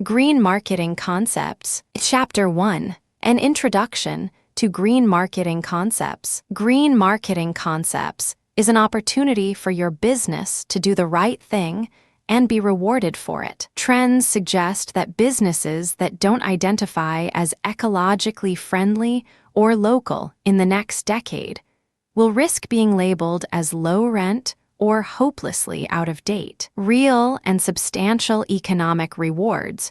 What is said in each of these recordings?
Green Marketing Concepts. Chapter 1. An Introduction to Green Marketing Concepts. Green Marketing Concepts is an opportunity for your business to do the right thing and be rewarded for it. Trends suggest that businesses that don't identify as ecologically friendly or local in the next decade will risk being labeled as low rent or hopelessly out of date. Real and substantial economic rewards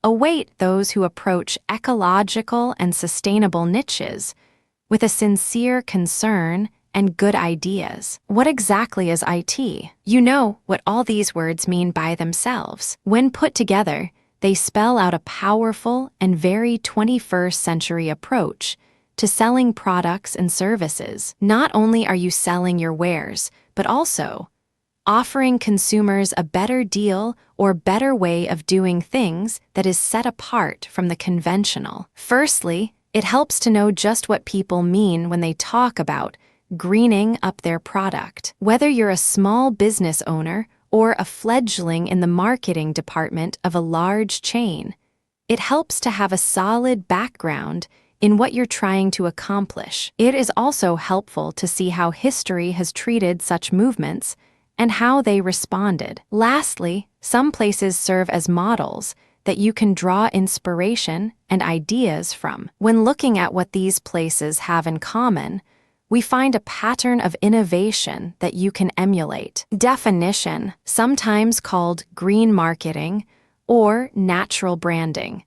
await those who approach ecological and sustainable niches with a sincere concern and good ideas. What exactly is IT? You know what all these words mean by themselves. When put together, they spell out a powerful and very 21st century approach to selling products and services. Not only are you selling your wares, but also offering consumers a better deal or better way of doing things that is set apart from the conventional. Firstly, it helps to know just what people mean when they talk about greening up their product. Whether you're a small business owner or a fledgling in the marketing department of a large chain, it helps to have a solid background in what you're trying to accomplish. It is also helpful to see how history has treated such movements and how they responded. Lastly, some places serve as models that you can draw inspiration and ideas from. When looking at what these places have in common, we find a pattern of innovation that you can emulate. Definition, sometimes called green marketing or natural branding.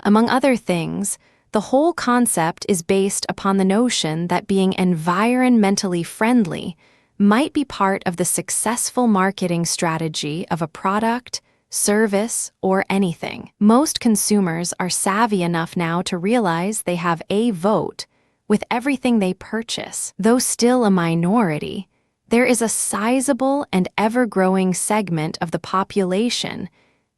Among other things, the whole concept is based upon the notion that being environmentally friendly might be part of the successful marketing strategy of a product, service, or anything. Most consumers are savvy enough now to realize they have a vote with everything they purchase. Though still a minority, there is a sizable and ever-growing segment of the population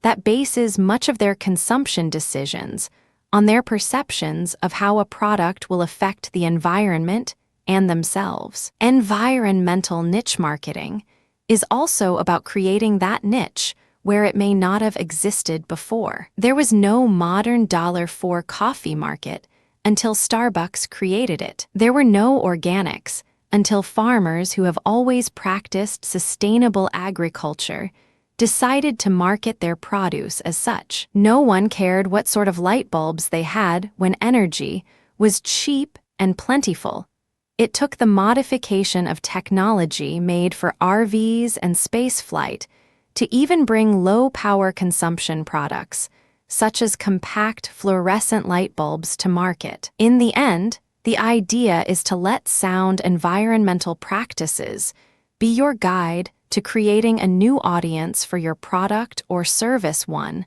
that bases much of their consumption decisions on their perceptions of how a product will affect the environment and themselves. Environmental niche marketing is also about creating that niche where it may not have existed before. There was no modern $4 coffee market until Starbucks created it. There were no organics until farmers who have always practiced sustainable agriculture decided to market their produce as such. No one cared what sort of light bulbs they had when energy was cheap and plentiful. It took the modification of technology made for RVs and spaceflight to even bring low-power consumption products, such as compact fluorescent light bulbs, to market. In the end, the idea is to let sound environmental practices be your guide to creating a new audience for your product or service, one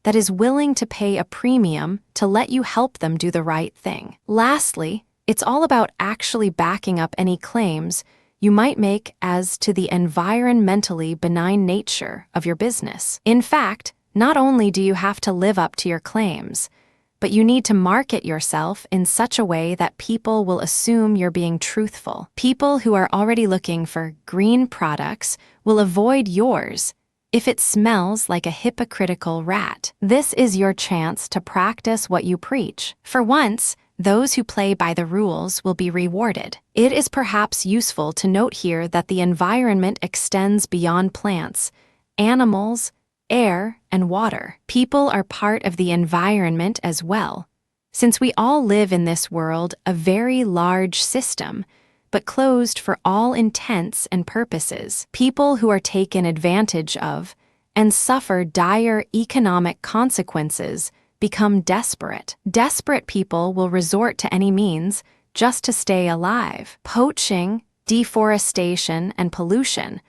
that is willing to pay a premium to let you help them do the right thing. Lastly, it's all about actually backing up any claims you might make as to the environmentally benign nature of your business. In fact, not only do you have to live up to your claims, but you need to market yourself in such a way that people will assume you're being truthful. People who are already looking for green products will avoid yours if it smells like a hypocritical rat. This is your chance to practice what you preach. For once, those who play by the rules will be rewarded. It is perhaps useful to note here that the environment extends beyond plants, animals, air, and water. People are part of the environment as well, since we all live in this world, a very large system, but closed for all intents and purposes. People who are taken advantage of and suffer dire economic consequences become desperate. Desperate people will resort to any means just to stay alive. Poaching, deforestation, and pollution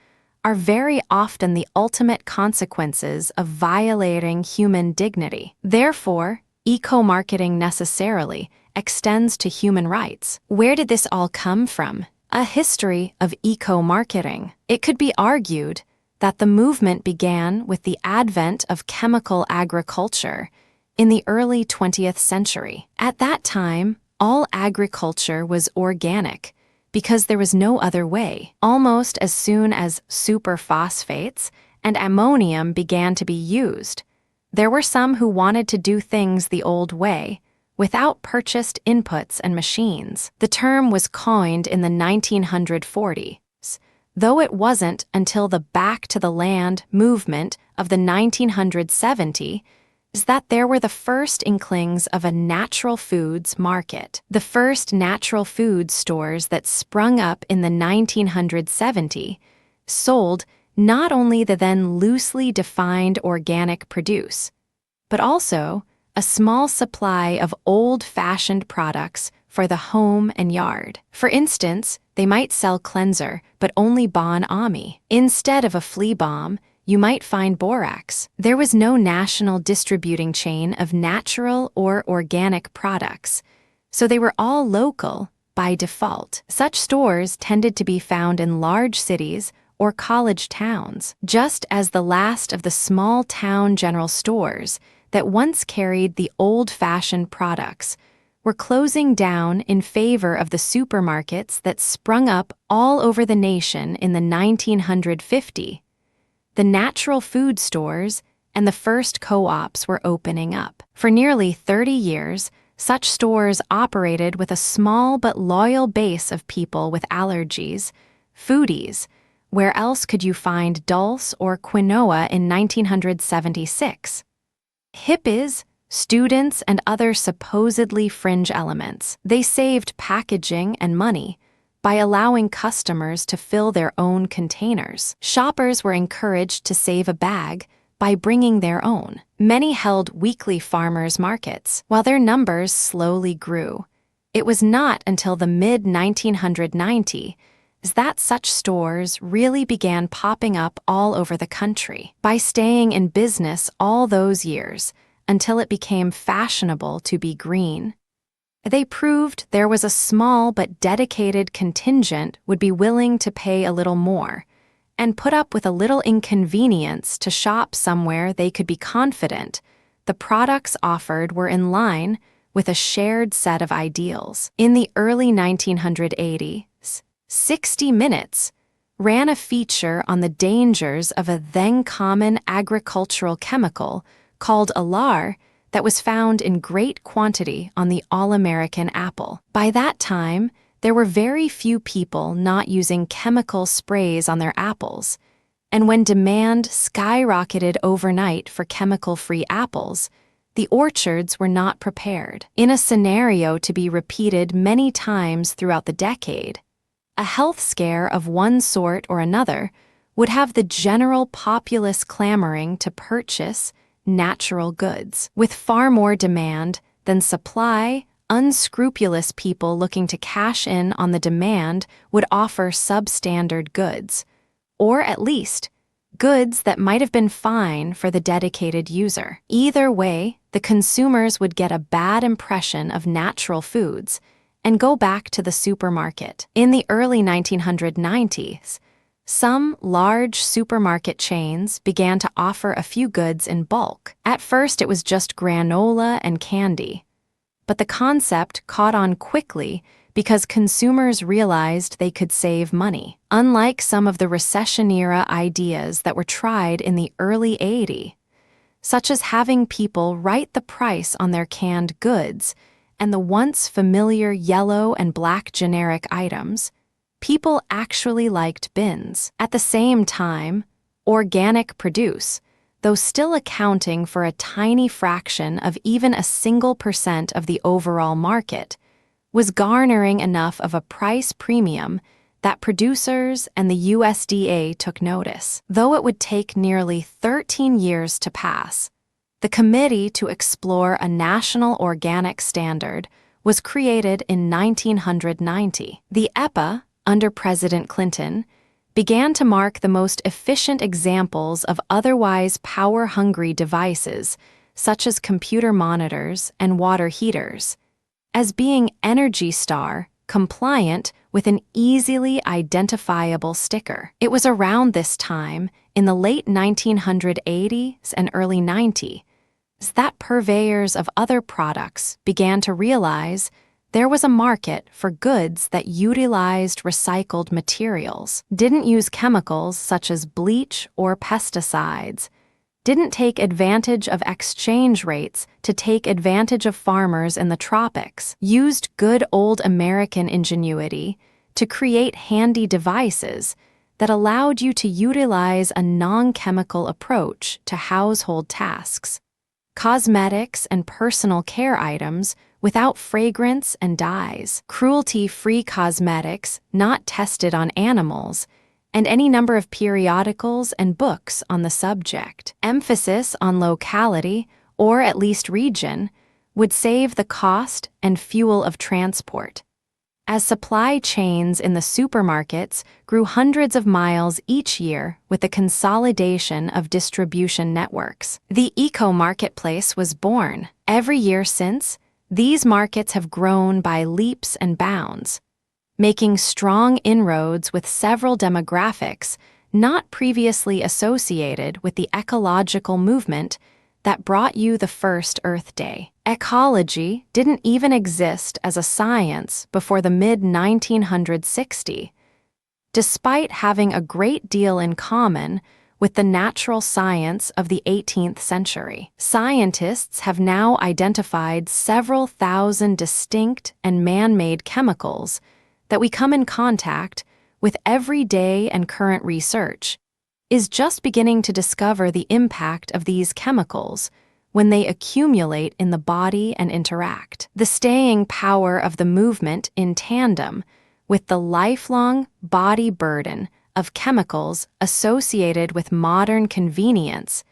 are very often the ultimate consequences of violating human dignity. Therefore, eco-marketing necessarily extends to human rights. Where did this all come from? A history of eco-marketing. It could be argued that the movement began with the advent of chemical agriculture in the early 20th century. At that time, all agriculture was organic, because there was no other way. Almost as soon as superphosphates and ammonium began to be used, there were some who wanted to do things the old way, without purchased inputs and machines. The term was coined in the 1940s, though it wasn't until the Back to the Land movement of the 1970s that there were the first inklings of a natural foods market. The first natural food stores that sprung up in the 1970s sold not only the then loosely defined organic produce, but also a small supply of old-fashioned products for the home and yard. For instance, they might sell cleanser, but only Bon Ami. Instead of a flea balm, you might find borax. There was no national distributing chain of natural or organic products, so they were all local by default. Such stores tended to be found in large cities or college towns, just as the last of the small-town general stores that once carried the old-fashioned products were closing down in favor of the supermarkets that sprung up all over the nation in the 1950s. The natural food stores and the first co-ops were opening up. For nearly 30 years, such stores operated with a small but loyal base of people with allergies, foodies. Where else could you find dulse or quinoa in 1976? Hippies, students, and other supposedly fringe elements. They saved packaging and money by allowing customers to fill their own containers. Shoppers were encouraged to save a bag by bringing their own. Many held weekly farmers' markets. While their numbers slowly grew, it was not until the mid-1990s that such stores really began popping up all over the country. By staying in business all those years until it became fashionable to be green, they proved there was a small but dedicated contingent would be willing to pay a little more and put up with a little inconvenience to shop somewhere they could be confident the products offered were in line with a shared set of ideals. In the early 1980s, 60 Minutes ran a feature on the dangers of a then-common agricultural chemical called alar that was found in great quantity on the all-American apple. By that time, there were very few people not using chemical sprays on their apples, and when demand skyrocketed overnight for chemical-free apples, the orchards were not prepared. In a scenario to be repeated many times throughout the decade, a health scare of one sort or another would have the general populace clamoring to purchase natural goods. With far more demand than supply, unscrupulous people looking to cash in on the demand would offer substandard goods, or at least goods that might have been fine for the dedicated user. Either way, the consumers would get a bad impression of natural foods and go back to the supermarket. In the early 1990s, some large supermarket chains began to offer a few goods in bulk. At first, it was just granola and candy, but the concept caught on quickly because consumers realized they could save money. Unlike some of the recession-era ideas that were tried in the early 80s, such as having people write the price on their canned goods and the once familiar yellow and black generic items, people actually liked bins. At the same time, organic produce, though still accounting for a tiny fraction of even a single % of the overall market, was garnering enough of a price premium that producers and the USDA took notice. Though it would take nearly 13 years to pass, the Committee to Explore a National Organic Standard was created in 1990. The EPA, under President Clinton, began to mark the most efficient examples of otherwise power-hungry devices, such as computer monitors and water heaters, as being Energy Star compliant with an easily identifiable sticker. It was around this time, in the late 1980s and early 90s, that purveyors of other products began to realize there was a market for goods that utilized recycled materials, didn't use chemicals such as bleach or pesticides, didn't take advantage of exchange rates to take advantage of farmers in the tropics, used good old American ingenuity to create handy devices that allowed you to utilize a non-chemical approach to household tasks, cosmetics and personal care items without fragrance and dyes, cruelty-free cosmetics not tested on animals, and any number of periodicals and books on the subject. Emphasis on locality, or at least region, would save the cost and fuel of transport. As supply chains in the supermarkets grew hundreds of miles each year with the consolidation of distribution networks, the eco-marketplace was born. Every year since, these markets have grown by leaps and bounds, making strong inroads with several demographics not previously associated with the ecological movement that brought you the first Earth Day. Ecology didn't even exist as a science before the mid-1960s, despite having a great deal in common with the natural science of the 18th century. Scientists have now identified several thousand distinct and man-made chemicals that we come in contact with every day, and current research is just beginning to discover the impact of these chemicals when they accumulate in the body and interact. The staying power of the movement in tandem with the lifelong body burden of chemicals associated with modern convenience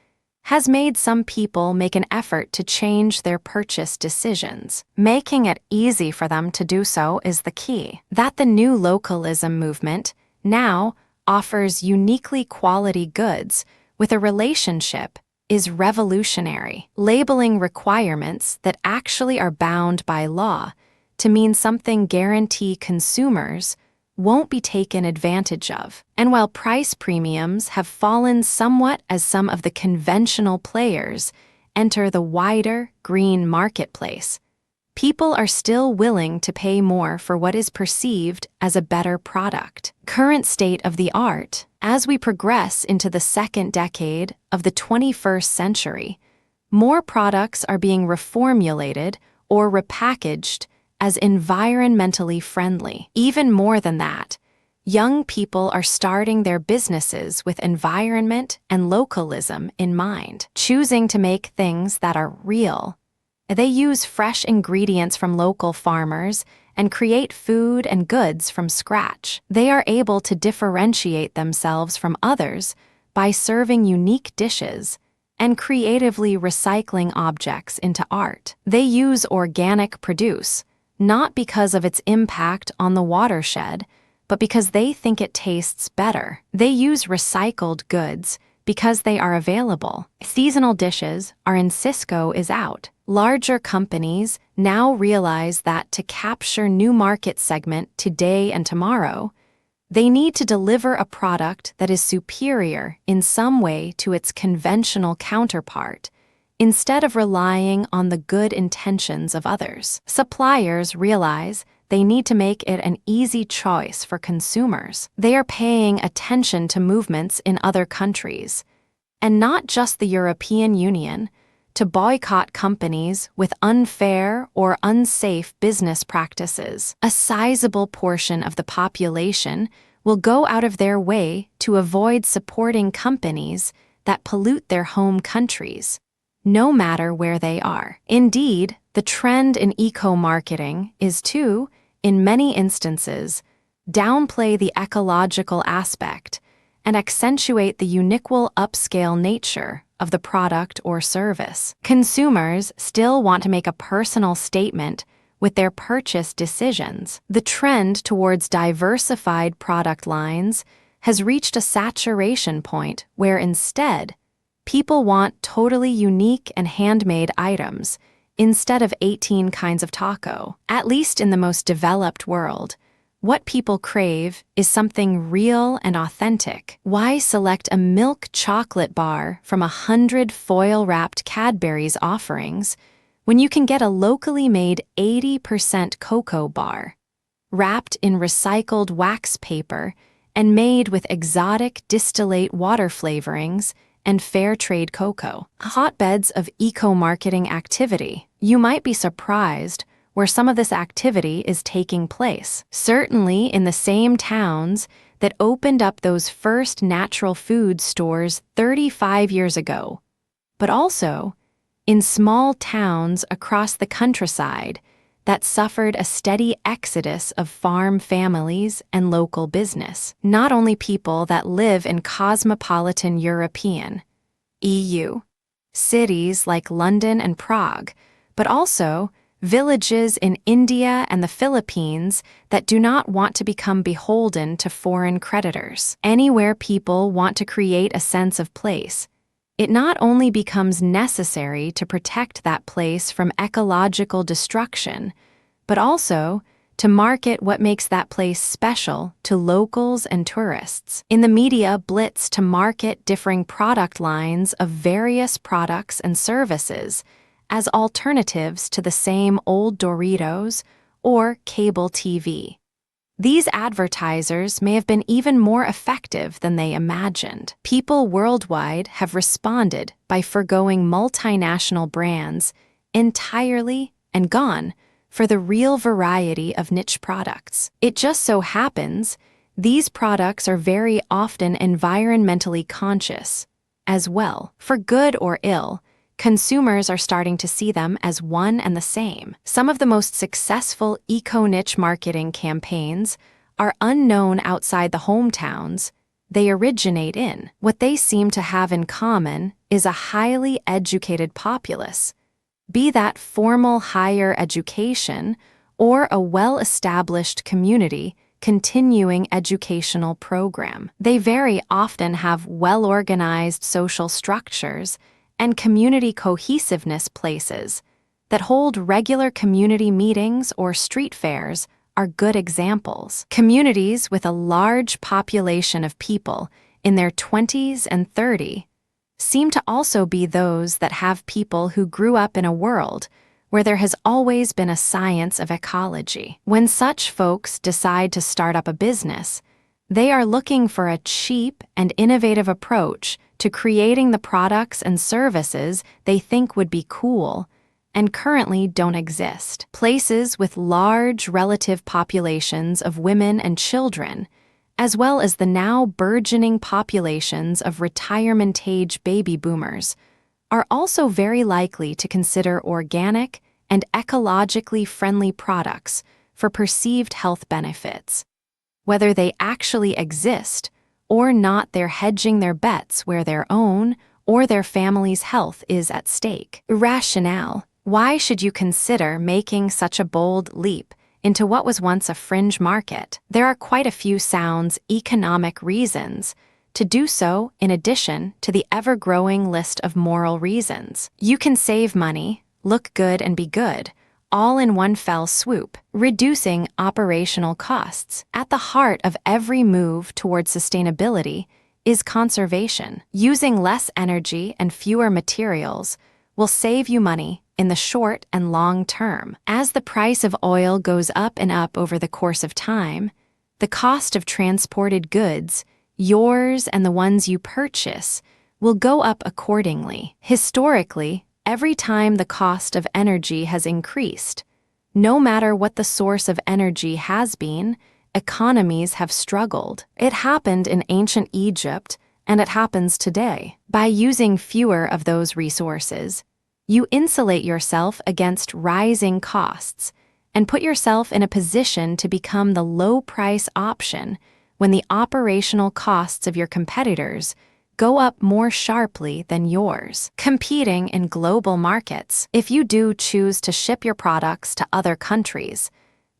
has made some people make an effort to change their purchase decisions. Making it easy for them to do so is the key. That the new localism movement now offers uniquely quality goods with a relationship is revolutionary. Labeling requirements that actually are bound by law to mean something guarantee consumers won't be taken advantage of. And while price premiums have fallen somewhat as some of the conventional players enter the wider green marketplace, people are still willing to pay more for what is perceived as a better product. Current state of the art, as we progress into the second decade of the 21st century, more products are being reformulated or repackaged as environmentally friendly. Even more than that, young people are starting their businesses with environment and localism in mind, choosing to make things that are real. They use fresh ingredients from local farmers and create food and goods from scratch. They are able to differentiate themselves from others by serving unique dishes and creatively recycling objects into art. They use organic produce, not because of its impact on the watershed, but because they think it tastes better. They use recycled goods because they are available. Seasonal dishes are in Cisco is out. Larger companies now realize that to capture new market segment today and tomorrow, they need to deliver a product that is superior in some way to its conventional counterpart, instead of relying on the good intentions of others. Suppliers realize they need to make it an easy choice for consumers. They are paying attention to movements in other countries, and not just the European Union, to boycott companies with unfair or unsafe business practices. A sizable portion of the population will go out of their way to avoid supporting companies that pollute their home countries, no matter where they are. Indeed, the trend in eco-marketing is to, in many instances, downplay the ecological aspect and accentuate the uniquely upscale nature of the product or service. Consumers still want to make a personal statement with their purchase decisions. The trend towards diversified product lines has reached a saturation point where instead, people want totally unique and handmade items instead of 18 kinds of taco. At least in the most developed world, what people crave is something real and authentic. Why select a milk chocolate bar from 100 foil-wrapped Cadbury's offerings when you can get a locally made 80% cocoa bar, wrapped in recycled wax paper and made with exotic distillate water flavorings and fair trade cocoa, hotbeds of eco-marketing activity. You might be surprised where some of this activity is taking place. Certainly in the same towns that opened up those first natural food stores 35 years ago, but also in small towns across the countryside that suffered a steady exodus of farm families and local business. Not only people that live in cosmopolitan European, EU, cities like London and Prague, but also villages in India and the Philippines that do not want to become beholden to foreign creditors. Anywhere people want to create a sense of place, it not only becomes necessary to protect that place from ecological destruction, but also to market what makes that place special to locals and tourists. In the media blitz to market differing product lines of various products and services as alternatives to the same old Doritos or cable TV. These advertisers may have been even more effective than they imagined. People worldwide have responded by forgoing multinational brands entirely and gone for the real variety of niche products. It just so happens these products are very often environmentally conscious as well. For good or ill, consumers are starting to see them as one and the same. Some of the most successful eco-niche marketing campaigns are unknown outside the hometowns they originate in. What they seem to have in common is a highly educated populace, be that formal higher education or a well-established community continuing educational program. They very often have well-organized social structures and community cohesiveness places that hold regular community meetings or street fairs are good examples. Communities with a large population of people in their 20s and 30s seem to also be those that have people who grew up in a world where there has always been a science of ecology. When such folks decide to start up a business, they are looking for a cheap and innovative approach to creating the products and services they think would be cool and currently don't exist. Places with large relative populations of women and children, as well as the now burgeoning populations of retirement-age baby boomers, are also very likely to consider organic and ecologically friendly products for perceived health benefits. Whether they actually exist or not, they're hedging their bets where their own or their family's health is at stake. Rationale: why should you consider making such a bold leap into what was once a fringe market? There are quite a few sound economic reasons to do so, in addition to the ever-growing list of moral reasons. You can save money, look good, and be good, all in one fell swoop. Reducing operational costs. At the heart of every move towards sustainability is conservation. Using less energy and fewer materials will save you money in the short and long term. As the price of oil goes up and up over the course of time, the cost of transported goods, yours and the ones you purchase, will go up accordingly. Historically, every time the cost of energy has increased, no matter what the source of energy has been, economies have struggled. It happened in ancient Egypt, and it happens today. By using fewer of those resources, you insulate yourself against rising costs and put yourself in a position to become the low-price option when the operational costs of your competitors go up more sharply than yours. Competing in global markets. If you do choose to ship your products to other countries,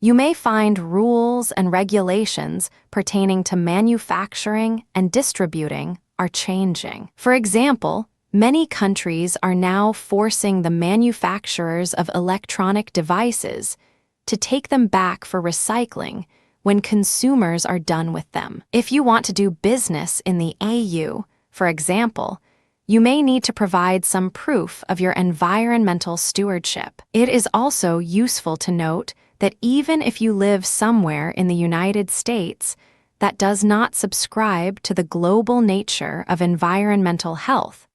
you may find rules and regulations pertaining to manufacturing and distributing are changing. For example, many countries are now forcing the manufacturers of electronic devices to take them back for recycling when consumers are done with them. If you want to do business in the EU, for example, you may need to provide some proof of your environmental stewardship. It is also useful to note that even if you live somewhere in the United States that does not subscribe to the global nature of environmental health.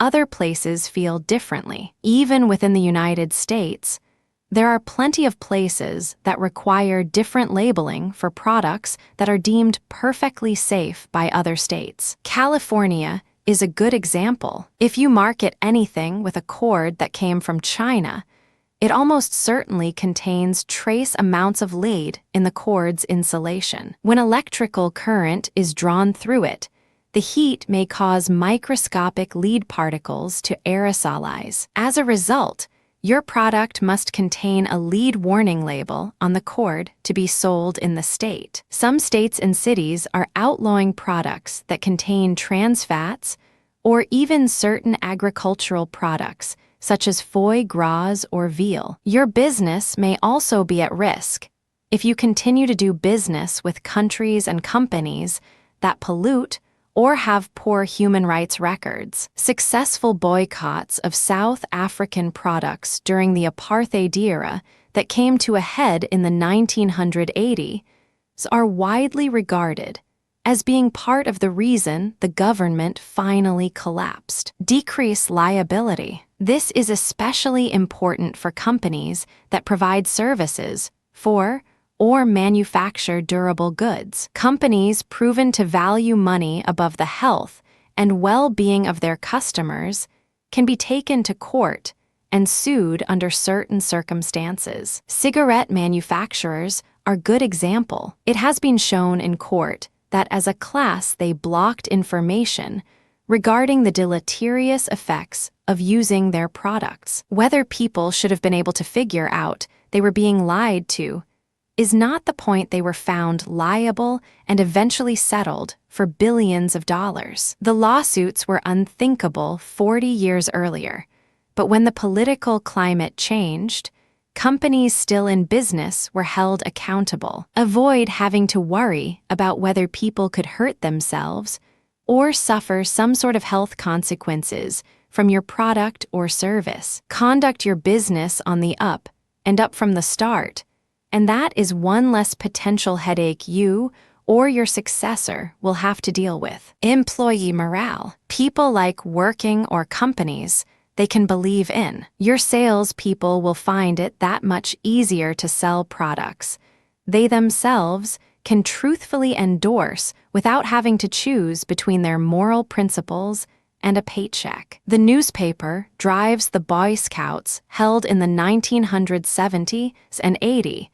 Other places feel differently. Even within the United States, there are plenty of places that require different labeling for products that are deemed perfectly safe by other states. California is a good example. If you market anything with a cord that came from China, it almost certainly contains trace amounts of lead in the cord's insulation. When electrical current is drawn through it, the heat may cause microscopic lead particles to aerosolize. As a result, your product must contain a lead warning label on the cord to be sold in the state. Some states and cities are outlawing products that contain trans fats or even certain agricultural products such as foie gras or veal. Your business may also be at risk if you continue to do business with countries and companies that pollute or have poor human rights records. Successful boycotts of South African products during the apartheid era that came to a head in the 1980s are widely regarded as being part of the reason the government finally collapsed. Decrease liability. This is especially important for companies that provide services for or manufacture durable goods. Companies proven to value money above the health and well-being of their customers can be taken to court and sued under certain circumstances. Cigarette manufacturers are a good example. It has been shown in court that as a class they blocked information regarding the deleterious effects of using their products. Whether people should have been able to figure out they were being lied to is not the point. They were found liable and eventually settled for billions of dollars. The lawsuits were unthinkable 40 years earlier, but when the political climate changed, companies still in business were held accountable. Avoid having to worry about whether people could hurt themselves or suffer some sort of health consequences from your product or service. Conduct your business on the up and up from the start, and that is one less potential headache you or your successor will have to deal with. Employee morale. People like working or companies they can believe in. Your salespeople will find it that much easier to sell products they themselves can truthfully endorse without having to choose between their moral principles and a paycheck. The newspaper drives the Boy Scouts held in the 1970s and 80s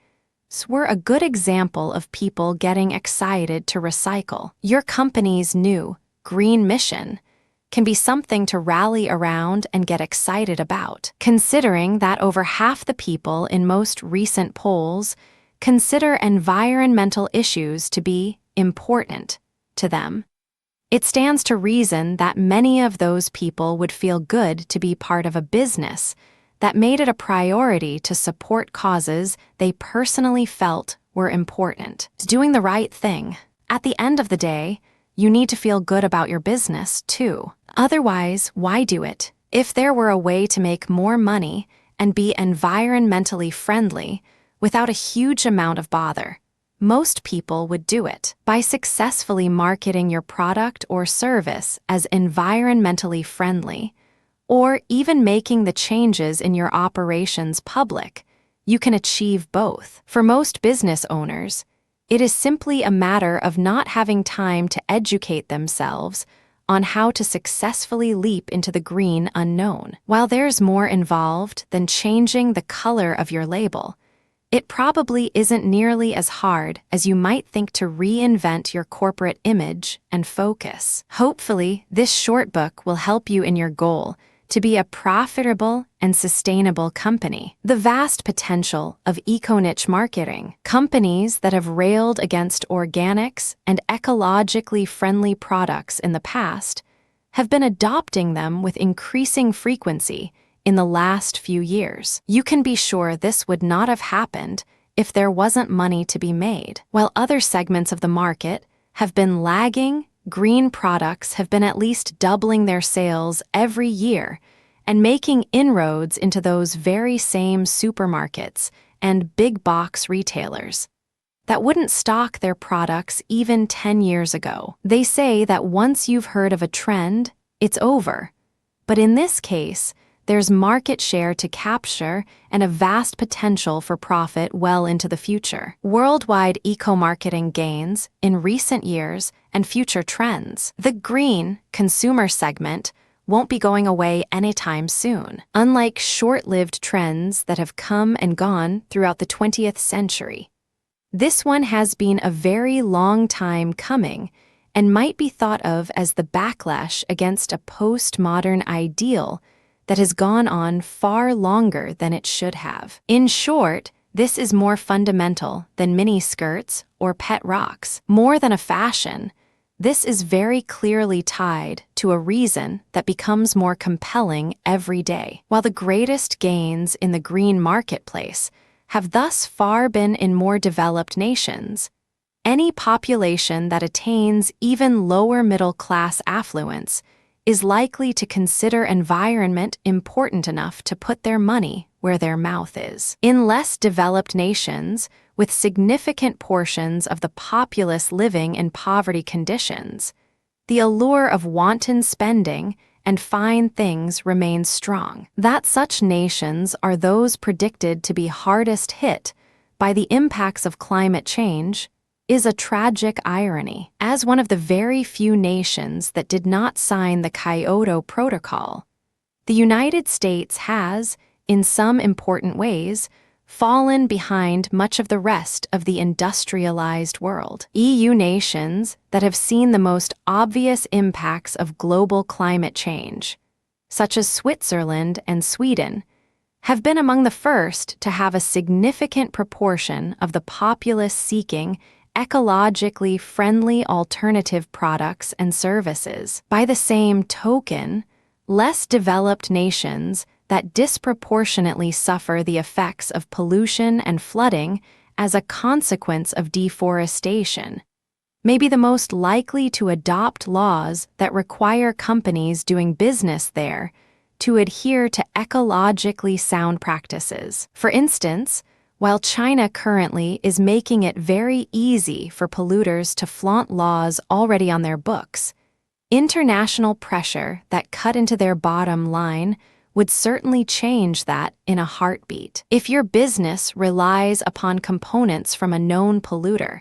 were a good example of people getting excited to recycle. Your company's new green mission can be something to rally around and get excited about. Considering that over half the people in most recent polls consider environmental issues to be important to them, it stands to reason that many of those people would feel good to be part of a business that made it a priority to support causes they personally felt were important. Doing the right thing. At the end of the day, you need to feel good about your business, too. Otherwise, why do it? If there were a way to make more money and be environmentally friendly without a huge amount of bother, most people would do it. By successfully marketing your product or service as environmentally friendly, or even making the changes in your operations public, you can achieve both. For most business owners, it is simply a matter of not having time to educate themselves on how to successfully leap into the green unknown. While there's more involved than changing the color of your label, it probably isn't nearly as hard as you might think to reinvent your corporate image and focus. Hopefully, this short book will help you in your goal to be a profitable and sustainable company. The vast potential of eco-niche marketing. Companies that have railed against organics and ecologically friendly products in the past have been adopting them with increasing frequency in the last few years. You can be sure this would not have happened if there wasn't money to be made. While other segments of the market have been lagging, green products have been at least doubling their sales every year and making inroads into those very same supermarkets and big box retailers. that wouldn't stock their products even 10 years ago. They say that once you've heard of a trend, it's over. But in this case, there's market share to capture and a vast potential for profit well into the future. Worldwide eco-marketing gains in recent years and future trends. The green consumer segment won't be going away anytime soon, unlike short-lived trends that have come and gone throughout the 20th century. This one has been a very long time coming and might be thought of as the backlash against a postmodern ideal that has gone on far longer than it should have. In short, this is more fundamental than mini skirts or pet rocks. More than a fashion, this is very clearly tied to a reason that becomes more compelling every day. While the greatest gains in the green marketplace have thus far been in more developed nations, any population that attains even lower middle-class affluence is likely to consider environment important enough to put their money where their mouth is. In less developed nations, with significant portions of the populace living in poverty conditions, the allure of wanton spending and fine things remains strong. That such nations are those predicted to be hardest hit by the impacts of climate change is a tragic irony. As one of the very few nations that did not sign the Kyoto Protocol, the United States has, in some important ways, fallen behind much of the rest of the industrialized world. EU nations that have seen the most obvious impacts of global climate change, such as Switzerland and Sweden, have been among the first to have a significant proportion of the populace seeking ecologically friendly alternative products and services. By the same token, less developed nations that disproportionately suffer the effects of pollution and flooding as a consequence of deforestation may be the most likely to adopt laws that require companies doing business there to adhere to ecologically sound practices. For instance, while China currently is making it very easy for polluters to flaunt laws already on their books, international pressure that cut into their bottom line would certainly change that in a heartbeat. If your business relies upon components from a known polluter,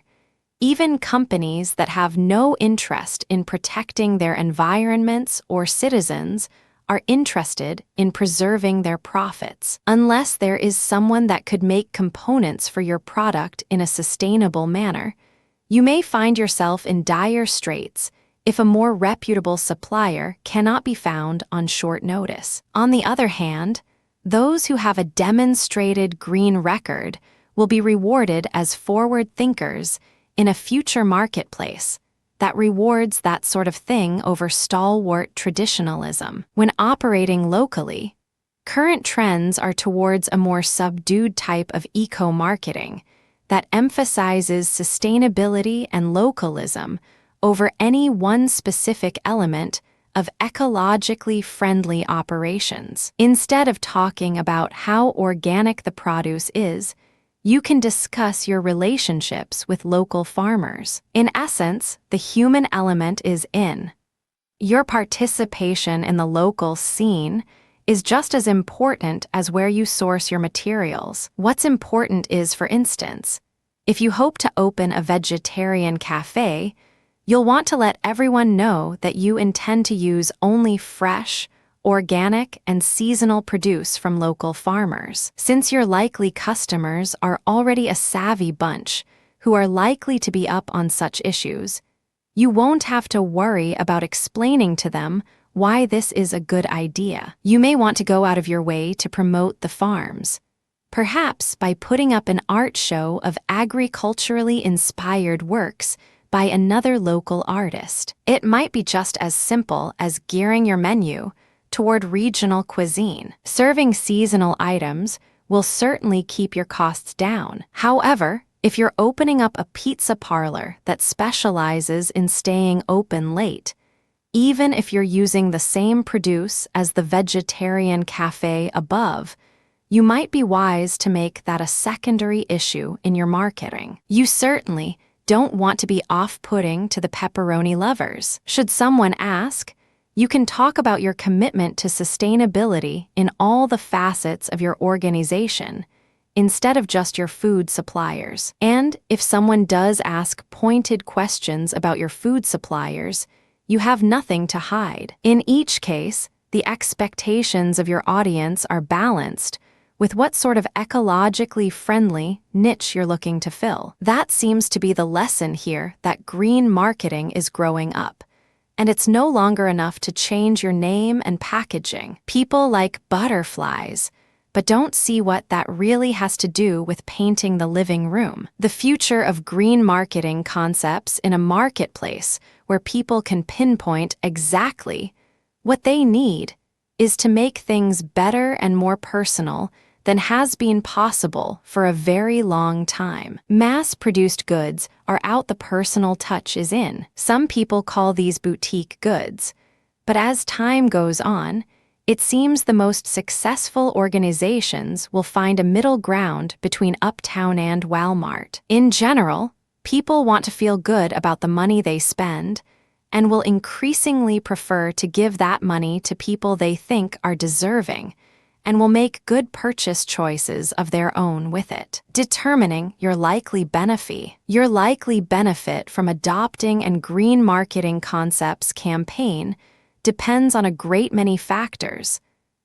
even companies that have no interest in protecting their environments or citizens are interested in preserving their profits. Unless there is someone that could make components for your product in a sustainable manner, you may find yourself in dire straits if a more reputable supplier cannot be found on short notice. On the other hand, those who have a demonstrated green record will be rewarded as forward thinkers in a future marketplace that rewards that sort of thing over stalwart traditionalism. When operating locally, current trends are towards a more subdued type of eco-marketing that emphasizes sustainability and localism over any one specific element of ecologically friendly operations. Instead of talking about how organic the produce is, you can discuss your relationships with local farmers. In essence, the human element is in. Your participation in the local scene is just as important as where you source your materials. What's important is, for instance, if you hope to open a vegetarian cafe, you'll want to let everyone know that you intend to use only fresh, organic, and seasonal produce from local farmers. Since your likely customers are already a savvy bunch who are likely to be up on such issues, you won't have to worry about explaining to them why this is a good idea. You may want to go out of your way to promote the farms, perhaps by putting up an art show of agriculturally inspired works by another local artist. It might be just as simple as gearing your menu toward regional cuisine. Serving seasonal items will certainly keep your costs down. However, if you're opening up a pizza parlor that specializes in staying open late, even if you're using the same produce as the vegetarian cafe above, you might be wise to make that a secondary issue in your marketing. You certainly don't want to be off-putting to the pepperoni lovers. Should someone ask, you can talk about your commitment to sustainability in all the facets of your organization, instead of just your food suppliers. And if someone does ask pointed questions about your food suppliers, you have nothing to hide. In each case, the expectations of your audience are balanced with what sort of ecologically friendly niche you're looking to fill. That seems to be the lesson here, that green marketing is growing up. And it's no longer enough to change your name and packaging. People like butterflies, but don't see what that really has to do with painting the living room. The future of green marketing concepts in a marketplace where people can pinpoint exactly what they need is to make things better and more personal than has been possible for a very long time. Mass-produced goods are out, the personal touch is in. Some people call these boutique goods. But as time goes on, it seems the most successful organizations will find a middle ground between Uptown and Walmart. In general, people want to feel good about the money they spend and will increasingly prefer to give that money to people they think are deserving and will make good purchase choices of their own with it. Determining your likely benefit. Your likely benefit from adopting and green marketing concepts campaign depends on a great many factors,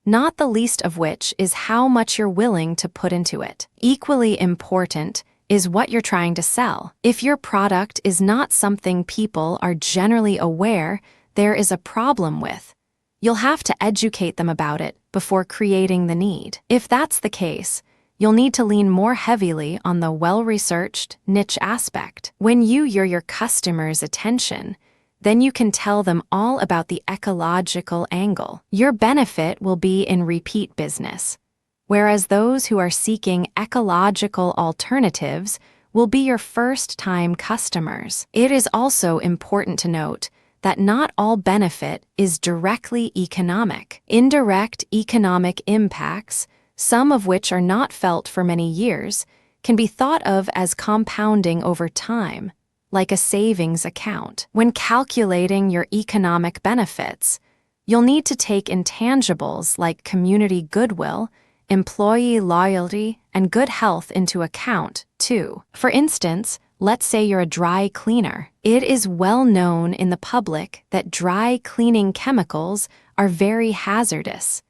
not the least of which is how much you're willing to put into it. Equally important is what you're trying to sell. If your product is not something people are generally aware there is a problem with, you'll have to educate them about it before creating the need. If that's the case, you'll need to lean more heavily on the well-researched niche aspect. When you're your customers' attention, then you can tell them all about the ecological angle. Your benefit will be in repeat business, whereas those who are seeking ecological alternatives will be your first-time customers. It is also important to note that not all benefit is directly economic. Indirect economic impacts, some of which are not felt for many years, can be thought of as compounding over time, like a savings account. When calculating your economic benefits, you'll need to take intangibles like community goodwill, employee loyalty, and good health into account, too. For instance, let's say you're a dry cleaner. It is well known in the public that dry cleaning chemicals are very hazardous,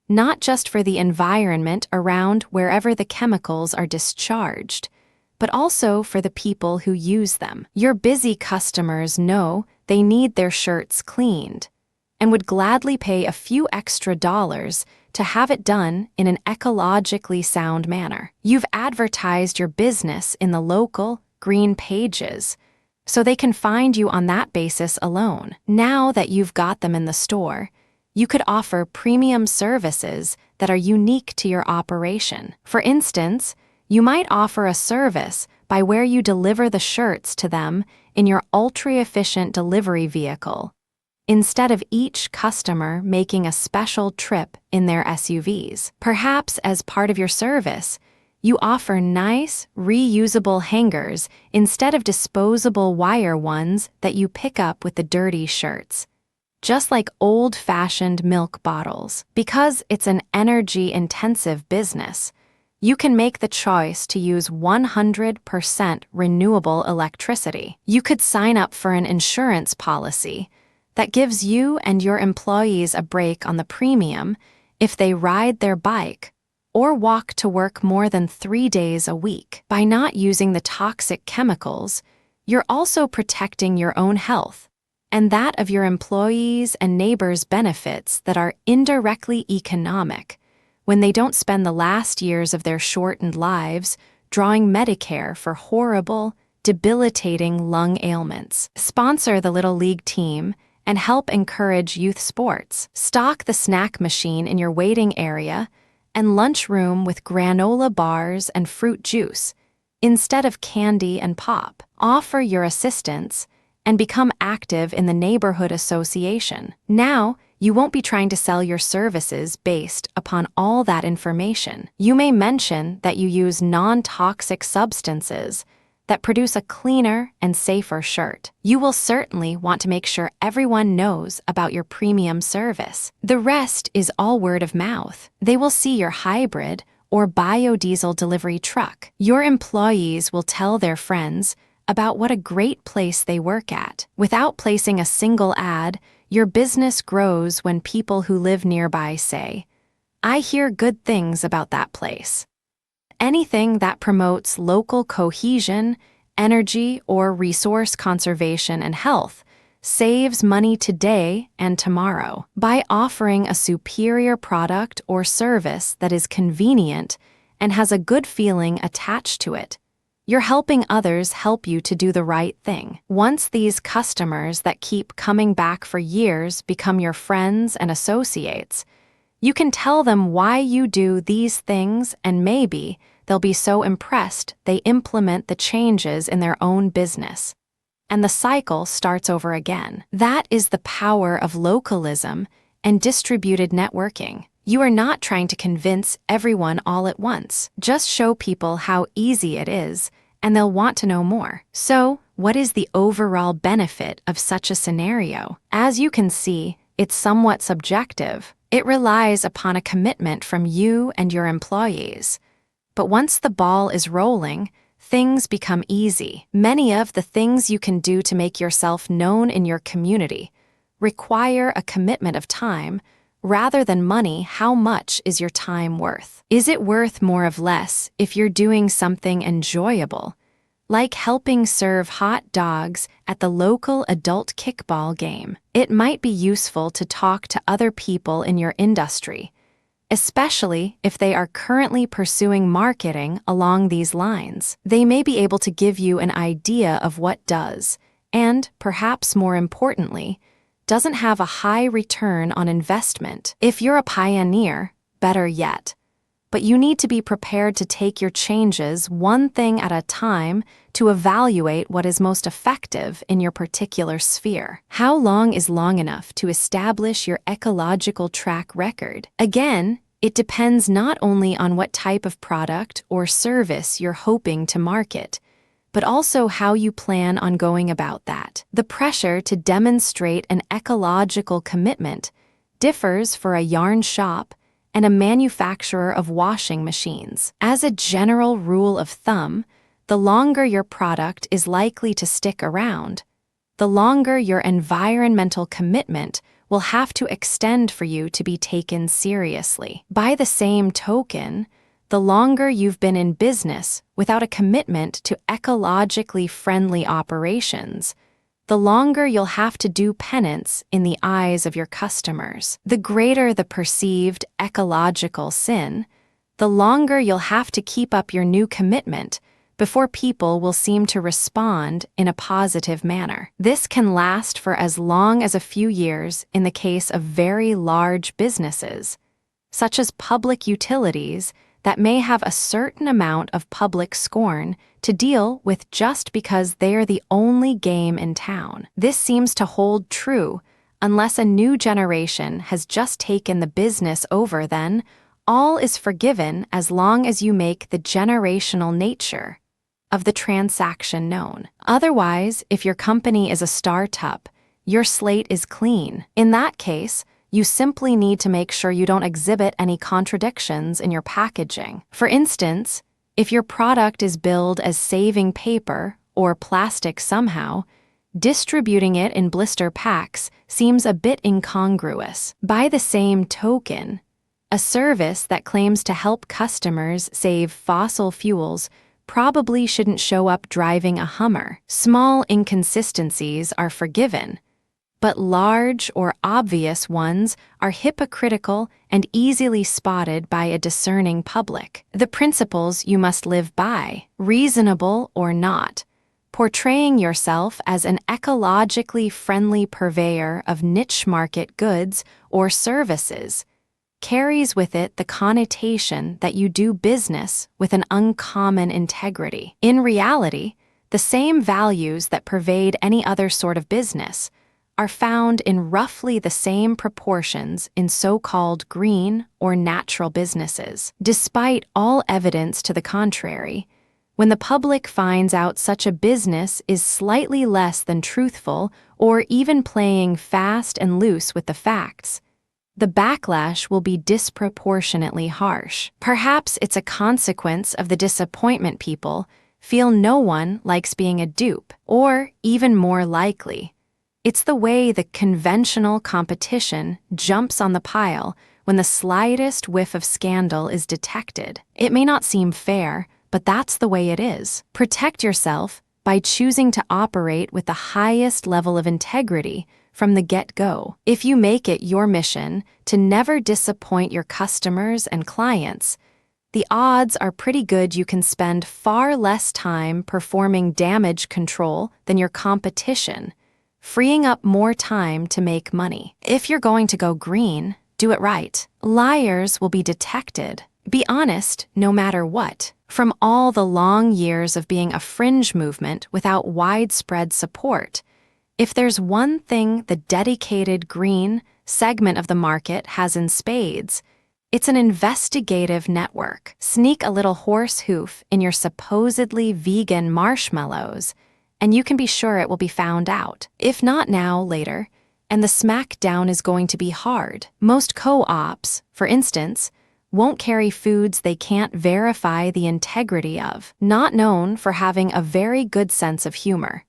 not just for the environment around wherever the chemicals are discharged, but also for the people who use them. Your busy customers know they need their shirts cleaned and would gladly pay a few extra dollars to have it done in an ecologically sound manner. You've advertised your business in the local green pages, so they can find you on that basis alone. Now that you've got them in the store, you could offer premium services that are unique to your operation. For instance, you might offer a service by where you deliver the shirts to them in your ultra-efficient delivery vehicle, instead of each customer making a special trip in their SUVs. Perhaps as part of your service, you offer nice, reusable hangers instead of disposable wire ones that you pick up with the dirty shirts, just like old-fashioned milk bottles. Because it's an energy-intensive business, you can make the choice to use 100% renewable electricity. You could sign up for an insurance policy that gives you and your employees a break on the premium if they ride their bike or walk to work more than 3 days a week. By not using the toxic chemicals, you're also protecting your own health and that of your employees and neighbors' benefits that are indirectly economic when they don't spend the last years of their shortened lives drawing Medicare for horrible, debilitating lung ailments. Sponsor the Little League team and help encourage youth sports. Stock the snack machine in your waiting area and lunchroom with granola bars and fruit juice instead of candy and pop. Offer your assistance and become active in the neighborhood association. Now, you won't be trying to sell your services based upon all that information. You may mention that you use non-toxic substances that produce a cleaner and safer shirt. You will certainly want to make sure everyone knows about your premium service. The rest is all word of mouth. They will see your hybrid or biodiesel delivery truck. Your employees will tell their friends about what a great place they work at. Without placing a single ad, your business grows when people who live nearby say, "I hear good things about that place." Anything that promotes local cohesion, energy, or resource conservation and health saves money today and tomorrow. By offering a superior product or service that is convenient and has a good feeling attached to it, you're helping others help you to do the right thing. Once these customers that keep coming back for years become your friends and associates, you can tell them why you do these things, and maybe they'll be so impressed they implement the changes in their own business. And the cycle starts over again. That is the power of localism and distributed networking. You are not trying to convince everyone all at once. Just show people how easy it is, and they'll want to know more. So, what is the overall benefit of such a scenario? As you can see, it's somewhat subjective. It relies upon a commitment from you and your employees. But once the ball is rolling, things become easy. Many of the things you can do to make yourself known in your community require a commitment of time. Rather than money, how much is your time worth? Is it worth more or less if you're doing something enjoyable, like helping serve hot dogs at the local adult kickball game? It might be useful to talk to other people in your industry, especially if they are currently pursuing marketing along these lines. They may be able to give you an idea of what does, and perhaps more importantly, doesn't have a high return on investment. If you're a pioneer, better yet. But you need to be prepared to take your changes one thing at a time to evaluate what is most effective in your particular sphere. How long is long enough to establish your ecological track record? Again, it depends not only on what type of product or service you're hoping to market, but also how you plan on going about that. The pressure to demonstrate an ecological commitment differs for a yarn shop and a manufacturer of washing machines. As a general rule of thumb, the longer your product is likely to stick around, the longer your environmental commitment will have to extend for you to be taken seriously. By the same token, the longer you've been in business without a commitment to ecologically friendly operations, the longer you'll have to do penance in the eyes of your customers. The greater the perceived ecological sin, the longer you'll have to keep up your new commitment before people will seem to respond in a positive manner. This can last for as long as a few years in the case of very large businesses, such as public utilities that may have a certain amount of public scorn to deal with just because they are the only game in town. This seems to hold true unless a new generation has just taken the business over. Then all is forgiven as long as you make the generational nature of the transaction known. Otherwise, if your company is a startup, your slate is clean. In that case, you simply need to make sure you don't exhibit any contradictions in your packaging. For instance, if your product is billed as saving paper or plastic somehow, distributing it in blister packs seems a bit incongruous. By the same token, a service that claims to help customers save fossil fuels probably shouldn't show up driving a Hummer. Small inconsistencies are forgiven, but large or obvious ones are hypocritical and easily spotted by a discerning public. The principles you must live by, reasonable or not, portraying yourself as an ecologically friendly purveyor of niche market goods or services, carries with it the connotation that you do business with an uncommon integrity. In reality, the same values that pervade any other sort of business are found in roughly the same proportions in so-called green or natural businesses. Despite all evidence to the contrary, when the public finds out such a business is slightly less than truthful or even playing fast and loose with the facts, the backlash will be disproportionately harsh. Perhaps it's a consequence of the disappointment people feel no one likes being a dupe, or even more likely, it's the way the conventional competition jumps on the pile when the slightest whiff of scandal is detected. It may not seem fair, but that's the way it is. Protect yourself by choosing to operate with the highest level of integrity from the get-go. If you make it your mission to never disappoint your customers and clients, the odds are pretty good you can spend far less time performing damage control than your competition, freeing up more time to make money. If you're going to go green, do it right. Liars will be detected. Be honest no matter what. From all the long years of being a fringe movement without widespread support, if there's one thing the dedicated green segment of the market has in spades, it's an investigative network. Sneak a little horse hoof in your supposedly vegan marshmallows, and you can be sure it will be found out. If not now, later, and the smackdown is going to be hard. Most co-ops, for instance, won't carry foods they can't verify the integrity of, not known for having a very good sense of humor.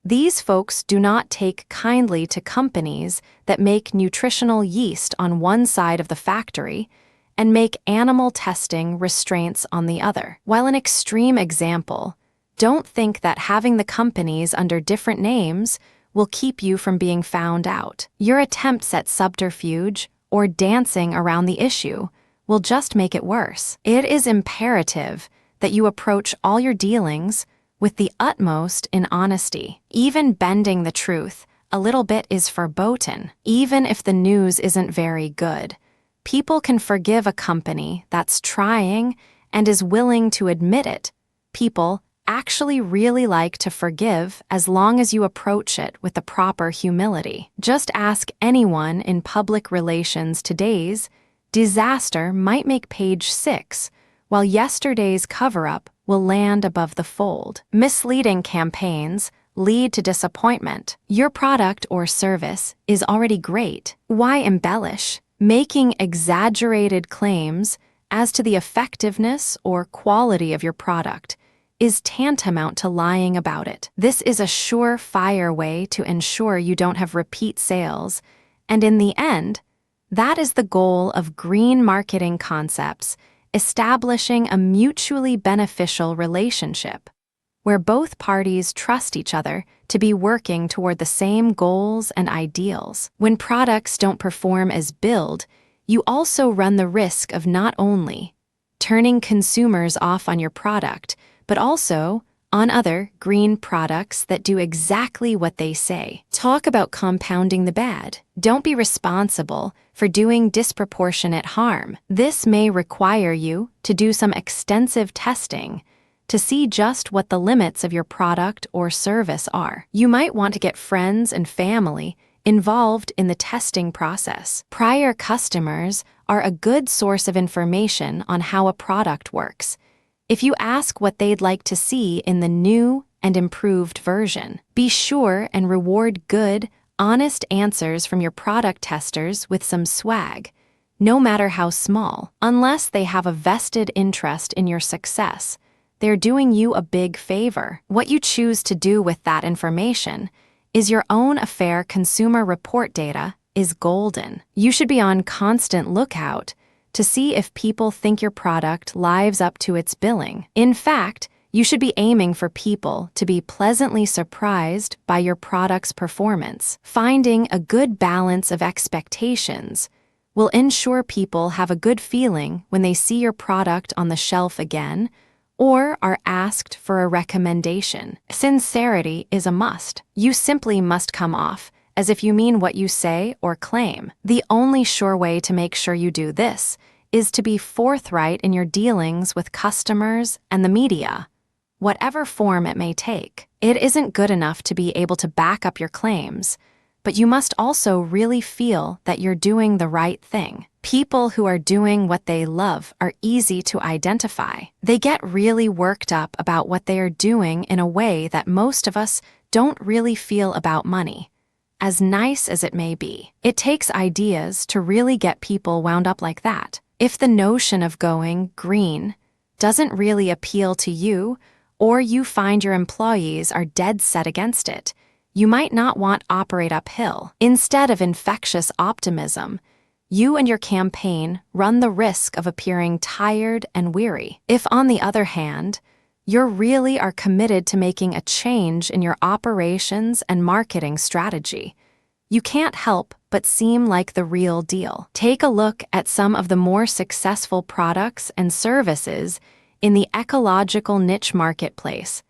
These folks do not take kindly to companies that make nutritional yeast on one side of the factory and make animal testing restraints on the other. While an extreme example, don't think that having the companies under different names will keep you from being found out. Your attempts at subterfuge or dancing around the issue will just make it worse. It is imperative that you approach all your dealings with the utmost in honesty. Even bending the truth a little bit is verboten. Even if the news isn't very good, people can forgive a company that's trying and is willing to admit it. People actually really like to forgive as long as you approach it with the proper humility. Just ask anyone in public relations today's disaster might make page 6, while yesterday's cover-up will land above the fold. Misleading campaigns lead to disappointment. Your product or service is already great. Why embellish? Making exaggerated claims as to the effectiveness or quality of your product is tantamount to lying about it. This is a surefire way to ensure you don't have repeat sales, and in the end, that is the goal of green marketing concepts, establishing a mutually beneficial relationship where both parties trust each other to be working toward the same goals and ideals. When products don't perform as billed, you also run the risk of not only turning consumers off on your product, but also on other green products that do exactly what they say. Talk about compounding the bad. Don't be responsible for doing disproportionate harm. This may require you to do some extensive testing to see just what the limits of your product or service are. You might want to get friends and family involved in the testing process. Prior customers are a good source of information on how a product works. If you ask what they'd like to see in the new and improved version, be sure and reward good, honest answers from your product testers with some swag, no matter how small. Unless they have a vested interest in your success, they're doing you a big favor. What you choose to do with that information is your own affair. Consumer report data is golden. You should be on constant lookout to see if people think your product lives up to its billing. In fact, you should be aiming for people to be pleasantly surprised by your product's performance. Finding a good balance of expectations will ensure people have a good feeling when they see your product on the shelf again or are asked for a recommendation. Sincerity is a must. You simply must come off as if you mean what you say or claim. The only sure way to make sure you do this is to be forthright in your dealings with customers and the media, whatever form it may take. It isn't good enough to be able to back up your claims. but you must also really feel that you're doing the right thing. People who are doing what they love are easy to identify. They get really worked up about what they are doing in a way that most of us don't really feel about money, as nice as it may be. It takes ideas to really get people wound up like that. If the notion of going green doesn't really appeal to you, or you find your employees are dead set against it, you might not want to operate uphill. Instead of infectious optimism, you and your campaign run the risk of appearing tired and weary. If, on the other hand, you really are committed to making a change in your operations and marketing strategy, you can't help but seem like the real deal. Take a look at some of the more successful products and services in the ecological niche marketplace.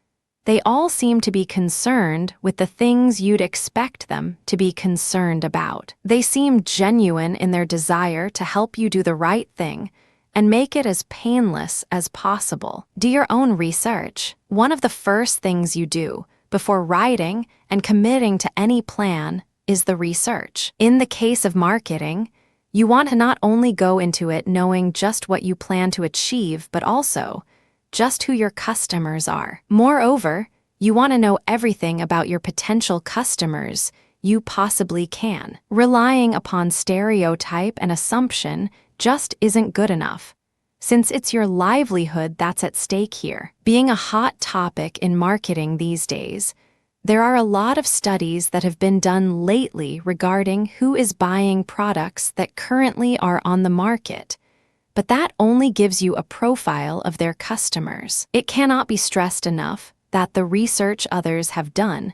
They all seem to be concerned with the things you'd expect them to be concerned about. They seem genuine in their desire to help you do the right thing and make it as painless as possible. Do your own research. One of the first things you do before writing and committing to any plan is the research. In the case of marketing, you want to not only go into it knowing just what you plan to achieve, but also just who your customers are. Moreover, you want to know everything about your potential customers you possibly can. Relying upon stereotype and assumption just isn't good enough, since it's your livelihood that's at stake here. Being a hot topic in marketing these days, there are a lot of studies that have been done lately regarding who is buying products that currently are on the market, but that only gives you a profile of their customers. It cannot be stressed enough that the research others have done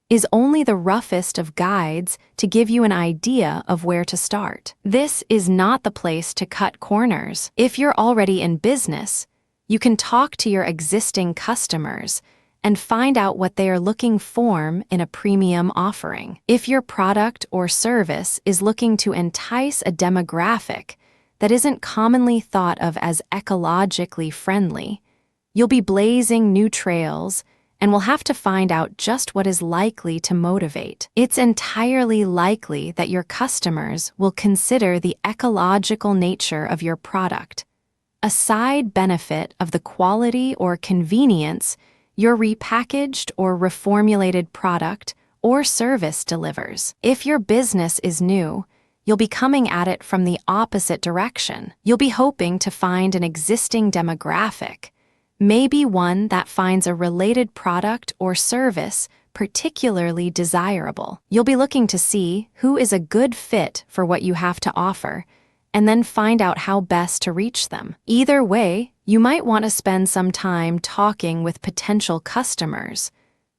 is only the roughest of guides to give you an idea of where to start. This is not the place to cut corners. If you're already in business, you can talk to your existing customers and find out what they are looking for in a premium offering. If your product or service is looking to entice a demographic that isn't commonly thought of as ecologically friendly, you'll be blazing new trails and will have to find out just what is likely to motivate. It's entirely likely that your customers will consider the ecological nature of your product a side benefit of the quality or convenience your repackaged or reformulated product or service delivers. If your business is new, you'll be coming at it from the opposite direction. You'll be hoping to find an existing demographic, maybe one that finds a related product or service particularly desirable. You'll be looking to see who is a good fit for what you have to offer, and then find out how best to reach them. Either way, you might want to spend some time talking with potential customers,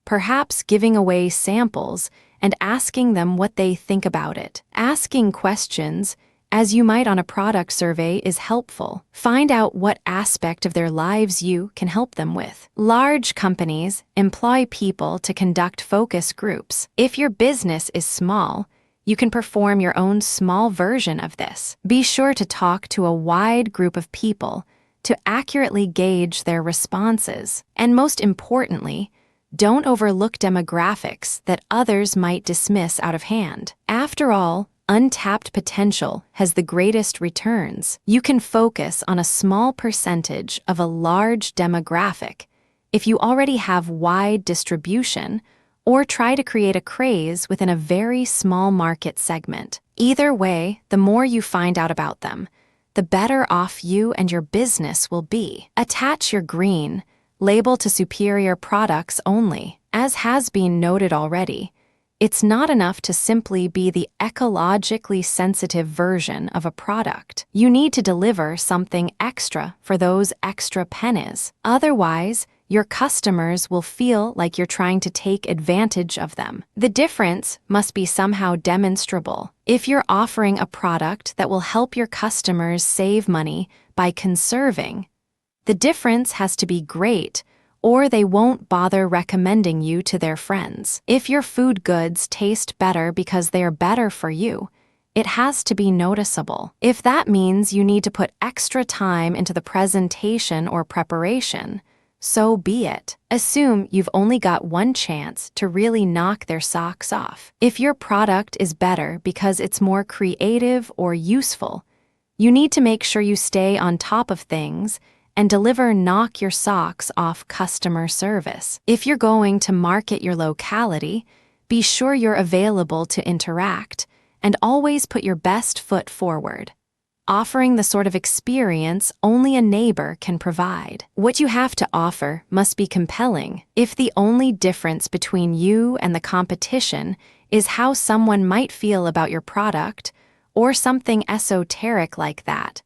perhaps giving away samples and asking them what they think about it. Asking questions, as you might on a product survey, is helpful. Find out what aspect of their lives you can help them with. Large companies employ people to conduct focus groups. If your business is small, you can perform your own small version of this. Be sure to talk to a wide group of people to accurately gauge their responses. And most importantly, don't overlook demographics that others might dismiss out of hand. After all, untapped potential has the greatest returns. You can focus on a small percentage of a large demographic if you already have wide distribution, or try to create a craze within a very small market segment. Either way, the more you find out about them, the better off you and your business will be. Attach your green label to superior products only. As has been noted already, it's not enough to simply be the ecologically sensitive version of a product. You need to deliver something extra for those extra pennies. Otherwise, your customers will feel like you're trying to take advantage of them. The difference must be somehow demonstrable. If you're offering a product that will help your customers save money by conserving, the difference has to be great, or they won't bother recommending you to their friends. If your food goods taste better because they are better for you, it has to be noticeable. If that means you need to put extra time into the presentation or preparation, so be it. Assume you've only got one chance to really knock their socks off. If your product is better because it's more creative or useful, you need to make sure you stay on top of things and deliver knock your socks off customer service. If you're going to market your locality, be sure you're available to interact and always put your best foot forward, offering the sort of experience only a neighbor can provide. What you have to offer must be compelling. If the only difference between you and the competition is how someone might feel about your product, or something esoteric like that,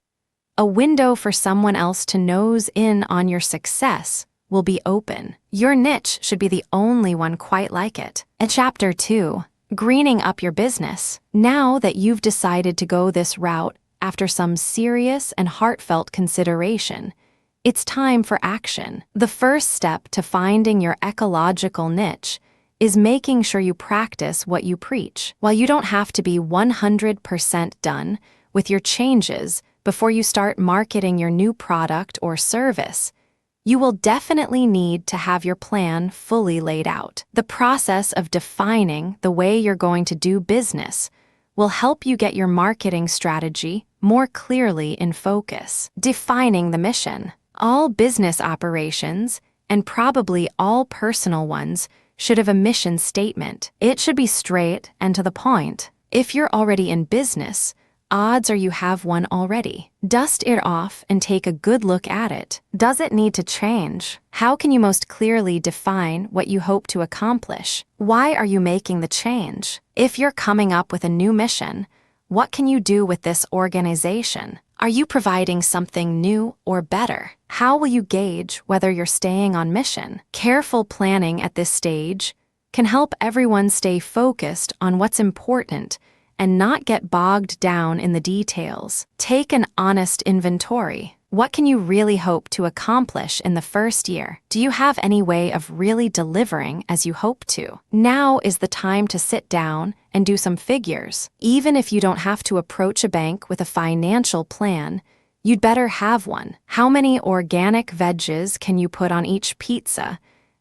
a window for someone else to nose in on your success will be open. Your niche should be the only one quite like it. And Chapter 2, Greening Up Your Business. Now that you've decided to go this route after some serious and heartfelt consideration, it's time for action. The first step to finding your ecological niche is making sure you practice what you preach. While you don't have to be 100% done with your changes before you start marketing your new product or service, you will definitely need to have your plan fully laid out. The process of defining the way you're going to do business will help you get your marketing strategy more clearly in focus. Defining the mission. All business operations, and probably all personal ones, should have a mission statement. It should be straight and to the point. If you're already in business, odds are you have one already. Dust it off and take a good look at it. Does it need to change? How can you most clearly define what you hope to accomplish? Why are you making the change? If you're coming up with a new mission, what can you do with this organization? Are you providing something new or better? How will you gauge whether you're staying on mission? Careful planning at this stage can help everyone stay focused on what's important and not get bogged down in the details. Take an honest inventory. What can you really hope to accomplish in the first year? Do you have any way of really delivering as you hope to? Now is the time to sit down and do some figures. Even if you don't have to approach a bank with a financial plan, you'd better have one. How many organic veggies can you put on each pizza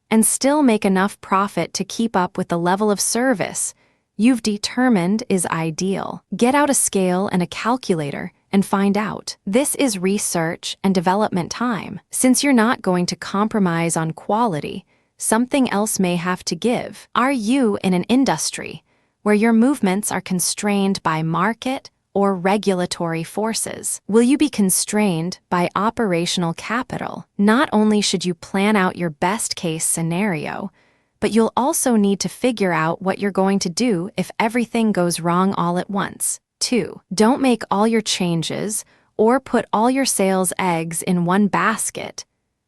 and still make enough profit to keep up with the level of service you've determined is ideal? Get out a scale and a calculator and find out. This is research and development time. Since you're not going to compromise on quality, something else may have to give. Are you in an industry where your movements are constrained by market or regulatory forces? Will you be constrained by operational capital? Not only should you plan out your best-case scenario, but you'll also need to figure out what you're going to do if everything goes wrong all at once. 2. Don't make all your changes or put all your sales eggs in one basket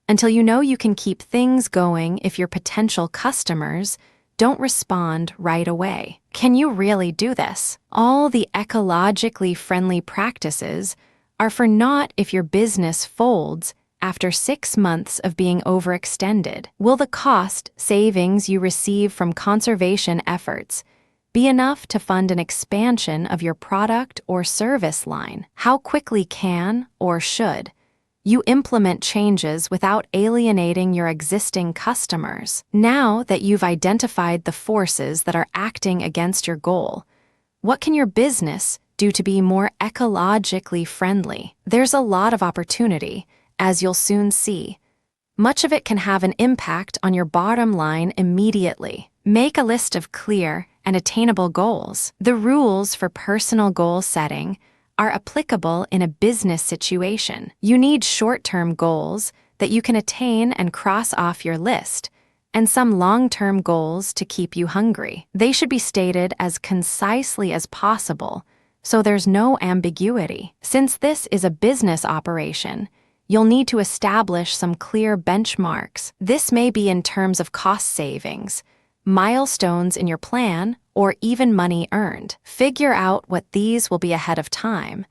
until you know you can keep things going if your potential customers don't respond right away. Can you really do this? All the ecologically friendly practices are for naught if your business folds after 6 months of being overextended. Will the cost savings you receive from conservation efforts be enough to fund an expansion of your product or service line? How quickly can, or should, you implement changes without alienating your existing customers? Now that you've identified the forces that are acting against your goal, what can your business do to be more ecologically friendly? There's a lot of opportunity, as you'll soon see. Much of it can have an impact on your bottom line immediately. Make a list of clear and attainable goals. The rules for personal goal setting are applicable in a business situation. You need short-term goals that you can attain and cross off your list, and some long-term goals to keep you hungry. They should be stated as concisely as possible, so there's no ambiguity. Since this is a business operation, you'll need to establish some clear benchmarks. This may be in terms of cost savings, milestones in your plan, or even money earned. Figure out what these will be ahead of time,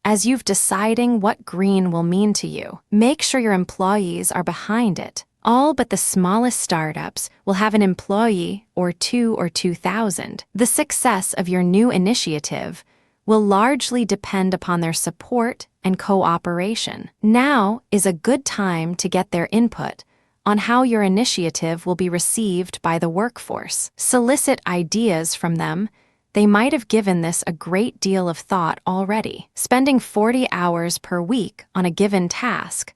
as you've deciding what green will mean to you. Make sure your employees are behind it. All but the smallest startups will have an employee or 2,000. The success of your new initiative will largely depend upon their support and cooperation. Now is a good time to get their input on how your initiative will be received by the workforce. Solicit ideas from them. They might have given this a great deal of thought already. Spending 40 hours per week on a given task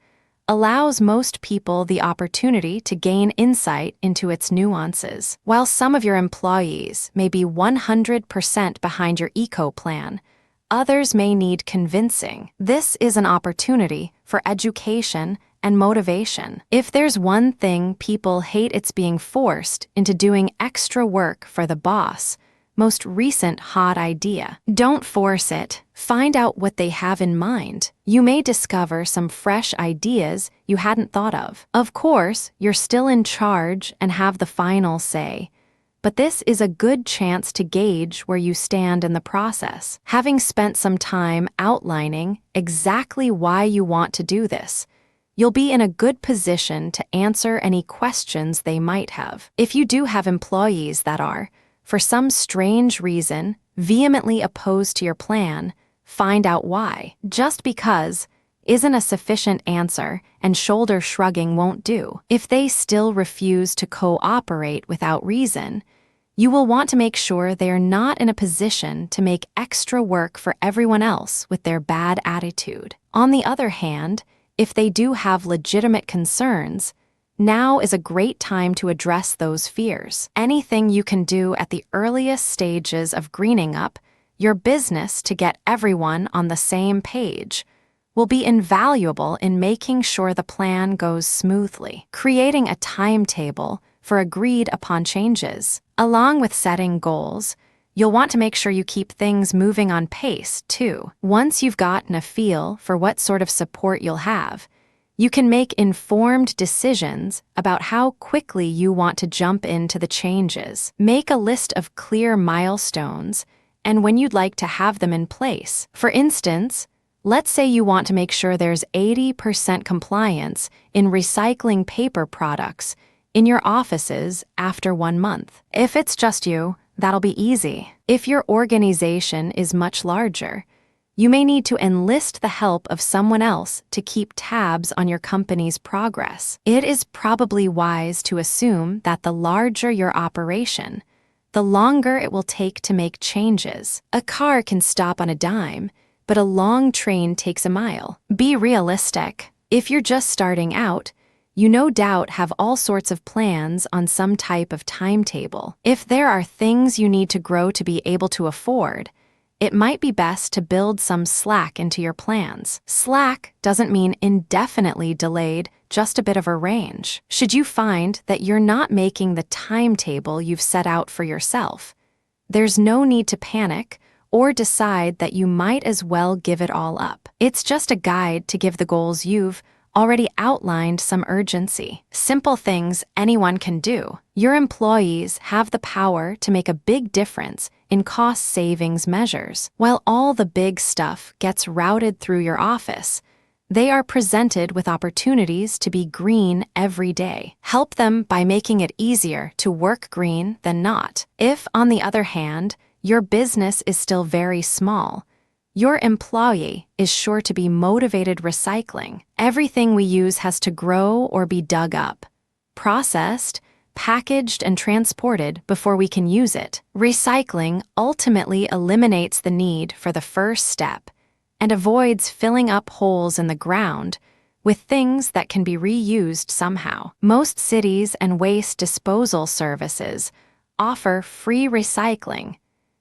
allows most people the opportunity to gain insight into its nuances. While some of your employees may be 100% behind your eco plan, others may need convincing. This is an opportunity for education and motivation. If there's one thing people hate, it's being forced into doing extra work for the boss. Most recent hot idea. Don't force it. Find out what they have in mind. You may discover some fresh ideas you hadn't thought of. Of course, you're still in charge and have the final say, but this is a good chance to gauge where you stand in the process. Having spent some time outlining exactly why you want to do this, you'll be in a good position to answer any questions they might have. If you do have employees that are, for some strange reason, vehemently opposed to your plan, find out why. Just because isn't a sufficient answer, and shoulder shrugging won't do. If they still refuse to cooperate without reason, you will want to make sure they are not in a position to make extra work for everyone else with their bad attitude. On the other hand, if they do have legitimate concerns, now is a great time to address those fears. Anything you can do at the earliest stages of greening up your business to get everyone on the same page will be invaluable in making sure the plan goes smoothly. Creating a timetable for agreed upon changes. Along with setting goals, you'll want to make sure you keep things moving on pace, too. Once you've gotten a feel for what sort of support you'll have, you can make informed decisions about how quickly you want to jump into the changes. Make a list of clear milestones and when you'd like to have them in place. For instance, let's say you want to make sure there's 80% compliance in recycling paper products in your offices after 1 month. If it's just you, that'll be easy. If your organization is much larger, you may need to enlist the help of someone else to keep tabs on your company's progress. It is probably wise to assume that the larger your operation, the longer it will take to make changes. A car can stop on a dime, but a long train takes a mile. Be realistic. If you're just starting out, you no doubt have all sorts of plans on some type of timetable. If there are things you need to grow to be able to afford, it might be best to build some slack into your plans. Slack doesn't mean indefinitely delayed, just a bit of a range. Should you find that you're not making the timetable you've set out for yourself, there's no need to panic or decide that you might as well give it all up. It's just a guide to give the goals you've already outlined some urgency. Simple things anyone can do. Your employees have the power to make a big difference in cost savings measures. While all the big stuff gets routed through your office, they are presented with opportunities to be green every day. Help them by making it easier to work green than not. If, on the other hand, your business is still very small, your employee is sure to be motivated recycling. Everything we use has to grow or be dug up, processed, packaged, and transported before we can use it. Recycling ultimately eliminates the need for the first step and avoids filling up holes in the ground with things that can be reused somehow. Most cities and waste disposal services offer free recycling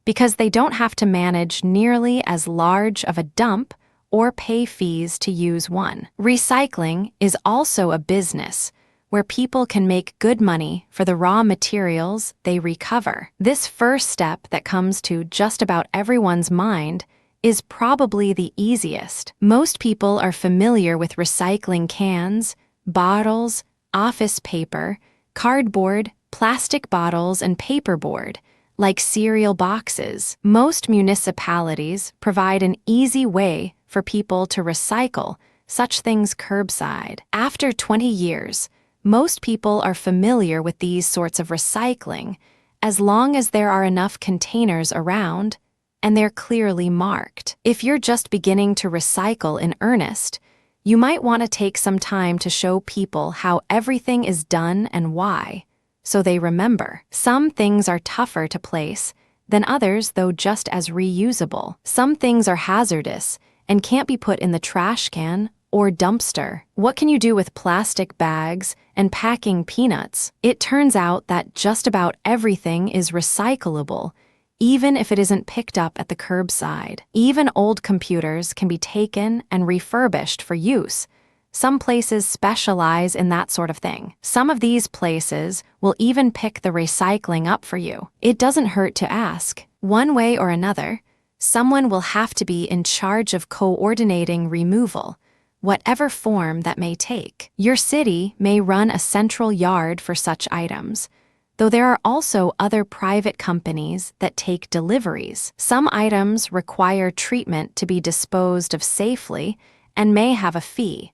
because they don't have to manage nearly as large of a dump or pay fees to use one. Recycling is also a business where people can make good money for the raw materials they recover. This first step that comes to just about everyone's mind is probably the easiest. Most people are familiar with recycling cans, bottles, office paper, cardboard, plastic bottles, and paperboard, like cereal boxes. Most municipalities provide an easy way for people to recycle such things curbside. After 20 years, most people are familiar with these sorts of recycling as long as there are enough containers around and they're clearly marked. If you're just beginning to recycle in earnest, You might want to take some time to show people how everything is done and why, so they remember. Some things are tougher to place than others, though just as reusable. Some things are hazardous and can't be put in the trash can or dumpster. What can you do with plastic bags and packing peanuts? It turns out that just about everything is recyclable, even if it isn't picked up at the curbside. Even old computers can be taken and refurbished for use. Some places specialize in that sort of thing. Some of these places will even pick the recycling up for you. It doesn't hurt to ask. One way or another, someone will have to be in charge of coordinating removal, whatever form that may take. Your city may run a central yard for such items, though there are also other private companies that take deliveries. Some items require treatment to be disposed of safely and may have a fee,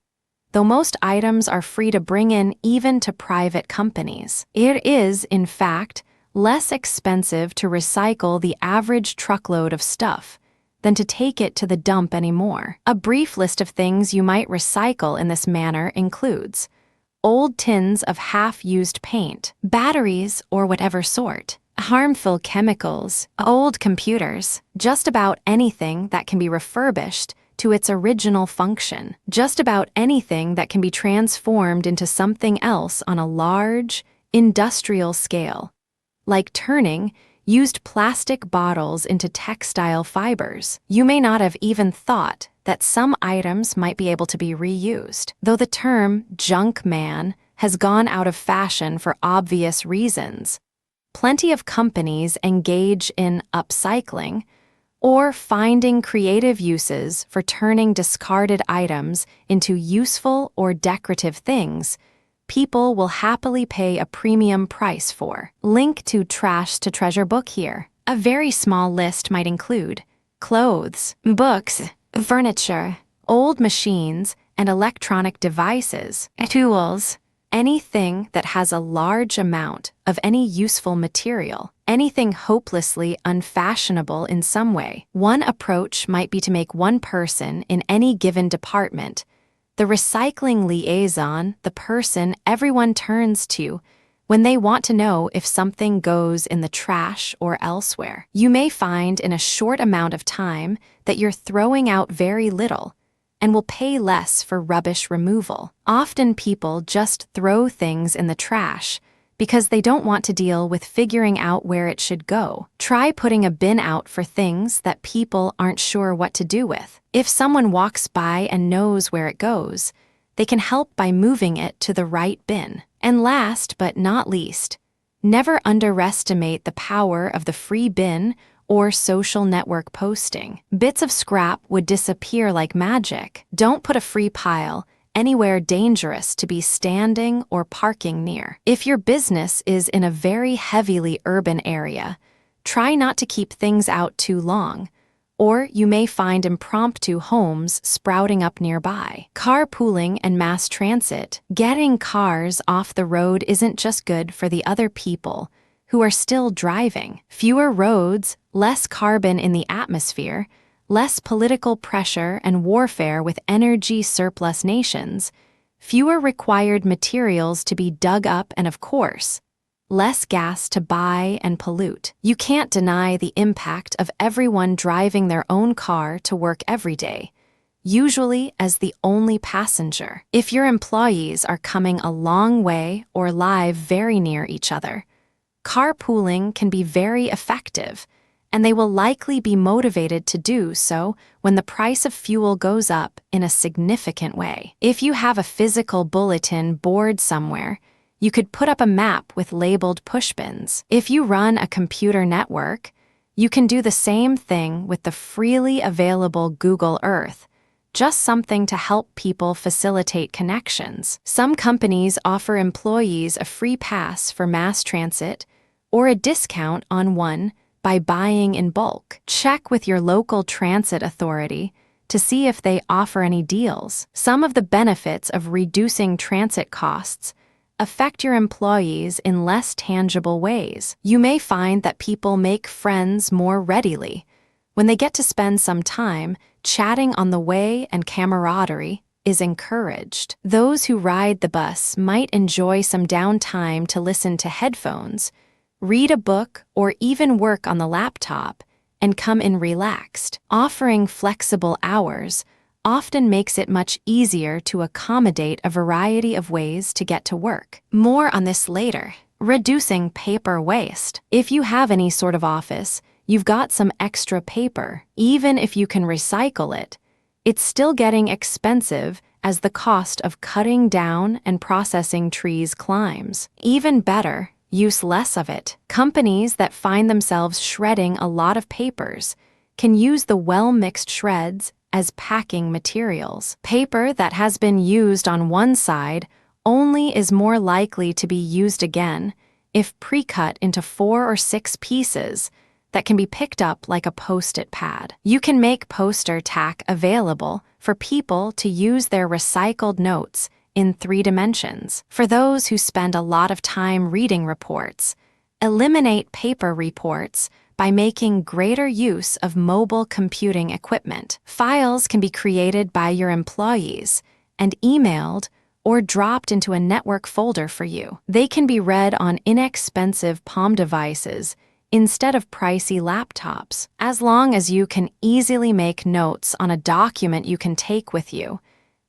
though most items are free to bring in even to private companies. It is, in fact, less expensive to recycle the average truckload of stuff than to take it to the dump anymore. A brief list of things you might recycle in this manner includes old tins of half-used paint, batteries or whatever sort, harmful chemicals, old computers, just about anything that can be refurbished to its original function, just about anything that can be transformed into something else on a large, industrial scale, like turning used plastic bottles into textile fibers. You may not have even thought that some items might be able to be reused, though the term junk man has gone out of fashion for obvious reasons. Plenty of companies engage in upcycling or finding creative uses for turning discarded items into useful or decorative things people will happily pay a premium price for. Link to Trash to Treasure book here. A very small list might include clothes, books, furniture, old machines and electronic devices, tools, anything that has a large amount of any useful material, anything hopelessly unfashionable in some way. One approach might be to make one person in any given department the recycling liaison, the person everyone turns to when they want to know if something goes in the trash or elsewhere. You may find in a short amount of time that you're throwing out very little and will pay less for rubbish removal. Often people just throw things in the trash because they don't want to deal with figuring out where it should go. Try putting a bin out for things that people aren't sure what to do with. If someone walks by and knows where it goes, they can help by moving it to the right bin. And last but not least, never underestimate the power of the free bin or social network posting. Bits of scrap would disappear like magic. Don't put a free pile anywhere dangerous to be standing or parking near. If your business is in a very heavily urban area, try not to keep things out too long, or you may find impromptu homes sprouting up nearby. Carpooling and mass transit. Getting cars off the road isn't just good for the other people who are still driving. Fewer roads, less carbon in the atmosphere, less political pressure and warfare with energy surplus nations, fewer required materials to be dug up, and of course, less gas to buy and pollute. You can't deny the impact of everyone driving their own car to work every day, usually as the only passenger. If your employees are coming a long way or live very near each other, carpooling can be very effective, and they will likely be motivated to do so when the price of fuel goes up in a significant way. If you have a physical bulletin board somewhere, you could put up a map with labeled pushbins. If you run a computer network, you can do the same thing with the freely available Google Earth, just something to help people facilitate connections. Some companies offer employees a free pass for mass transit or a discount on one by buying in bulk. Check with your local transit authority to see if they offer any deals. Some of the benefits of reducing transit costs affect your employees in less tangible ways. You may find that people make friends more readily when they get to spend some time chatting on the way, and camaraderie is encouraged. Those who ride the bus might enjoy some downtime to listen to headphones, read a book, or even work on the laptop and come in relaxed. Offering flexible hours often makes it much easier to accommodate a variety of ways to get to work. More on this later. Reducing paper waste. If you have any sort of office, you've got some extra paper. Even if you can recycle it, it's still getting expensive as the cost of cutting down and processing trees climbs. Even better, use less of it. Companies that find themselves shredding a lot of papers can use the well-mixed shreds as packing materials. Paper that has been used on one side only is more likely to be used again if pre-cut into 4 or 6 pieces that can be picked up like a Post-it pad. You can make poster tack available for people to use their recycled notes in 3 dimensions. For those who spend a lot of time reading reports, eliminate paper reports by making greater use of mobile computing equipment. Files can be created by your employees and emailed or dropped into a network folder for you. They can be read on inexpensive palm devices instead of pricey laptops. As long as you can easily make notes on a document you can take with you,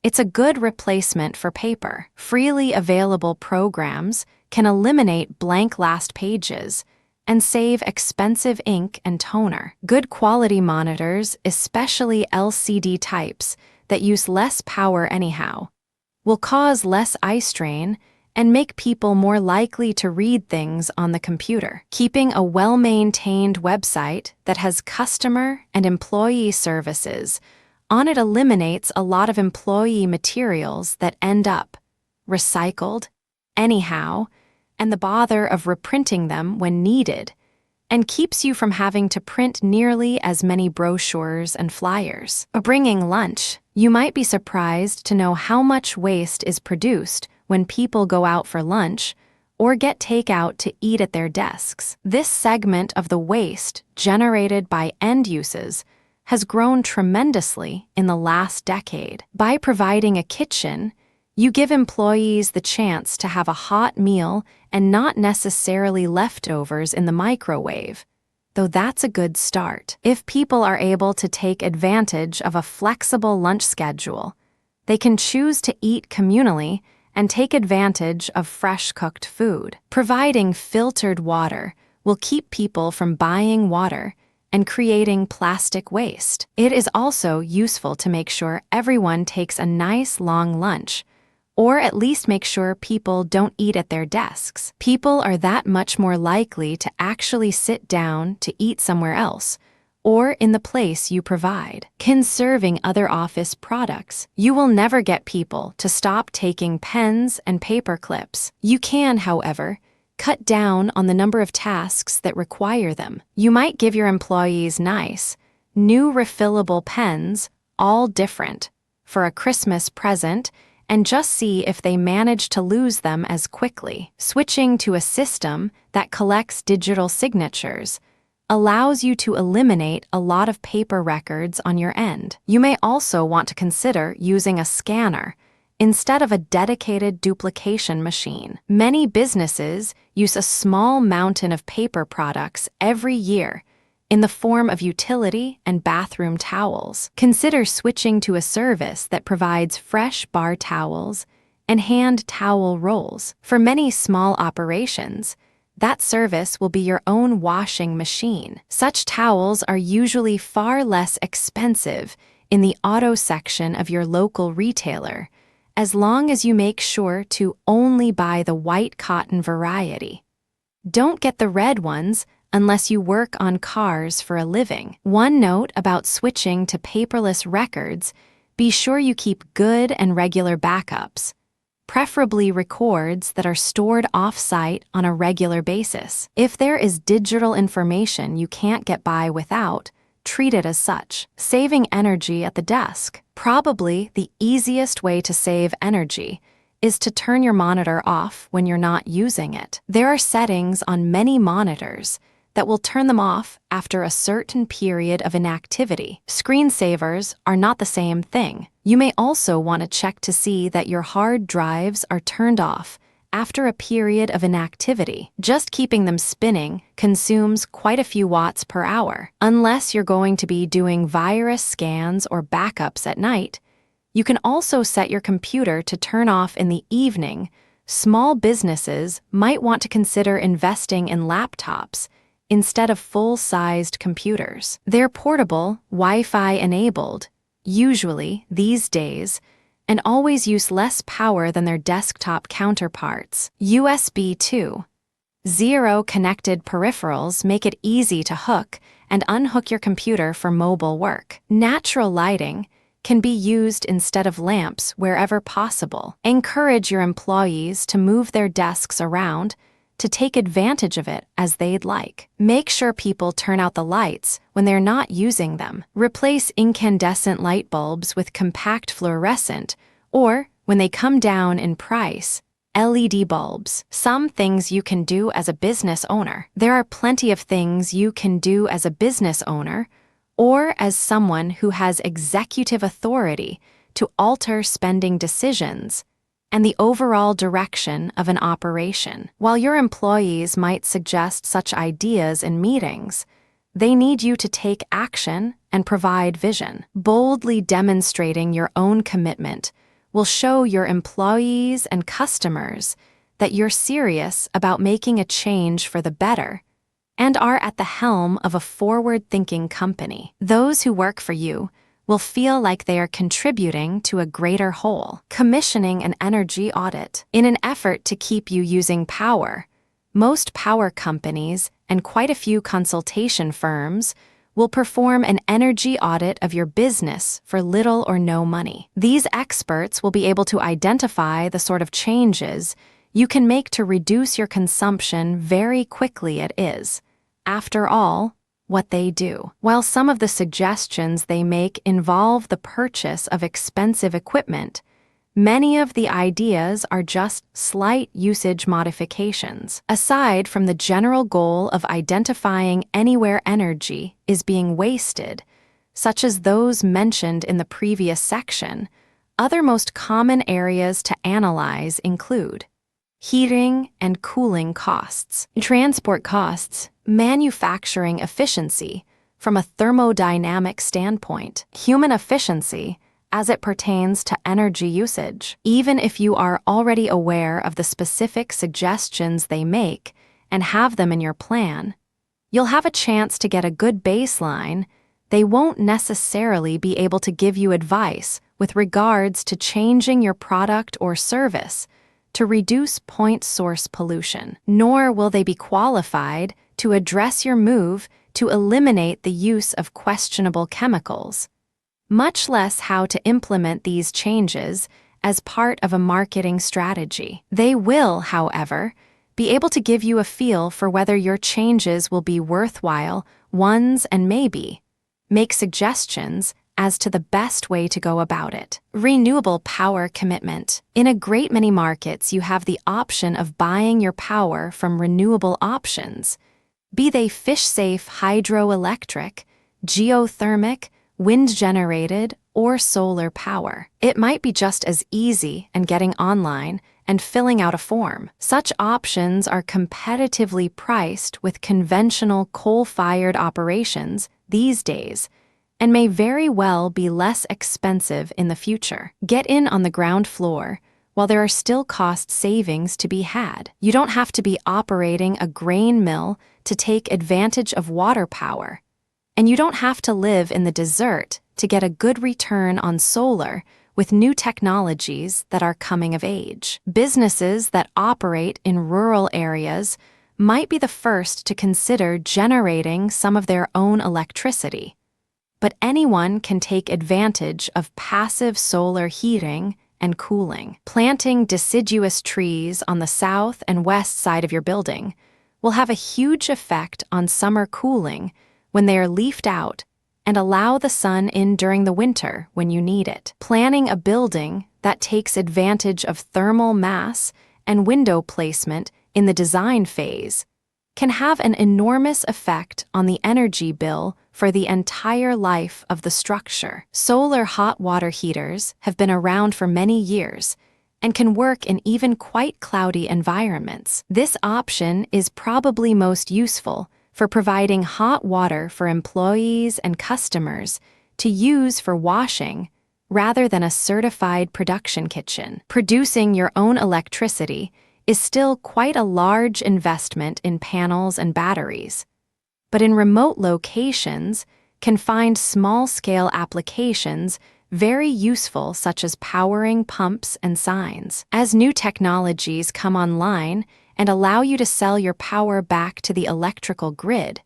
it's a good replacement for paper. Freely available programs can eliminate blank last pages and save expensive ink and toner. Good quality monitors, especially LCD types that use less power anyhow, will cause less eye strain and make people more likely to read things on the computer. Keeping a well-maintained website that has customer and employee services on it eliminates a lot of employee materials that end up recycled anyhow and the bother of reprinting them when needed, and keeps you from having to print nearly as many brochures and flyers. Bringing lunch. You might be surprised to know how much waste is produced when people go out for lunch or get takeout to eat at their desks. This segment of the waste generated by end uses has grown tremendously in the last decade. By providing a kitchen, you give employees the chance to have a hot meal and not necessarily leftovers in the microwave, though that's a good start. If people are able to take advantage of a flexible lunch schedule, they can choose to eat communally and take advantage of fresh cooked food. Providing filtered water will keep people from buying water and creating plastic waste. It is also useful to make sure everyone takes a nice long lunch, or at least make sure people don't eat at their desks. People are that much more likely to actually sit down to eat somewhere else, or in the place you provide. Conserving other office products. You will never get people to stop taking pens and paper clips. You can, however, cut down on the number of tasks that require them. You might give your employees nice, new refillable pens, all different, for a Christmas present, and just see if they manage to lose them as quickly. Switching to a system that collects digital signatures allows you to eliminate a lot of paper records on your end. You may also want to consider using a scanner instead of a dedicated duplication machine. Many businesses use a small mountain of paper products every year in the form of utility and bathroom towels. Consider switching to a service that provides fresh bar towels and hand towel rolls. For many small operations, that service will be your own washing machine. Such towels are usually far less expensive in the auto section of your local retailer, as long as you make sure to only buy the white cotton variety. Don't get the red ones unless you work on cars for a living. One note about switching to paperless records: be sure you keep good and regular backups, preferably records that are stored off-site on a regular basis. If there is digital information you can't get by without, treat it as such. Saving energy at the desk. Probably the easiest way to save energy is to turn your monitor off when you're not using it. There are settings on many monitors that will turn them off after a certain period of inactivity. Screensavers are not the same thing. You may also want to check to see that your hard drives are turned off after a period of inactivity. Just keeping them spinning consumes quite a few watts per hour. Unless you're going to be doing virus scans or backups at night, you can also set your computer to turn off in the evening. Small businesses might want to consider investing in laptops instead of full-sized computers. They're portable, Wi-Fi enabled, usually these days, and always use less power than their desktop counterparts. USB 2.0 connected peripherals make it easy to hook and unhook your computer for mobile work. Natural lighting can be used instead of lamps wherever possible. Encourage your employees to move their desks around to take advantage of it as they'd like. Make sure people turn out the lights when they're not using them. Replace incandescent light bulbs with compact fluorescent, or, when they come down in price, LED bulbs. Some things you can do as a business owner. There are plenty of things you can do as a business owner or as someone who has executive authority to alter spending decisions and the overall direction of an operation. While your employees might suggest such ideas in meetings, they need you to take action and provide vision. Boldly demonstrating your own commitment will show your employees and customers that you're serious about making a change for the better and are at the helm of a forward-thinking company. Those who work for you will feel like they are contributing to a greater whole. Commissioning an energy audit. In an effort to keep you using power, most power companies and quite a few consultation firms will perform an energy audit of your business for little or no money. These experts will be able to identify the sort of changes you can make to reduce your consumption very quickly. It is, after all, what they do. While some of the suggestions they make involve the purchase of expensive equipment, many of the ideas are just slight usage modifications. Aside from the general goal of identifying anywhere energy is being wasted, such as those mentioned in the previous section, other most common areas to analyze include heating and cooling costs, transport costs, manufacturing efficiency from a thermodynamic standpoint, human efficiency as it pertains to energy usage. Even if you are already aware of the specific suggestions they make and have them in your plan, you'll have a chance to get a good baseline. They won't necessarily be able to give you advice with regards to changing your product or service to reduce point source pollution, nor will they be qualified to address your move to eliminate the use of questionable chemicals, much less how to implement these changes as part of a marketing strategy. They will, however, be able to give you a feel for whether your changes will be worthwhile ones and maybe make suggestions as to the best way to go about it. Renewable power commitment. In a great many markets, you have the option of buying your power from renewable options, be they fish-safe hydroelectric, geothermic, wind-generated, or solar power. It might be just as easy as getting online and filling out a form. Such options are competitively priced with conventional coal-fired operations these days, and may very well be less expensive in the future. Get in on the ground floor while there are still cost savings to be had. You don't have to be operating a grain mill to take advantage of water power, and you don't have to live in the desert to get a good return on solar with new technologies that are coming of age. Businesses that operate in rural areas might be the first to consider generating some of their own electricity, but anyone can take advantage of passive solar heating and cooling. Planting deciduous trees on the south and west side of your building will have a huge effect on summer cooling when they are leafed out and allow the sun in during the winter when you need it. Planning a building that takes advantage of thermal mass and window placement in the design phase can have an enormous effect on the energy bill for the entire life of the structure. Solar hot water heaters have been around for many years and can work in even quite cloudy environments. This option is probably most useful for providing hot water for employees and customers to use for washing rather than a certified production kitchen. Producing your own electricity is still quite a large investment in panels and batteries, but in remote locations can find small-scale applications very useful, such as powering pumps and signs. As new technologies come online and allow you to sell your power back to the electrical grid,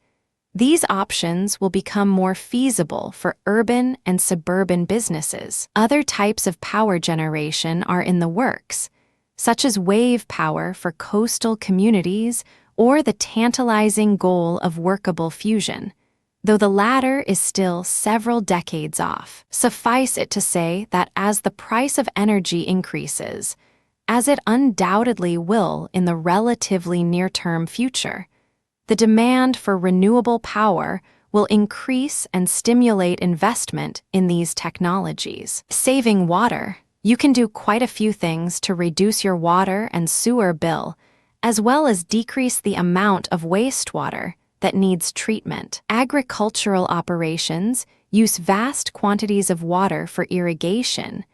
these options will become more feasible for urban and suburban businesses. Other types of power generation are in the works, such as wave power for coastal communities or the tantalizing goal of workable fusion, though the latter is still several decades off. Suffice it to say that as the price of energy increases, as it undoubtedly will in the relatively near-term future, the demand for renewable power will increase and stimulate investment in these technologies. Saving water. You can do quite a few things to reduce your water and sewer bill, as well as decrease the amount of wastewater that needs treatment. Agricultural operations use vast quantities of water for irrigation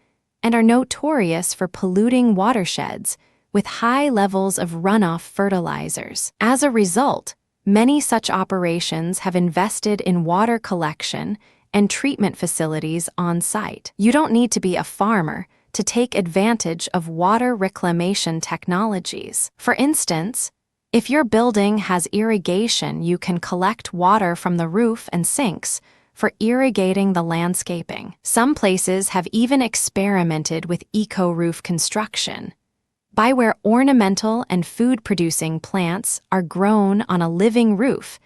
and are notorious for polluting watersheds with high levels of runoff fertilizers. As a result, many such operations have invested in water collection and treatment facilities on site. You don't need to be a farmer to take advantage of water reclamation technologies. For instance, if your building has irrigation, you can collect water from the roof and sinks for irrigating the landscaping. Some places have even experimented with eco-roof construction, by where ornamental and food-producing plants are grown on a living roof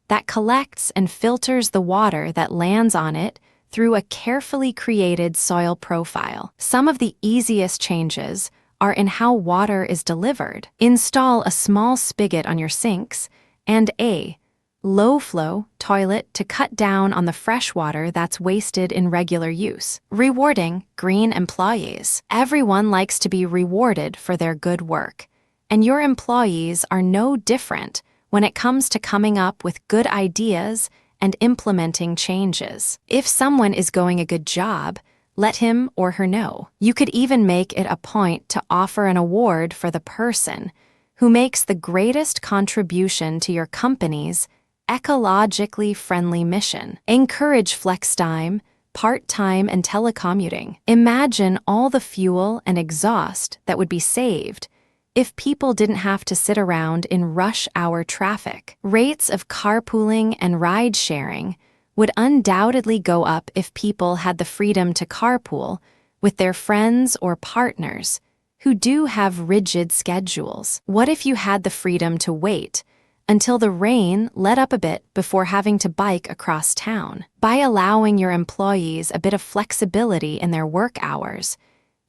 that collects and filters the water that lands on it through a carefully created soil profile. Some of the easiest changes are in how water is delivered. Install a small spigot on your sinks and a low-flow toilet to cut down on the fresh water that's wasted in regular use. Rewarding green employees. Everyone likes to be rewarded for their good work, and your employees are no different when it comes to coming up with good ideas and implementing changes. If someone is doing a good job, let him or her know. You could even make it a point to offer an award for the person who makes the greatest contribution to your company's ecologically friendly mission. Encourage flex time, part-time, and telecommuting. Imagine all the fuel and exhaust that would be saved if people didn't have to sit around in rush hour traffic. Rates of carpooling and ride-sharing would undoubtedly go up if people had the freedom to carpool with their friends or partners who do have rigid schedules. What if you had the freedom to wait until the rain let up a bit before having to bike across town? By allowing your employees a bit of flexibility in their work hours,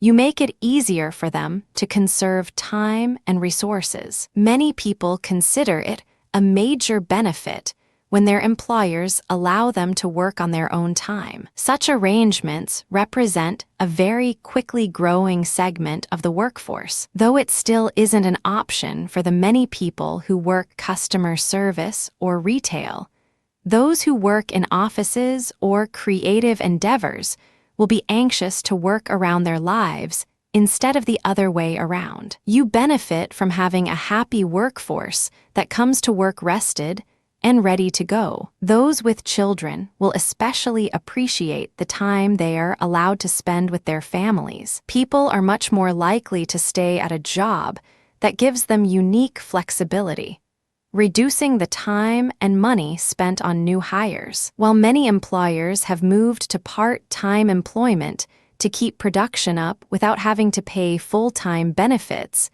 you make it easier for them to conserve time and resources. Many people consider it a major benefit when their employers allow them to work on their own time. Such arrangements represent a very quickly growing segment of the workforce, though it still isn't an option for the many people who work customer service or retail. Those who work in offices or creative endeavors will be anxious to work around their lives instead of the other way around. You benefit from having a happy workforce that comes to work rested and ready to go. Those with children will especially appreciate the time they are allowed to spend with their families. People are much more likely to stay at a job that gives them unique flexibility, reducing the time and money spent on new hires. While many employers have moved to part-time employment to keep production up without having to pay full-time benefits,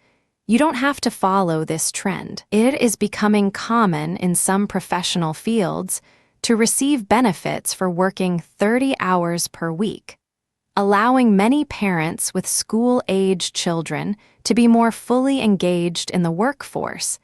you don't have to follow this trend. It is becoming common in some professional fields to receive benefits for working 30 hours per week, allowing many parents with school-age children to be more fully engaged in the workforce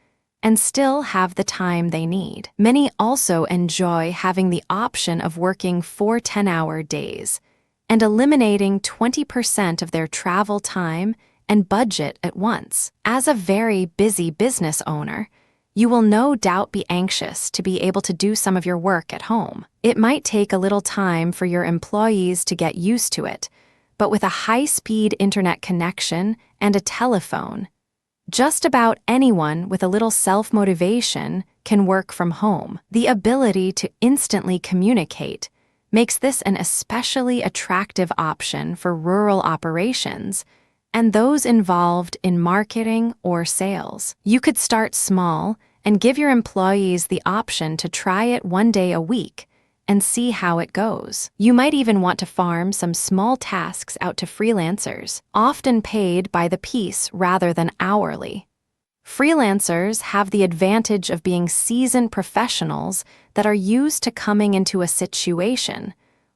and still have the time they need. Many also enjoy having the option of working 4 10-hour days and eliminating 20% of their travel time and budget at once. As a very busy business owner, you will no doubt be anxious to be able to do some of your work at home. It might take a little time for your employees to get used to it, but with a high-speed internet connection and a telephone, just about anyone with a little self-motivation can work from home. The ability to instantly communicate makes this an especially attractive option for rural operations and those involved in marketing or sales. You could start small and give your employees the option to try it 1 day a week and see how it goes. You might even want to farm some small tasks out to freelancers, often paid by the piece rather than hourly. Freelancers have the advantage of being seasoned professionals that are used to coming into a situation,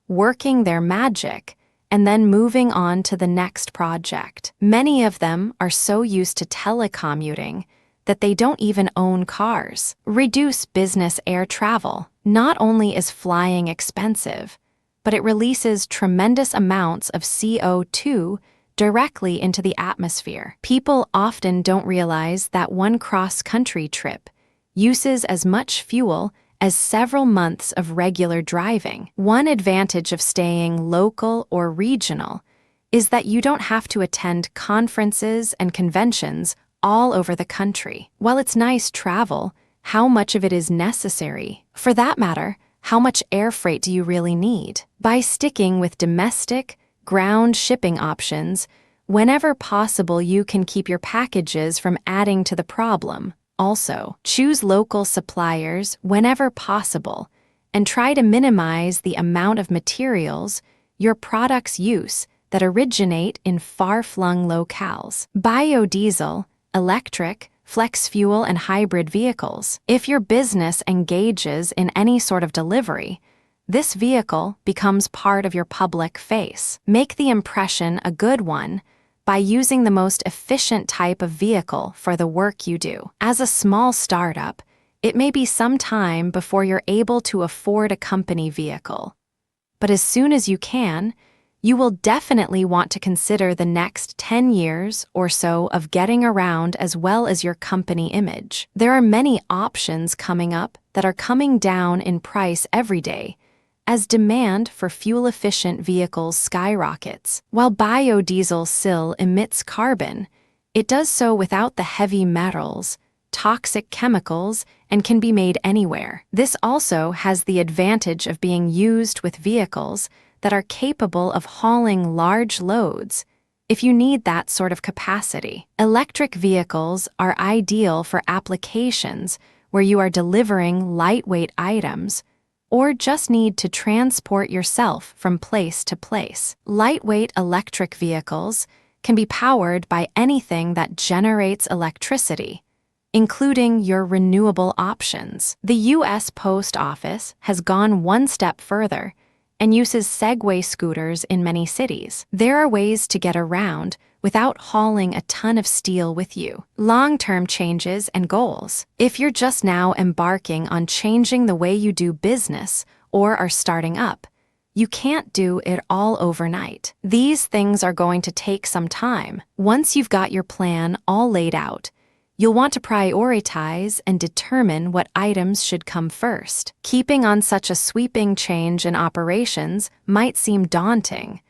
working their magic, and then moving on to the next project. Many of them are so used to telecommuting that they don't even own cars. Reduce business air travel. Not only is flying expensive, but it releases tremendous amounts of CO2 directly into the atmosphere. People often don't realize that one cross-country trip uses as much fuel as several months of regular driving. One advantage of staying local or regional is that you don't have to attend conferences and conventions all over the country. While it's nice travel, how much of it is necessary? For that matter, how much air freight do you really need? By sticking with domestic, ground shipping options, whenever possible you can keep your packages from adding to the problem. Also, choose local suppliers whenever possible and try to minimize the amount of materials your products use that originate in far-flung locales. Biodiesel, electric, flex fuel, and hybrid vehicles. If your business engages in any sort of delivery, this vehicle becomes part of your public face. Make the impression a good one by using the most efficient type of vehicle for the work you do. As a small startup, it may be some time before you're able to afford a company vehicle. But as soon as you can, you will definitely want to consider the next 10 years or so of getting around as well as your company image. There are many options coming up that are coming down in price every day as demand for fuel-efficient vehicles skyrockets. While biodiesel still emits carbon, it does so without the heavy metals, toxic chemicals, and can be made anywhere. This also has the advantage of being used with vehicles that are capable of hauling large loads if you need that sort of capacity. Electric vehicles are ideal for applications where you are delivering lightweight items or just need to transport yourself from place to place. Lightweight electric vehicles can be powered by anything that generates electricity, including your renewable options. The U.S. Post Office has gone one step further and uses Segway scooters in many cities. There are ways to get around without hauling a ton of steel with you. Long-term changes and goals. If you're just now embarking on changing the way you do business or are starting up, you can't do it all overnight. These things are going to take some time. Once you've got your plan all laid out, you'll want to prioritize and determine what items should come first. Keeping on such a sweeping change in operations might seem daunting,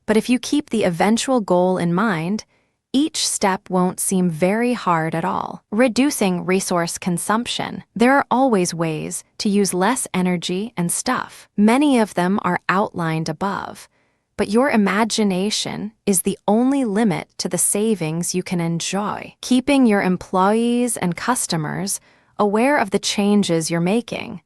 but if you keep the eventual goal in mind, each step won't seem very hard at all. Reducing resource consumption. There are always ways to use less energy and stuff. Many of them are outlined above, but your imagination is the only limit to the savings you can enjoy. Keeping your employees and customers aware of the changes you're making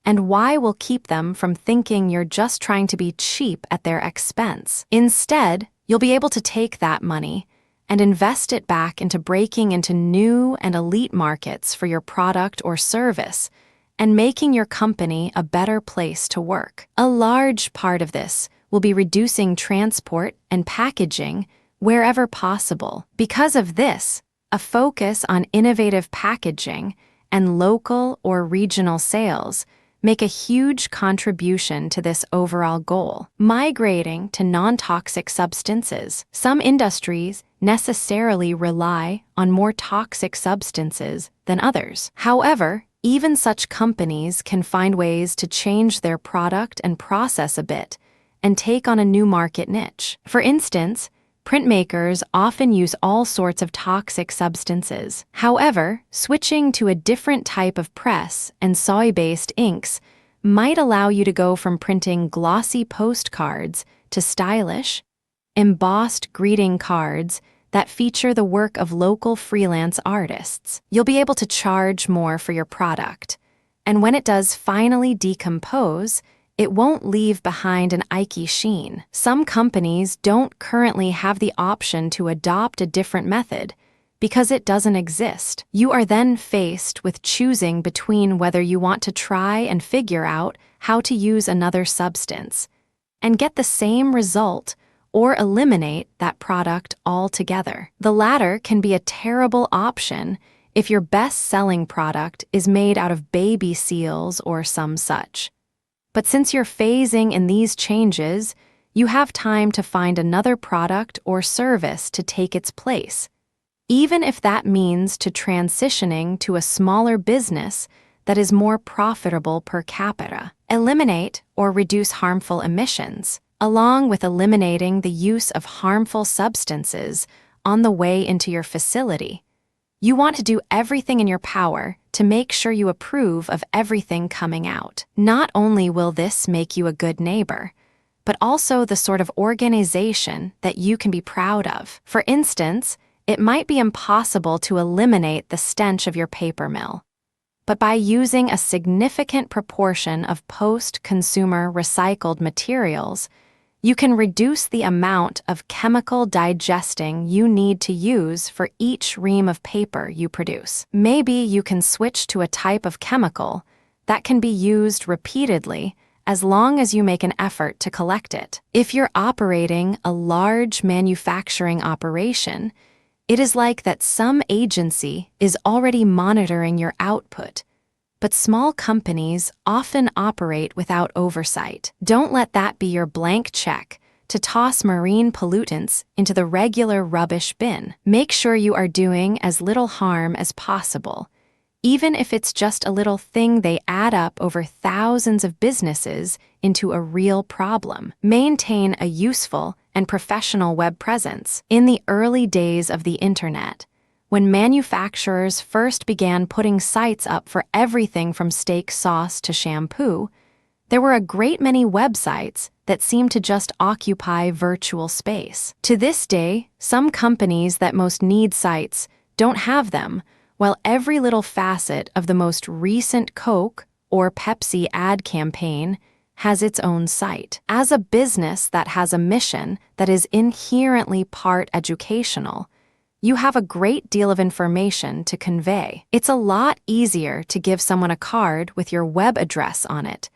and why will keep them from thinking you're just trying to be cheap at their expense. Instead, you'll be able to take that money and invest it back into breaking into new and elite markets for your product or service and making your company a better place to work. A large part of this will be reducing transport and packaging wherever possible. Because of this, a focus on innovative packaging and local or regional sales make a huge contribution to this overall goal. Migrating to non-toxic substances. Some industries necessarily rely on more toxic substances than others. However, even such companies can find ways to change their product and process a bit and take on a new market niche. For instance, printmakers often use all sorts of toxic substances. However, switching to a different type of press and soy-based inks might allow you to go from printing glossy postcards to stylish, embossed greeting cards that feature the work of local freelance artists. You'll be able to charge more for your product, and when it does finally decompose, it won't leave behind an icky sheen. Some companies don't currently have the option to adopt a different method because it doesn't exist. You are then faced with choosing between whether you want to try and figure out how to use another substance and get the same result or eliminate that product altogether. The latter can be a terrible option if your best-selling product is made out of baby seals or some such. But since you're phasing in these changes, you have time to find another product or service to take its place, even if that means to transitioning to a smaller business that is more profitable per capita. Eliminate or reduce harmful emissions. Along with eliminating the use of harmful substances on the way into your facility, you want to do everything in your power to make sure you approve of everything coming out. Not only will this make you a good neighbor, but also the sort of organization that you can be proud of. For instance, it might be impossible to eliminate the stench of your paper mill, but by using a significant proportion of post-consumer recycled materials, you can reduce the amount of chemical digesting you need to use for each ream of paper you produce. Maybe you can switch to a type of chemical that can be used repeatedly as long as you make an effort to collect it. If you're operating a large manufacturing operation, it is like that some agency is already monitoring your output, but small companies often operate without oversight. Don't let that be your blank check to toss marine pollutants into the regular rubbish bin. Make sure you are doing as little harm as possible, even if it's just a little thing they add up over thousands of businesses into a real problem. Maintain a useful and professional web presence. In the early days of the internet, when manufacturers first began putting sites up for everything from steak sauce to shampoo, there were a great many websites that seemed to just occupy virtual space. To this day, some companies that most need sites don't have them, while every little facet of the most recent Coke or Pepsi ad campaign has its own site. As a business that has a mission that is inherently part educational, you have a great deal of information to convey. It's a lot easier to give someone a card with your web address on it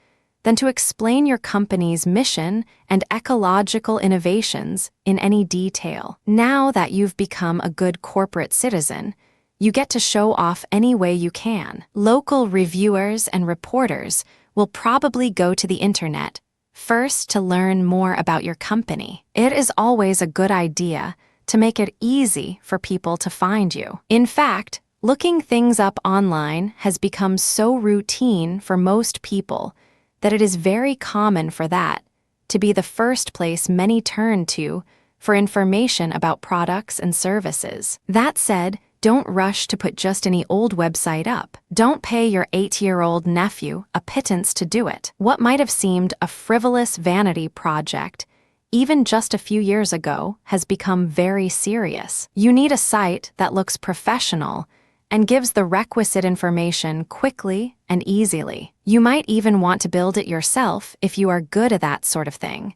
than to explain your company's mission and ecological innovations in any detail. Now that you've become a good corporate citizen, you get to show off any way you can. Local reviewers and reporters will probably go to the internet first to learn more about your company. It is always a good idea to make it easy for people to find you. In fact, looking things up online has become so routine for most people that it is very common for that to be the first place many turn to for information about products and services. That said, don't rush to put just any old website up. Don't pay your 8-year-old nephew a pittance to do it. What might have seemed a frivolous vanity project even just a few years ago has become very serious. You need a site that looks professional and gives the requisite information quickly and easily. You might even want to build it yourself if you are good at that sort of thing,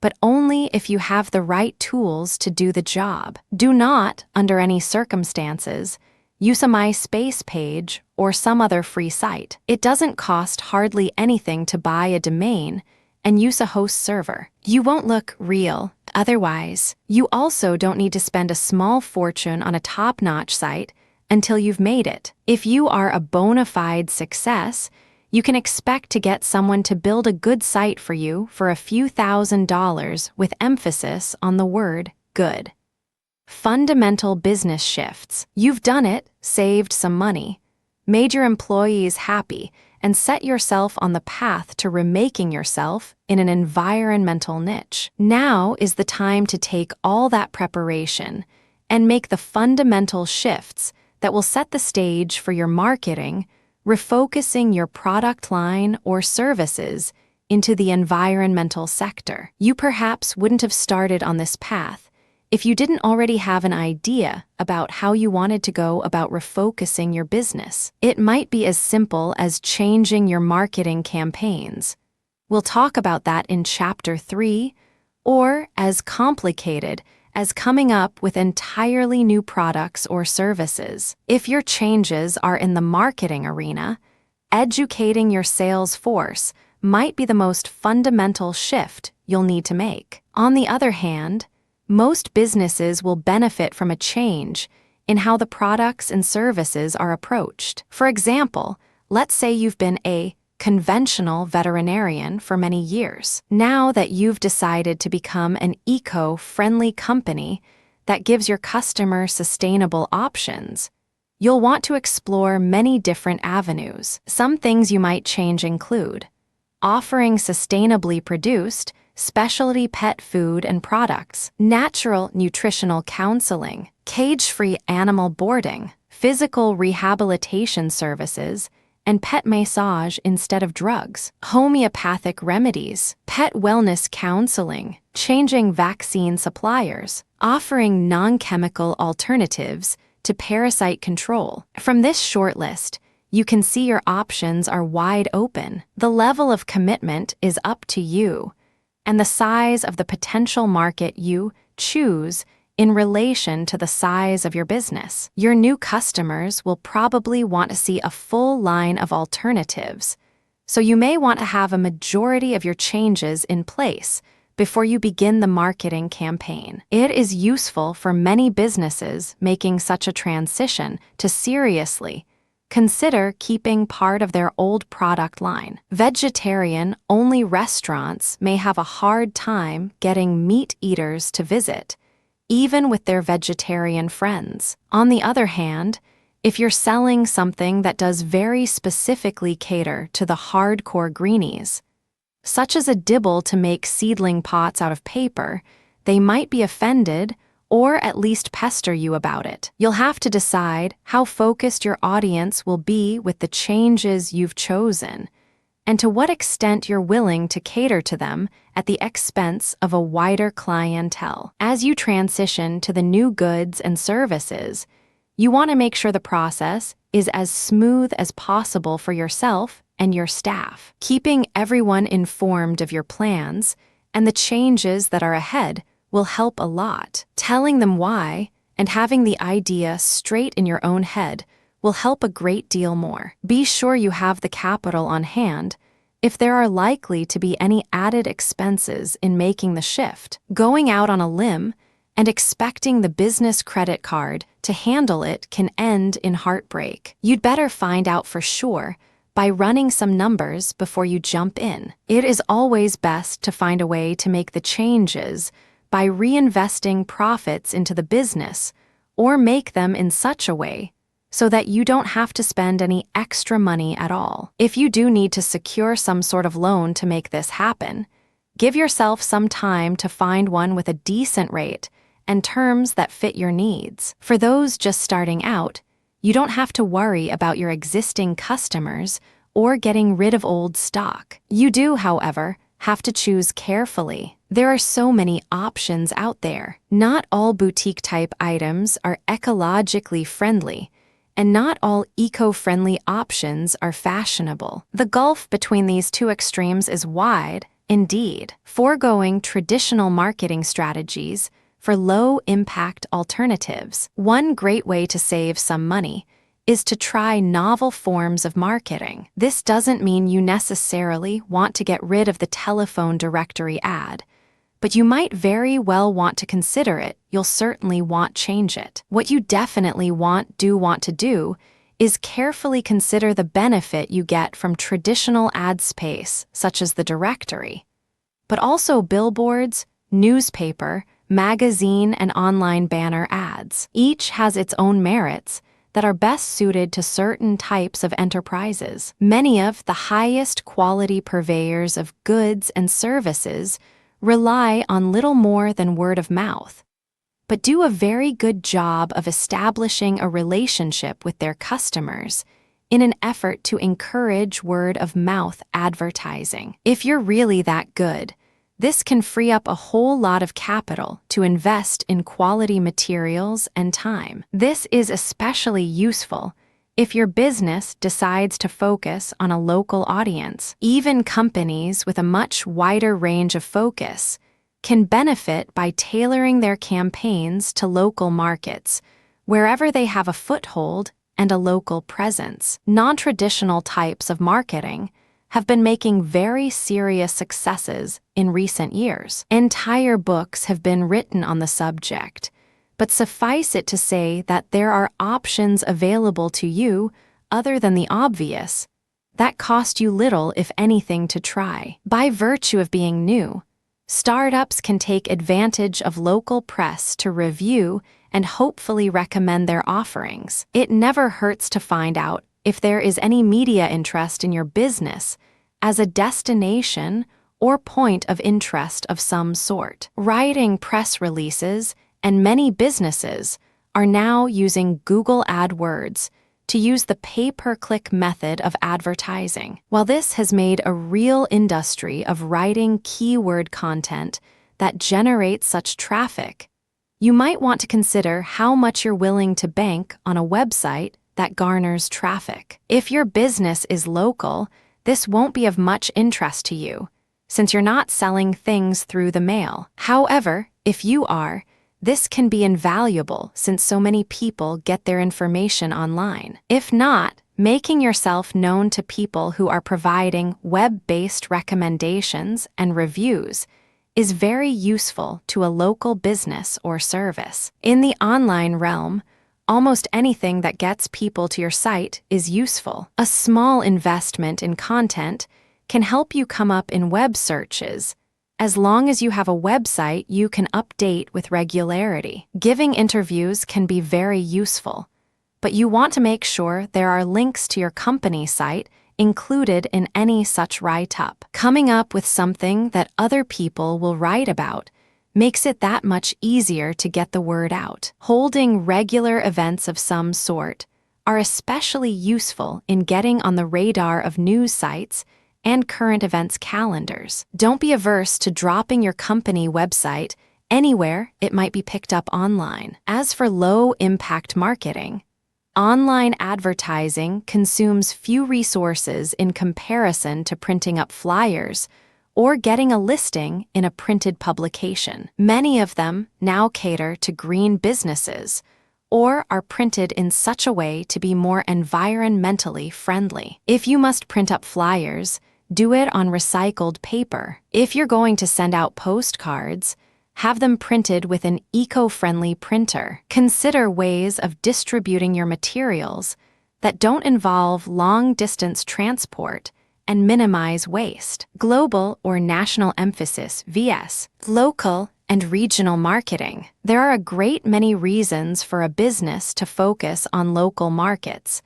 but only if you have the right tools to do the job. Do not, under any circumstances, use a MySpace page or some other free site. It doesn't cost hardly anything to buy a domain and use a host server. You won't look real otherwise. You also don't need to spend a small fortune on a top-notch site until you've made it. If you are a bona fide success, you can expect to get someone to build a good site for you for a few $1,000s with emphasis on the word good. Fundamental business shifts. You've done it, saved some money, made your employees happy, and set yourself on the path to remaking yourself in an environmental niche. Now is the time to take all that preparation and make the fundamental shifts that will set the stage for your marketing, refocusing your product line or services into the environmental sector. You perhaps wouldn't have started on this path if you didn't already have an idea about how you wanted to go about refocusing your business. It might be as simple as changing your marketing campaigns. We'll talk about that in Chapter 3, or as complicated as coming up with entirely new products or services. If your changes are in the marketing arena, educating your sales force might be the most fundamental shift you'll need to make. On the other hand, most businesses will benefit from a change in how the products and services are approached. For example, let's say you've been a conventional veterinarian for many years. Now that you've decided to become an eco-friendly company that gives your customer sustainable options, you'll want to explore many different avenues. Some things you might change include offering sustainably produced, specialty pet food and products, natural nutritional counseling, cage-free animal boarding, physical rehabilitation services, and pet massage instead of drugs, homeopathic remedies, pet wellness counseling, changing vaccine suppliers, offering non-chemical alternatives to parasite control. From this short list, you can see your options are wide open. The level of commitment is up to you, and the size of the potential market you choose in relation to the size of your business. Your new customers will probably want to see a full line of alternatives, so you may want to have a majority of your changes in place before you begin the marketing campaign. It is useful for many businesses making such a transition to seriously consider keeping part of their old product line. Vegetarian-only restaurants may have a hard time getting meat eaters to visit, even with their vegetarian friends. On the other hand, if you're selling something that does very specifically cater to the hardcore greenies, such as a dibble to make seedling pots out of paper, they might be offended or at least pester you about it. You'll have to decide how focused your audience will be with the changes you've chosen, and to what extent you're willing to cater to them at the expense of a wider clientele. As you transition to the new goods and services, you want to make sure the process is as smooth as possible for yourself and your staff. Keeping everyone informed of your plans and the changes that are ahead will help a lot. Telling them why and having the idea straight in your own head will help a great deal more. Be sure you have the capital on hand if there are likely to be any added expenses in making the shift. Going out on a limb and expecting the business credit card to handle it can end in heartbreak. You'd better find out for sure by running some numbers before you jump in. It is always best to find a way to make the changes by reinvesting profits into the business, or make them in such a way so that you don't have to spend any extra money at all. If you do need to secure some sort of loan to make this happen, give yourself some time to find one with a decent rate and terms that fit your needs. For those just starting out, you don't have to worry about your existing customers or getting rid of old stock. You do, however, have to choose carefully. There are so many options out there. Not all boutique-type items are ecologically friendly, and not all eco-friendly options are fashionable. The gulf between these two extremes is wide, indeed. Foregoing traditional marketing strategies for low-impact alternatives. One great way to save some money is to try novel forms of marketing. This doesn't mean you necessarily want to get rid of the telephone directory ad, but you might very well want to consider it. You'll certainly want to change it. What you definitely want to do is carefully consider the benefit you get from traditional ad space, such as the directory, but also billboards, newspaper, magazine, and online banner ads. Each has its own merits that are best suited to certain types of enterprises. Many of the highest quality purveyors of goods and services rely on little more than word of mouth, but do a very good job of establishing a relationship with their customers in an effort to encourage word-of-mouth advertising. If you're really that good, this can free up a whole lot of capital to invest in quality materials and time. This is especially useful if your business decides to focus on a local audience. Even companies with a much wider range of focus can benefit by tailoring their campaigns to local markets, wherever they have a foothold and a local presence. Non-traditional types of marketing have been making very serious successes in recent years. Entire books have been written on the subject, but suffice it to say that there are options available to you other than the obvious that cost you little, if anything, to try. By virtue of being new, startups can take advantage of local press to review and hopefully recommend their offerings. It never hurts to find out if there is any media interest in your business as a destination or point of interest of some sort. Writing press releases and many businesses are now using Google AdWords to use the pay-per-click method of advertising. While this has made a real industry of writing keyword content that generates such traffic, you might want to consider how much you're willing to bank on a website that garners traffic. If your business is local, this won't be of much interest to you, since you're not selling things through the mail. However, if you are, this can be invaluable since so many people get their information online. If not, making yourself known to people who are providing web-based recommendations and reviews is very useful to a local business or service. In the online realm, almost anything that gets people to your site is useful. A small investment in content can help you come up in web searches. As long as you have a website you can update with regularity. Giving interviews can be very useful, but you want to make sure there are links to your company site included in any such write-up. Coming up with something that other people will write about makes it that much easier to get the word out. Holding regular events of some sort are especially useful in getting on the radar of news sites and current events calendars. Don't be averse to dropping your company website anywhere it might be picked up online. As for low-impact marketing, online advertising consumes few resources in comparison to printing up flyers or getting a listing in a printed publication. Many of them now cater to green businesses or are printed in such a way to be more environmentally friendly. If you must print up flyers, do it on recycled paper. If you're going to send out postcards, have them printed with an eco-friendly printer. Consider ways of distributing your materials that don't involve long-distance transport and minimize waste. Global or national emphasis vs. local and regional marketing. There are a great many reasons for a business to focus on local markets,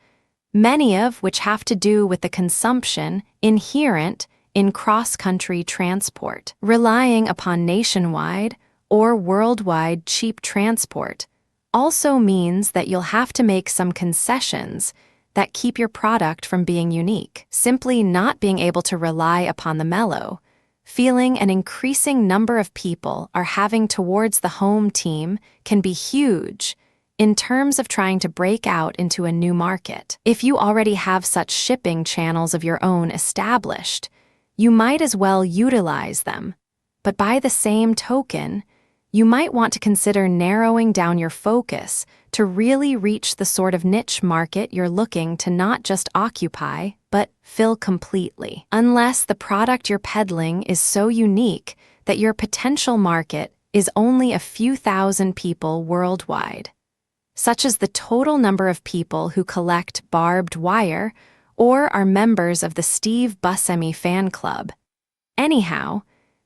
many of which have to do with the consumption inherent in cross-country transport. Relying upon nationwide or worldwide cheap transport also means that you'll have to make some concessions that keep your product from being unique. Simply not being able to rely upon the mellow feeling an increasing number of people are having towards the home team can be huge in terms of trying to break out into a new market. If you already have such shipping channels of your own established, you might as well utilize them. But by the same token, you might want to consider narrowing down your focus to really reach the sort of niche market you're looking to not just occupy, but fill completely. Unless the product you're peddling is so unique that your potential market is only a few thousand people worldwide, such as the total number of people who collect barbed wire or are members of the Steve Buscemi fan club. Anyhow,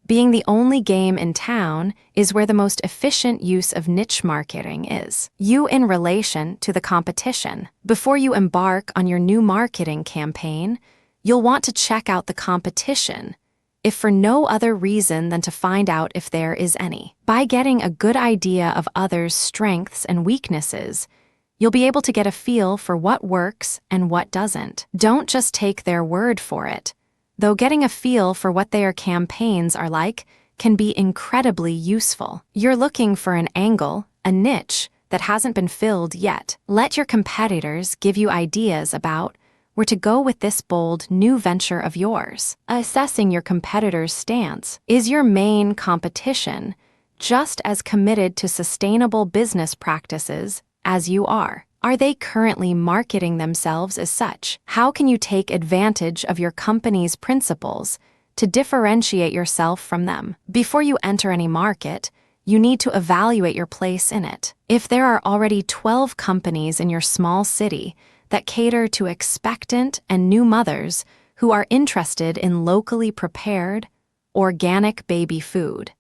being the only game in town is where the most efficient use of niche marketing is. You in relation to the competition. Before you embark on your new marketing campaign, you'll want to check out the competition, if for no other reason than to find out if there is any. By getting a good idea of others' strengths and weaknesses, you'll be able to get a feel for what works and what doesn't. Don't just take their word for it, though getting a feel for what their campaigns are like can be incredibly useful. You're looking for an angle, a niche, that hasn't been filled yet. Let your competitors give you ideas about where to go with this bold new venture of yours. Assessing your competitor's stance. Is your main competition just as committed to sustainable business practices as you are? Are they currently marketing themselves as such? How can you take advantage of your company's principles to differentiate yourself from them? Before you enter any market, you need to evaluate your place in it. If there are already 12 companies in your small city that cater to expectant and new mothers who are interested in locally prepared, organic baby food,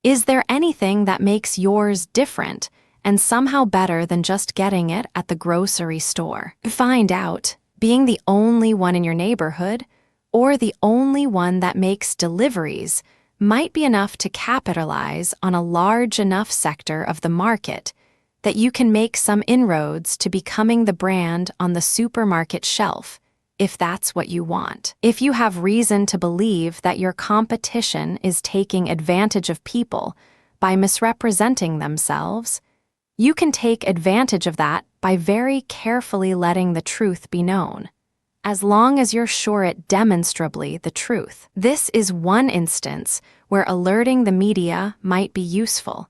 is there anything that makes yours different and somehow better than just getting it at the grocery store? Find out. Being the only one in your neighborhood or the only one that makes deliveries might be enough to capitalize on a large enough sector of the market that you can make some inroads to becoming the brand on the supermarket shelf, if that's what you want. If you have reason to believe that your competition is taking advantage of people by misrepresenting themselves, you can take advantage of that by very carefully letting the truth be known, as long as you're sure it demonstrably the truth. This is one instance where alerting the media might be useful,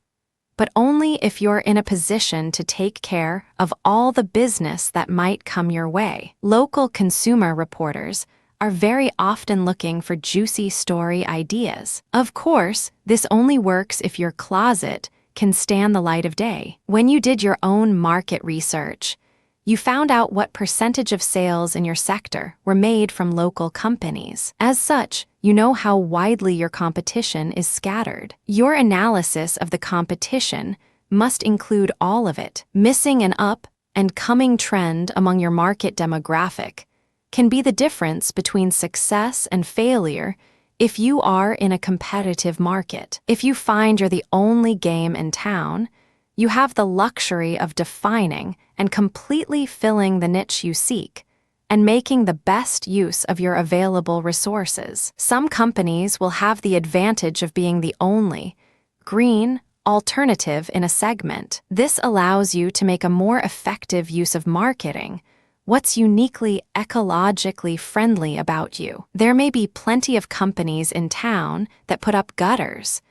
but only if you're in a position to take care of all the business that might come your way. Local consumer reporters are very often looking for juicy story ideas. Of course, this only works if your closet can stand the light of day. When you did your own market research, you found out what percentage of sales in your sector were made from local companies. As such, you know how widely your competition is scattered. Your analysis of the competition must include all of it. Missing an up and coming trend among your market demographic can be the difference between success and failure if you are in a competitive market. If you find you're the only game in town, you have the luxury of defining and completely filling the niche you seek, and making the best use of your available resources. Some companies will have the advantage of being the only green alternative in a segment. This allows you to make a more effective use of marketing what's uniquely ecologically friendly about you. There may be plenty of companies in town that put up gutters,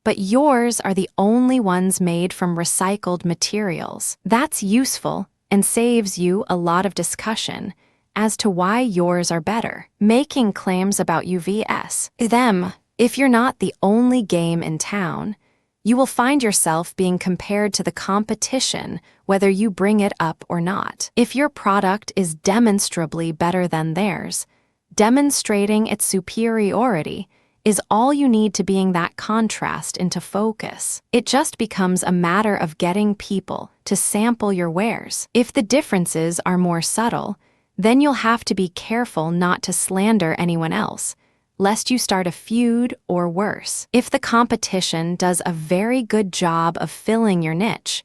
but yours are the only ones made from recycled materials. That's useful and saves you a lot of discussion as to why yours are better. Making claims about you vs. them. If you're not the only game in town, you will find yourself being compared to the competition whether you bring it up or not. If your product is demonstrably better than theirs, demonstrating its superiority is all you need to bring that contrast into focus. It just becomes a matter of getting people to sample your wares. If the differences are more subtle, then you'll have to be careful not to slander anyone else, lest you start a feud or worse. If the competition does a very good job of filling your niche,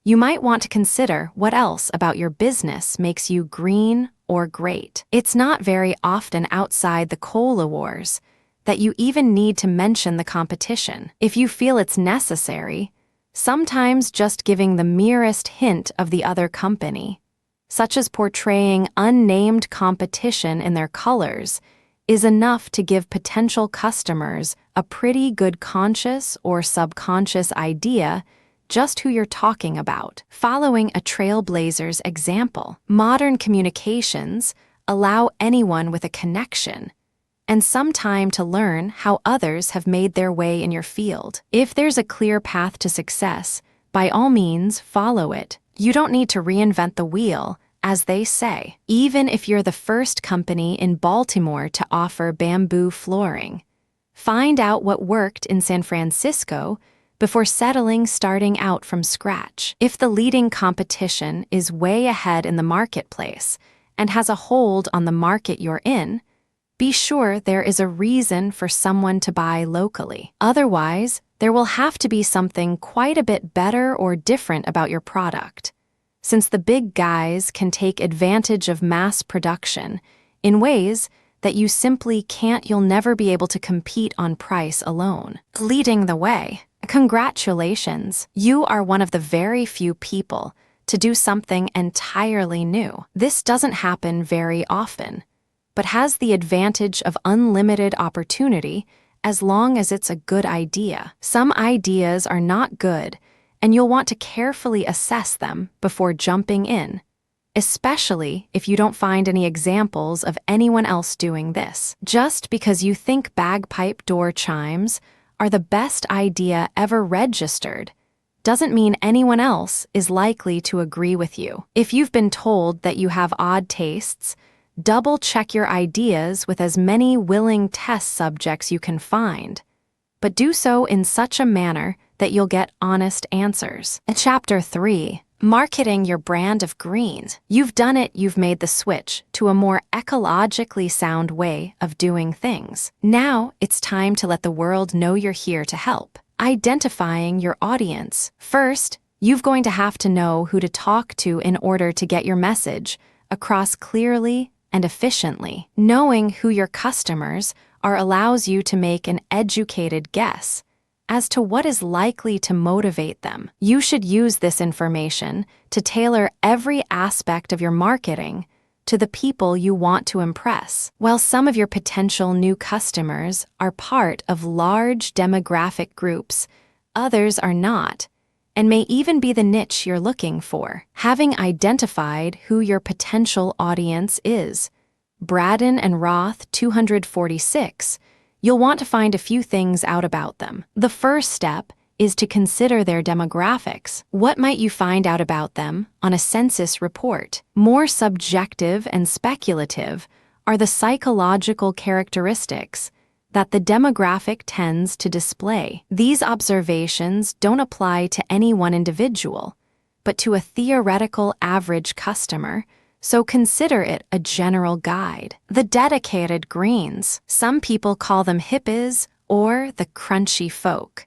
you might want to consider what else about your business makes you green or great. It's not very often outside the cola wars that you even need to mention the competition. If you feel it's necessary, sometimes just giving the merest hint of the other company, such as portraying unnamed competition in their colors, is enough to give potential customers a pretty good conscious or subconscious idea just who you're talking about. Following a trailblazer's example, modern communications allow anyone with a connection and some time to learn how others have made their way in your field. If there's a clear path to success, by all means, follow it. You don't need to reinvent the wheel, as they say, even if you're the first company in Baltimore to offer bamboo flooring. Find out what worked in San Francisco before starting out from scratch. If the leading competition is way ahead in the marketplace and has a hold on the market you're in, be sure there is a reason for someone to buy locally. Otherwise, there will have to be something quite a bit better or different about your product, since the big guys can take advantage of mass production in ways that you'll never be able to compete on price alone. Leading the way. Congratulations, you are one of the very few people to do something entirely new. This doesn't happen very often, but has the advantage of unlimited opportunity as long as it's a good idea. Some ideas are not good, and you'll want to carefully assess them before jumping in, especially if you don't find any examples of anyone else doing this. Just because you think bagpipe door chimes are the best idea ever registered doesn't mean anyone else is likely to agree with you. If you've been told that you have odd tastes, double-check your ideas with as many willing test subjects you can find, but do so in such a manner that you'll get honest answers. Chapter 3. Marketing your brand of greens. You've done it, you've made the switch to a more ecologically sound way of doing things. Now it's time to let the world know you're here to help. Identifying your audience. First, you're going to have to know who to talk to in order to get your message across clearly and efficiently. Knowing who your customers are allows you to make an educated guess as to what is likely to motivate them. You should use this information to tailor every aspect of your marketing to the people you want to impress. While some of your potential new customers are part of large demographic groups, others are not, and may even be the niche you're looking for. Having identified who your potential audience is, Braden and Roth 246, you'll want to find a few things out about them. The first step is to consider their demographics. What might you find out about them on a census report? More subjective and speculative are the psychological characteristics that the demographic tends to display. These observations don't apply to any one individual, but to a theoretical average customer, so consider it a general guide. The dedicated greens. Some people call them hippies or the crunchy folk.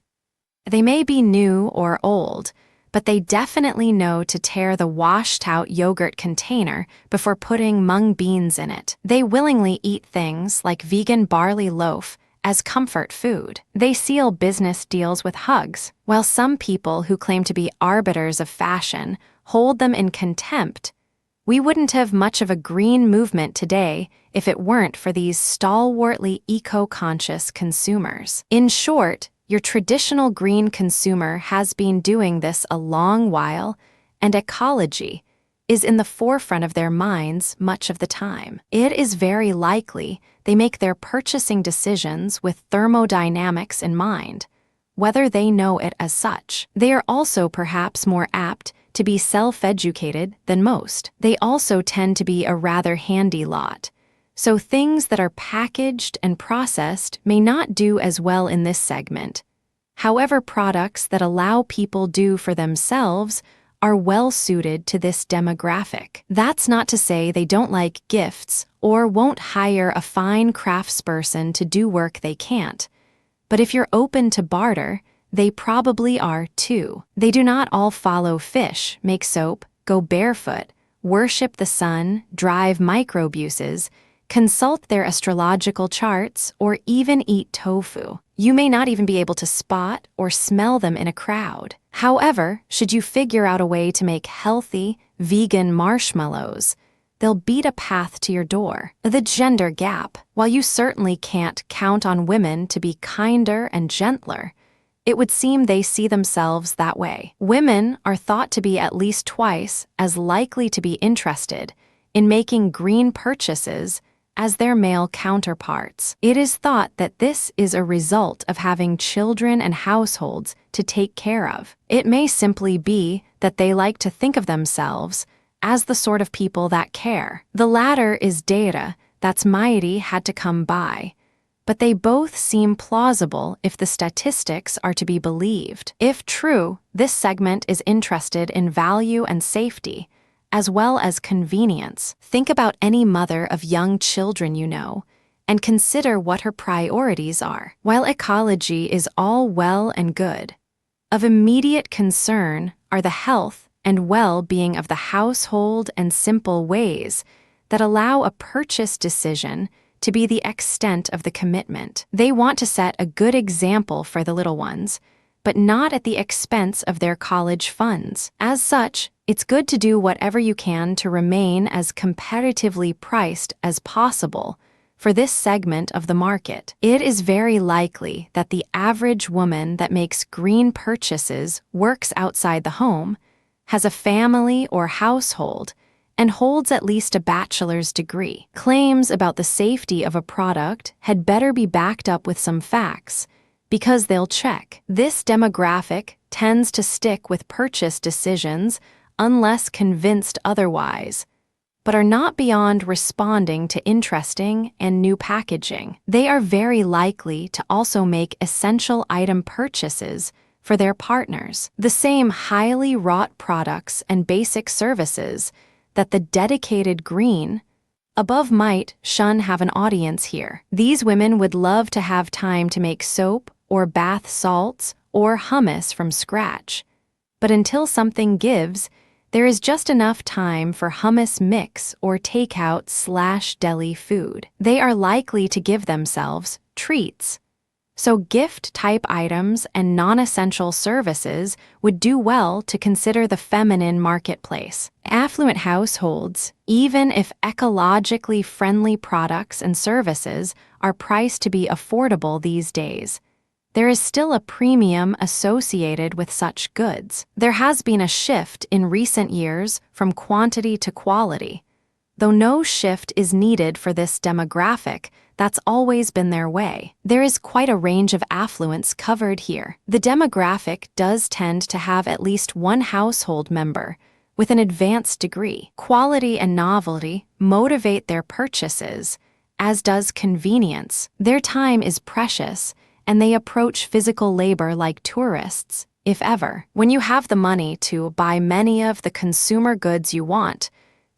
They may be new or old, but they definitely know to tear the washed-out yogurt container before putting mung beans in it. They willingly eat things like vegan barley loaf as comfort food. They seal business deals with hugs, while some people who claim to be arbiters of fashion hold them in contempt. We wouldn't have much of a green movement today if it weren't for these stalwartly eco-conscious consumers. In short, your traditional green consumer has been doing this a long while, and ecology is in the forefront of their minds much of the time. It is very likely they make their purchasing decisions with thermodynamics in mind, whether they know it as such. They are also perhaps more apt to be self-educated than most. They also tend to be a rather handy lot, so things that are packaged and processed may not do as well in this segment. However, products that allow people do for themselves are well suited to this demographic. That's not to say they don't like gifts or won't hire a fine craftsperson to do work they can't, but if you're open to barter, they probably are too. They do not all follow fish, make soap, go barefoot, worship the sun, drive microbuses, consult their astrological charts, or even eat tofu. You may not even be able to spot or smell them in a crowd. However, should you figure out a way to make healthy, vegan marshmallows, they'll beat a path to your door. The gender gap. While you certainly can't count on women to be kinder and gentler, it would seem they see themselves that way. Women are thought to be at least twice as likely to be interested in making green purchases as their male counterparts. It is thought that this is a result of having children and households to take care of. It may simply be that they like to think of themselves as the sort of people that care. The latter is data that's mighty had to come by, but they both seem plausible if the statistics are to be believed. If true, this segment is interested in value and safety, as well as convenience. Think about any mother of young children you know, and consider what her priorities are. While ecology is all well and good, of immediate concern are the health and well-being of the household and simple ways that allow a purchase decision to be the extent of the commitment. They want to set a good example for the little ones, but not at the expense of their college funds. As such, it's good to do whatever you can to remain as competitively priced as possible for this segment of the market. It is very likely that the average woman that makes green purchases works outside the home, has a family or household, and holds at least a bachelor's degree. Claims about the safety of a product had better be backed up with some facts, because they'll check. This demographic tends to stick with purchase decisions unless convinced otherwise, but are not beyond responding to interesting and new packaging. They are very likely to also make essential item purchases for their partners, the same highly wrought products and basic services that the dedicated green above might shun have an audience here. These women would love to have time to make soap or bath salts or hummus from scratch, but until something gives, there is just enough time for hummus mix or takeout/deli food. They are likely to give themselves treats. So gift-type items and non-essential services would do well to consider the feminine marketplace. Affluent households, even if ecologically friendly products and services are priced to be affordable these days, there is still a premium associated with such goods. There has been a shift in recent years from quantity to quality. Though no shift is needed for this demographic, that's always been their way. There is quite a range of affluence covered here. The demographic does tend to have at least one household member with an advanced degree. Quality and novelty motivate their purchases, as does convenience. Their time is precious, and they approach physical labor like tourists, if ever. When you have the money to buy many of the consumer goods you want,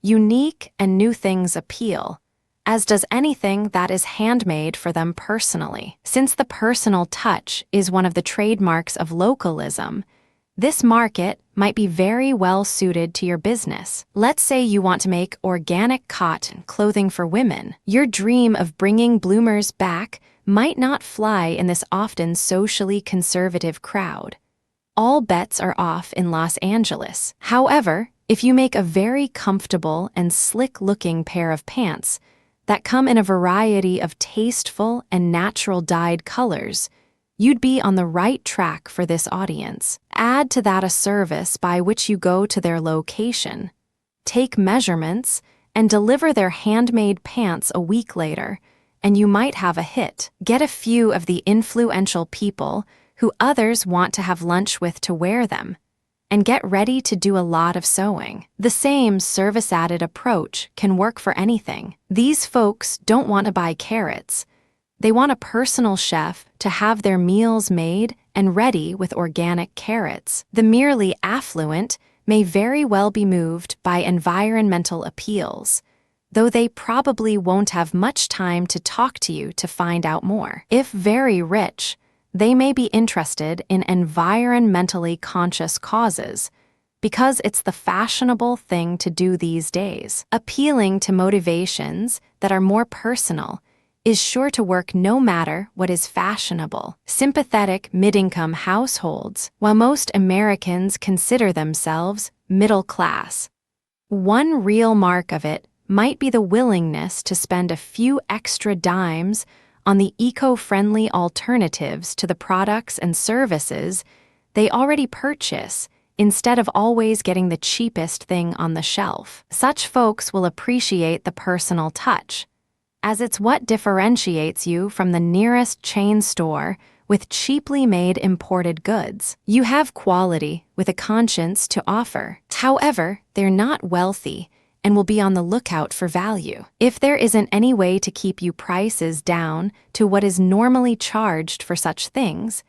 unique and new things appeal, as does anything that is handmade for them personally. Since the personal touch is one of the trademarks of localism, this market might be very well suited to your business. Let's say you want to make organic cotton clothing for women. Your dream of bringing bloomers back might not fly in this often socially conservative crowd. All bets are off in Los Angeles. However, if you make a very comfortable and slick-looking pair of pants that come in a variety of tasteful and natural dyed colors, you'd be on the right track for this audience. Add to that a service by which you go to their location, take measurements, and deliver their handmade pants a week later, and you might have a hit. Get a few of the influential people who others want to have lunch with to wear them, and get ready to do a lot of sewing. The same service-added approach can work for anything. These folks don't want to buy carrots. They want a personal chef to have their meals made and ready with organic carrots. The merely affluent may very well be moved by environmental appeals, though they probably won't have much time to talk to you to find out more. If very rich, they may be interested in environmentally conscious causes, because it's the fashionable thing to do these days. Appealing to motivations that are more personal is sure to work no matter what is fashionable. Sympathetic mid-income households, while most Americans consider themselves middle class, one real mark of it might be the willingness to spend a few extra dimes on the eco-friendly alternatives to the products and services they already purchase instead of always getting the cheapest thing on the shelf. Such folks will appreciate the personal touch, as it's what differentiates you from the nearest chain store with cheaply made imported goods. You have quality with a conscience to offer. However, they're not wealthy and will be on the lookout for value. If there isn't any way to keep you prices down to what is normally charged for such things,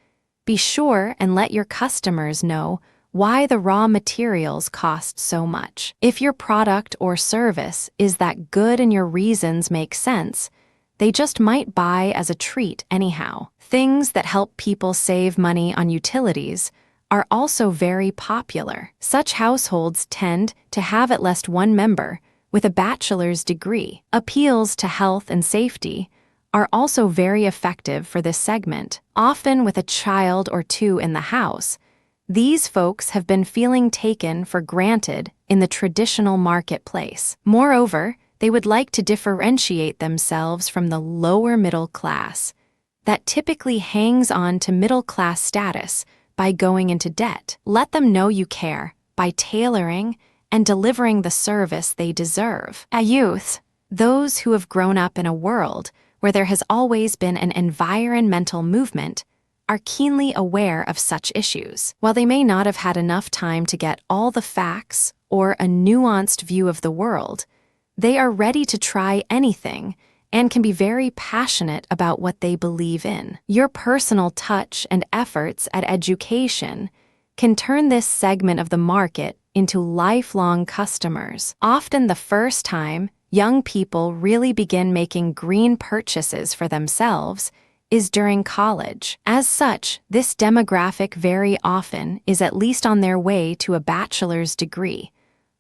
be sure and let your customers know why the raw materials cost so much. If your product or service is that good and your reasons make sense, they just might buy as a treat anyhow. Things that help people save money on utilities are also very popular. Such households tend to have at least one member with a bachelor's degree. Appeals to health and safety are also very effective for this segment. Often with a child or two in the house, these folks have been feeling taken for granted in the traditional marketplace. Moreover, they would like to differentiate themselves from the lower middle class that typically hangs on to middle class status by going into debt. Let them know you care by tailoring and delivering the service they deserve. Youths, those who have grown up in a world where there has always been an environmental movement, are keenly aware of such issues. While they may not have had enough time to get all the facts or a nuanced view of the world, they are ready to try anything and can be very passionate about what they believe in. Your personal touch and efforts at education can turn this segment of the market into lifelong customers. Often the first time young people really begin making green purchases for themselves is during college. As such, this demographic very often is at least on their way to a bachelor's degree,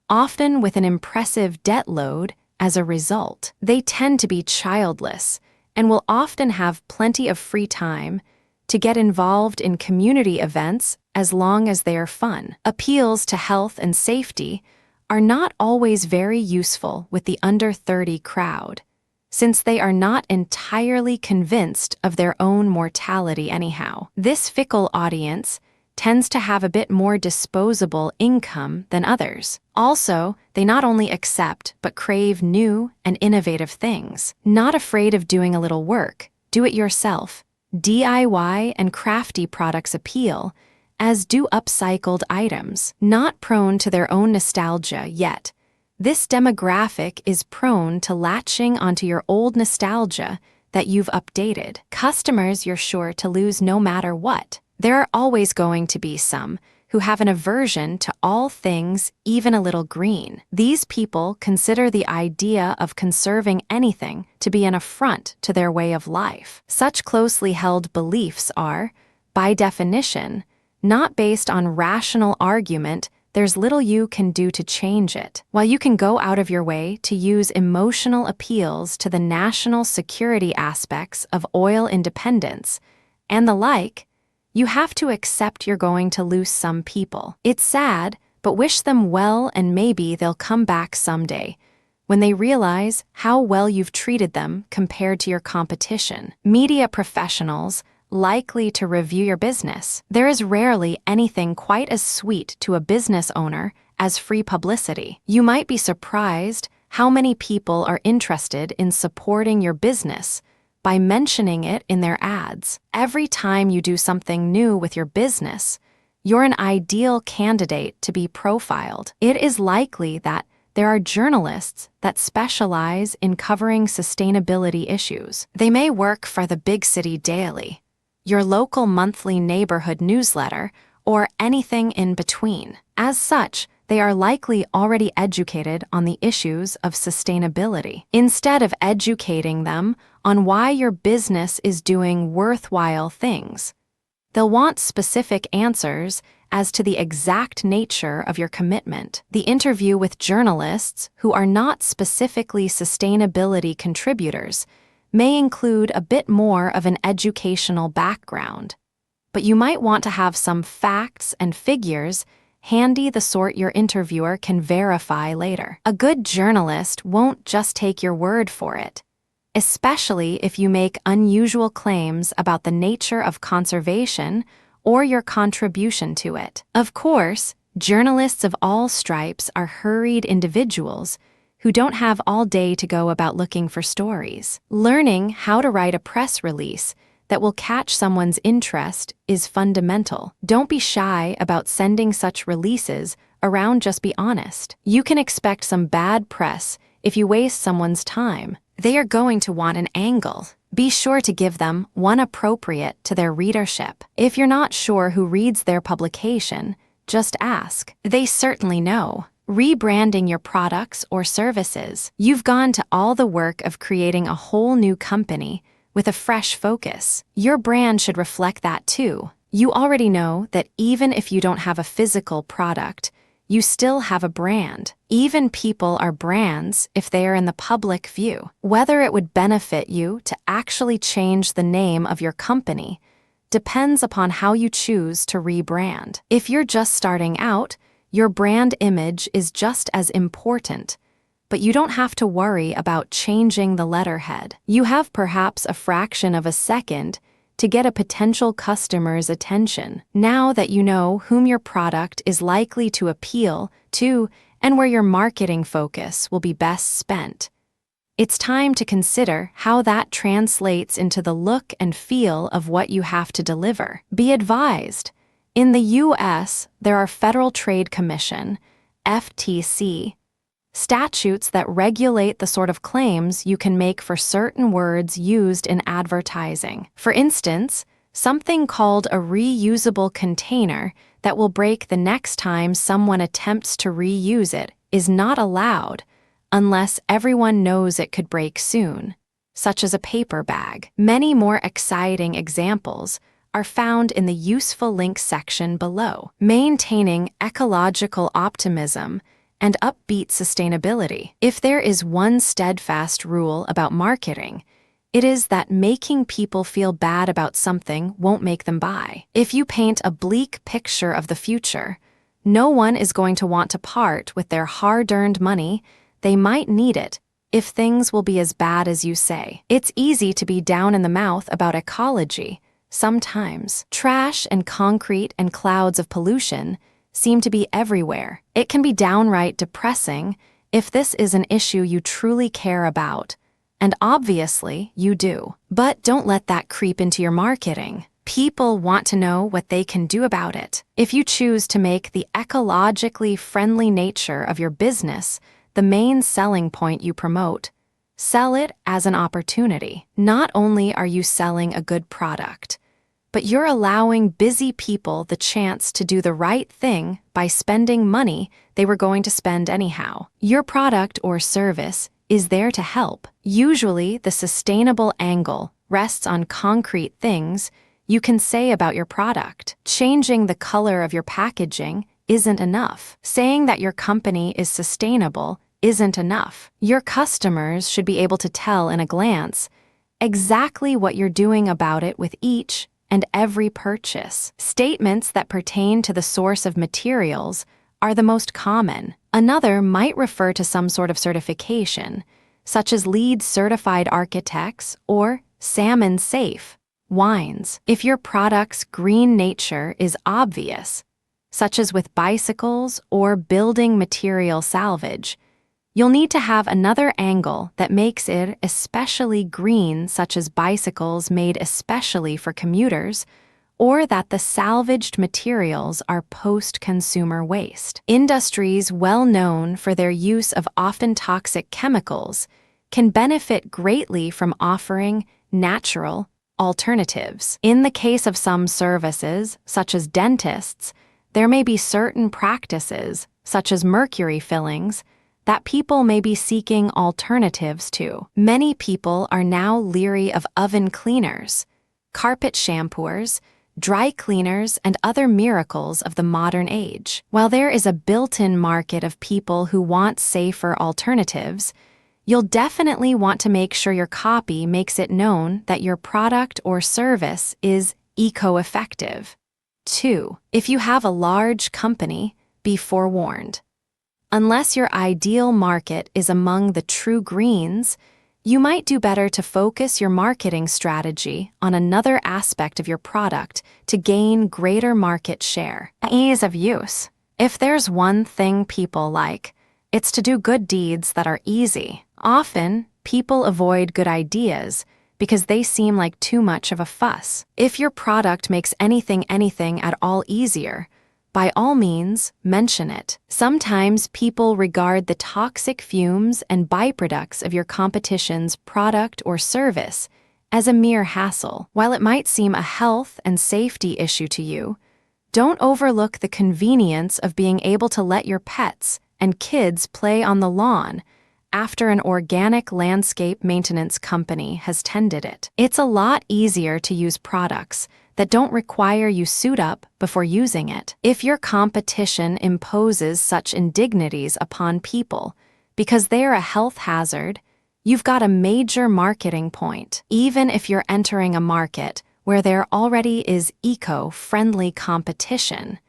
often with an impressive debt load as a result. They tend to be childless and will often have plenty of free time to get involved in community events as long as they are fun. Appeals to health and safety are not always very useful with the under 30 crowd, since they are not entirely convinced of their own mortality anyhow. This fickle audience tends to have a bit more disposable income than others. Also, they not only accept but crave new and innovative things. Not afraid of doing a little work, do it yourself. DIY and crafty products appeal, as do upcycled items. Not prone to their own nostalgia yet, this demographic is prone to latching onto your old nostalgia that you've updated. Customers you're sure to lose no matter what. There are always going to be some who have an aversion to all things even a little green. These people consider the idea of conserving anything to be an affront to their way of life. Such closely held beliefs are, by definition, not based on rational argument. There's little you can do to change it. While you can go out of your way to use emotional appeals to the national security aspects of oil independence and the like, you have to accept you're going to lose some people. It's sad, but wish them well, and maybe they'll come back someday when they realize how well you've treated them compared to your competition. Media professionals likely to review your business. There is rarely anything quite as sweet to a business owner as free publicity. You might be surprised how many people are interested in supporting your business by mentioning it in their ads. Every time you do something new with your business, you're an ideal candidate to be profiled. It is likely that there are journalists that specialize in covering sustainability issues. They may work for the Big City Daily, your local monthly neighborhood newsletter, or anything in between. As such, they are likely already educated on the issues of sustainability. Instead of educating them on why your business is doing worthwhile things, they'll want specific answers as to the exact nature of your commitment. The interview with journalists who are not specifically sustainability contributors may include a bit more of an educational background, but you might want to have some facts and figures handy, the sort your interviewer can verify later. A good journalist won't just take your word for it, especially if you make unusual claims about the nature of conservation or your contribution to it. Of course, journalists of all stripes are hurried individuals who don't have all day to go about looking for stories. Learning how to write a press release that will catch someone's interest is fundamental. Don't be shy about sending such releases around, just be honest. You can expect some bad press if you waste someone's time. They are going to want an angle. Be sure to give them one appropriate to their readership. If you're not sure who reads their publication, just ask. They certainly know. Rebranding your products or services. You've gone to all the work of creating a whole new company with a fresh focus. Your brand should reflect that too. You already know that even if you don't have a physical product, you still have a brand. Even people are brands if they are in the public view. Whether it would benefit you to actually change the name of your company depends upon how you choose to rebrand. If you're just starting out, your brand image is just as important, but you don't have to worry about changing the letterhead. You have perhaps a fraction of a second to get a potential customer's attention. Now that you know whom your product is likely to appeal to and where your marketing focus will be best spent, it's time to consider how that translates into the look and feel of what you have to deliver. Be advised, in the U.S., there are Federal Trade Commission, FTC, statutes that regulate the sort of claims you can make for certain words used in advertising. For instance, something called a reusable container that will break the next time someone attempts to reuse it is not allowed unless everyone knows it could break soon, such as a paper bag. Many more exciting examples are found in the useful links section below. Maintaining ecological optimism and upbeat sustainability. If there is one steadfast rule about marketing, it is that making people feel bad about something won't make them buy. If you paint a bleak picture of the future, no one is going to want to part with their hard-earned money. They might need it if things will be as bad as you say. It's easy to be down in the mouth about ecology. Sometimes trash and concrete and clouds of pollution seem to be everywhere. It can be downright depressing if this is an issue you truly care about, and obviously you do. But don't let that creep into your marketing. People want to know what they can do about it. If you choose to make the ecologically friendly nature of your business the main selling point you promote, sell it as an opportunity. Not only are you selling a good product, but you're allowing busy people the chance to do the right thing by spending money they were going to spend anyhow. Your product or service is there to help. Usually, the sustainable angle rests on concrete things you can say about your product. Changing the color of your packaging isn't enough. Saying that your company is sustainable isn't enough. Your customers should be able to tell in a glance exactly what you're doing about it with each and every purchase. Statements that pertain to the source of materials are the most common. Another might refer to some sort of certification, such as LEED certified architects or salmon safe wines. If your product's green nature is obvious, such as with bicycles or building material salvage, you'll need to have another angle that makes it especially green, such as bicycles made especially for commuters, or that the salvaged materials are post-consumer waste. Industries well known for their use of often toxic chemicals can benefit greatly from offering natural alternatives. In the case of some services, such as dentists, there may be certain practices, such as mercury fillings, that people may be seeking alternatives to. Many people are now leery of oven cleaners, carpet shampooers, dry cleaners, and other miracles of the modern age. While there is a built-in market of people who want safer alternatives, you'll definitely want to make sure your copy makes it known that your product or service is eco-effective. 2. If you have a large company, be forewarned. Unless your ideal market is among the true greens, you might do better to focus your marketing strategy on another aspect of your product to gain greater market share. Ease of use. If there's one thing people like, It's to do good deeds that are easy. Often, people avoid good ideas because they seem like too much of a fuss. If your product makes anything at all easier, by all means, mention it. Sometimes people regard the toxic fumes and byproducts of your competition's product or service as a mere hassle. While it might seem a health and safety issue to you, don't overlook the convenience of being able to let your pets and kids play on the lawn after an organic landscape maintenance company has tended it. It's a lot easier to use products that don't require you suit up before using it. If your competition imposes such indignities upon people because they are a health hazard, you've got a major marketing point. Even if you're entering a market where there already is eco-friendly competition,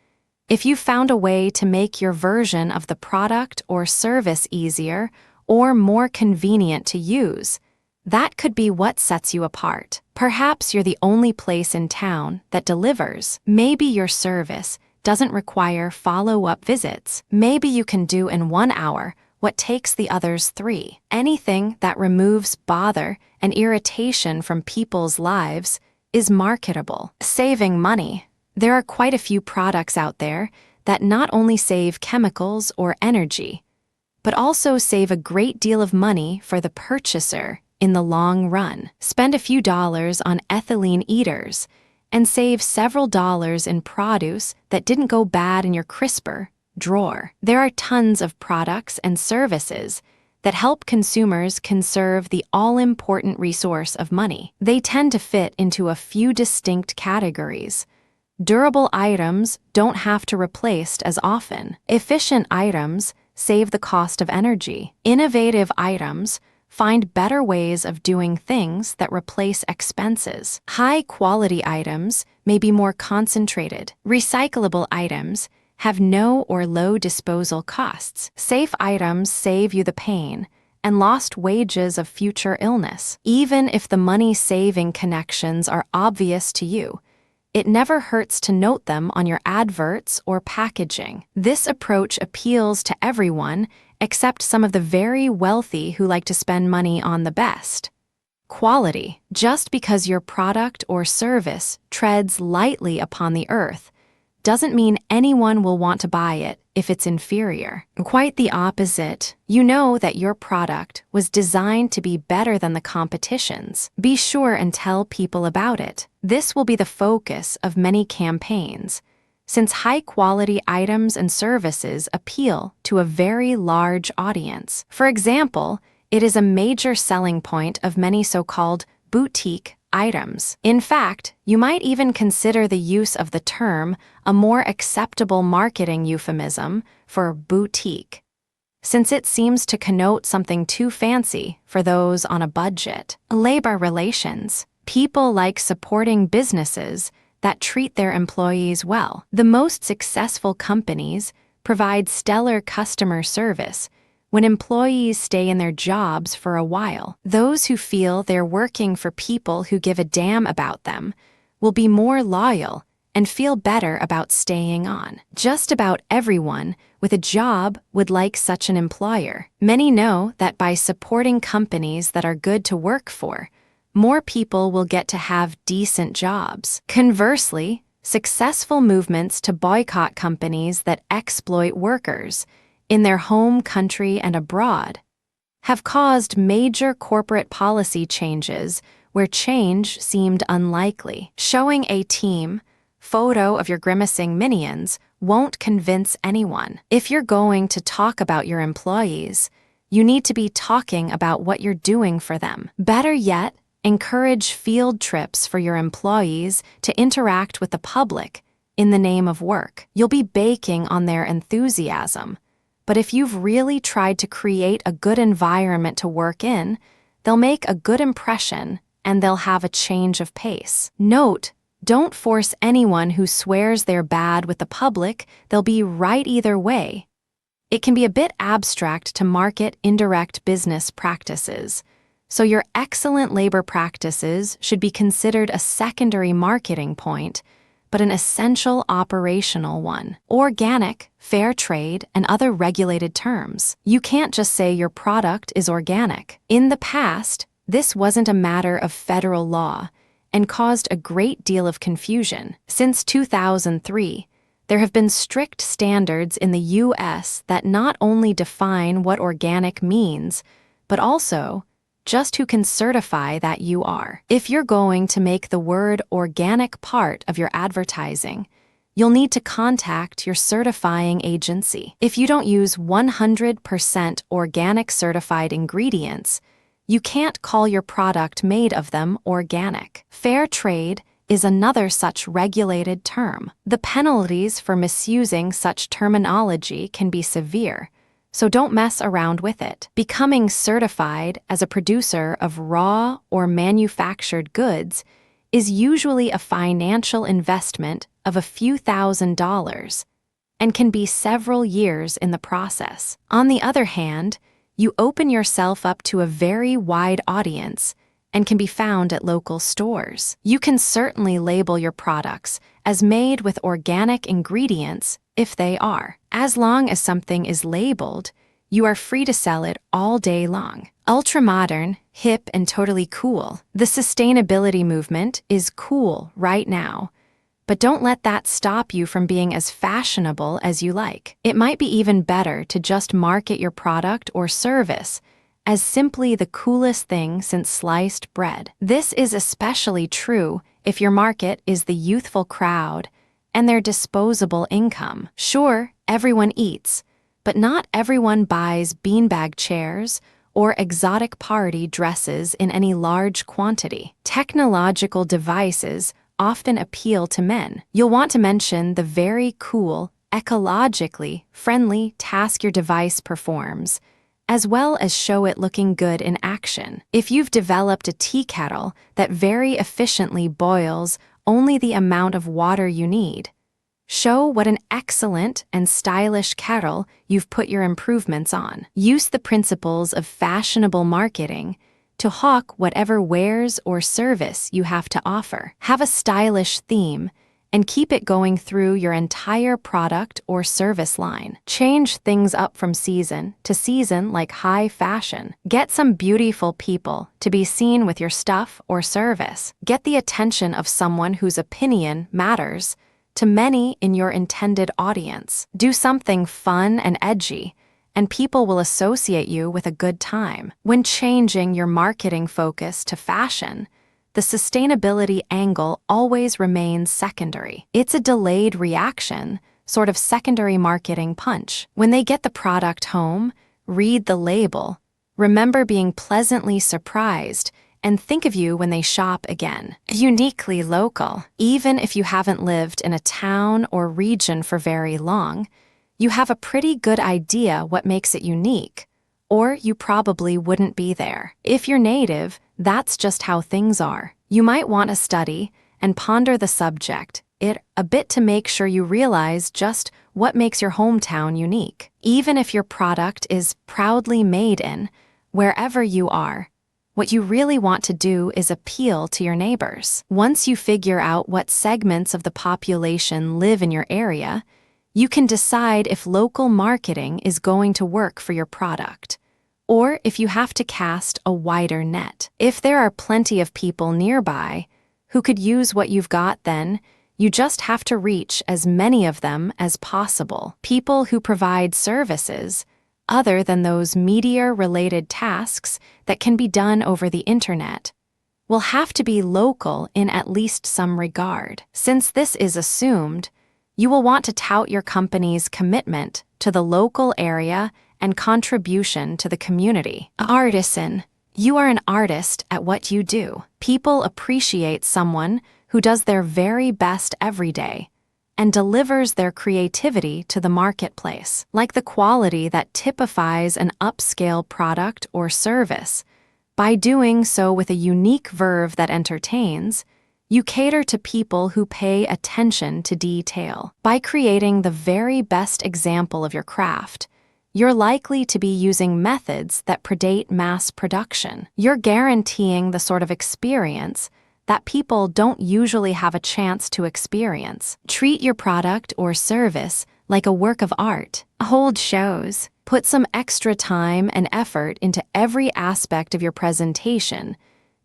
if you found a way to make your version of the product or service easier or more convenient to use, that could be what sets you apart. Perhaps you're the only place in town that delivers. Maybe your service doesn't require follow-up visits. Maybe you can do in 1 hour what takes the others 3. Anything that removes bother and irritation from people's lives is marketable. Saving money. There are quite a few products out there that not only save chemicals or energy, but also save a great deal of money for the purchaser in the long run. Spend a few dollars on ethylene eaters and save several dollars in produce that didn't go bad in your crisper drawer. There are tons of products and services that help consumers conserve the all-important resource of money. They tend to fit into a few distinct categories. Durable items don't have to be replaced as often. Efficient items save the cost of energy. Innovative items find better ways of doing things that replace expenses. High-quality items may be more concentrated. Recyclable items have no or low disposal costs. Safe items save you the pain and lost wages of future illness. Even if the money-saving connections are obvious to you, it never hurts to note them on your adverts or packaging. This approach appeals to everyone except some of the very wealthy who like to spend money on the best. Quality. Just because your product or service treads lightly upon the earth doesn't mean anyone will want to buy it if it's inferior. Quite the opposite. You know that your product was designed to be better than the competition's. Be sure and tell people about it. This will be the focus of many campaigns, since high-quality items and services appeal to a very large audience. For example, it is a major selling point of many so-called boutique items. In fact, you might even consider the use of the term a more acceptable marketing euphemism for boutique, since it seems to connote something too fancy for those on a budget. Labor relations. People like supporting businesses that treat their employees well. The most successful companies provide stellar customer service when employees stay in their jobs for a while. Those who feel they're working for people who give a damn about them will be more loyal and feel better about staying on. Just about everyone with a job would like such an employer. Many know that by supporting companies that are good to work for, more people will get to have decent jobs. Conversely, successful movements to boycott companies that exploit workers in their home country and abroad have caused major corporate policy changes where change seemed unlikely. Showing a team photo of your grimacing minions won't convince anyone. If you're going to talk about your employees, you need to be talking about what you're doing for them. Better yet, encourage field trips for your employees to interact with the public in the name of work. You'll be baking on their enthusiasm, but if you've really tried to create a good environment to work in, they'll make a good impression and they'll have a change of pace. Note, don't force anyone who swears they're bad with the public. They'll be right either way. It can be a bit abstract to market indirect business practices, so your excellent labor practices should be considered a secondary marketing point, but an essential operational one. Organic, fair trade, and other regulated terms. You can't just say your product is organic. In the past, this wasn't a matter of federal law and caused a great deal of confusion. Since 2003, there have been strict standards in the U.S. that not only define what organic means, but also just who can certify that you are. If you're going to make the word organic part of your advertising, you'll need to contact your certifying agency. If you don't use 100% organic certified ingredients, you can't call your product made of them organic. Fair trade is another such regulated term. The penalties for misusing such terminology can be severe, so don't mess around with it. Becoming certified as a producer of raw or manufactured goods is usually a financial investment of a few $1,000s and can be several years in the process. On the other hand, you open yourself up to a very wide audience and can be found at local stores. You can certainly label your products as made with organic ingredients if they are. As long as something is labeled, you are free to sell it all day long. Ultra-modern, hip, and totally cool. The sustainability movement is cool right now, but don't let that stop you from being as fashionable as you like. It might be even better to just market your product or service as simply the coolest thing since sliced bread. This is especially true if your market is the youthful crowd and their disposable income. Sure, everyone eats, but not everyone buys beanbag chairs or exotic party dresses in any large quantity. Technological devices often appeal to men. You'll want to mention the very cool, ecologically friendly task your device performs, as well as show it looking good in action. If you've developed a tea kettle that very efficiently boils only the amount of water you need, show what an excellent and stylish kettle you've put your improvements on. Use the principles of fashionable marketing to hawk whatever wares or service you have to offer. Have a stylish theme and keep it going through your entire product or service line. Change things up from season to season like high fashion. Get some beautiful people to be seen with your stuff or service. Get the attention of someone whose opinion matters to many in your intended audience. Do something fun and edgy, and people will associate you with a good time. When changing your marketing focus to fashion, the sustainability angle always remains secondary. It's a delayed reaction, sort of secondary marketing punch. When they get the product home, read the label, remember being pleasantly surprised, and think of you when they shop again. Uniquely local. Even if you haven't lived in a town or region for very long, you have a pretty good idea what makes it unique, or you probably wouldn't be there. If you're native, that's just how things are. You might want to study and ponder the subject a bit to make sure you realize just what makes your hometown unique. Even if your product is proudly made in wherever you are, what you really want to do is appeal to your neighbors. Once you figure out what segments of the population live in your area, you can decide if local marketing is going to work for your product, or if you have to cast a wider net. If there are plenty of people nearby who could use what you've got, then you just have to reach as many of them as possible. People who provide services other than those media-related tasks that can be done over the internet will have to be local in at least some regard. Since this is assumed, you will want to tout your company's commitment to the local area and contribution to the community. Artisan. You are an artist at what you do. People appreciate someone who does their very best every day and delivers their creativity to the marketplace. Like the quality that typifies an upscale product or service, by doing so with a unique verve that entertains, you cater to people who pay attention to detail. By creating the very best example of your craft, you're likely to be using methods that predate mass production. You're guaranteeing the sort of experience that people don't usually have a chance to experience. Treat your product or service like a work of art. Hold shows. Put some extra time and effort into every aspect of your presentation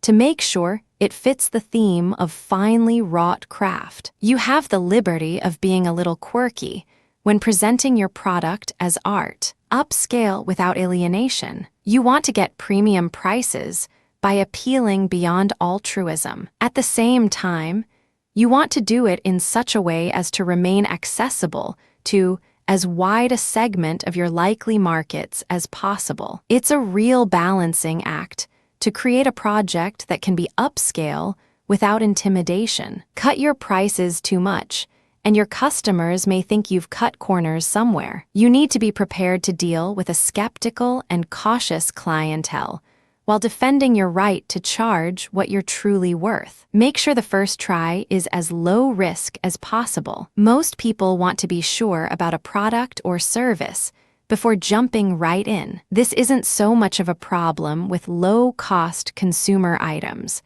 to make sure it fits the theme of finely wrought craft. You have the liberty of being a little quirky when presenting your product as art. Upscale without alienation. You want to get premium prices by appealing beyond altruism. At the same time, you want to do it in such a way as to remain accessible to as wide a segment of your likely markets as possible. It's a real balancing act to create a project that can be upscale without intimidation. Cut your prices too much, and your customers may think you've cut corners somewhere. You need to be prepared to deal with a skeptical and cautious clientele while defending your right to charge what you're truly worth. Make sure the first try is as low risk as possible. Most people want to be sure about a product or service before jumping right in. This isn't so much of a problem with low-cost consumer items,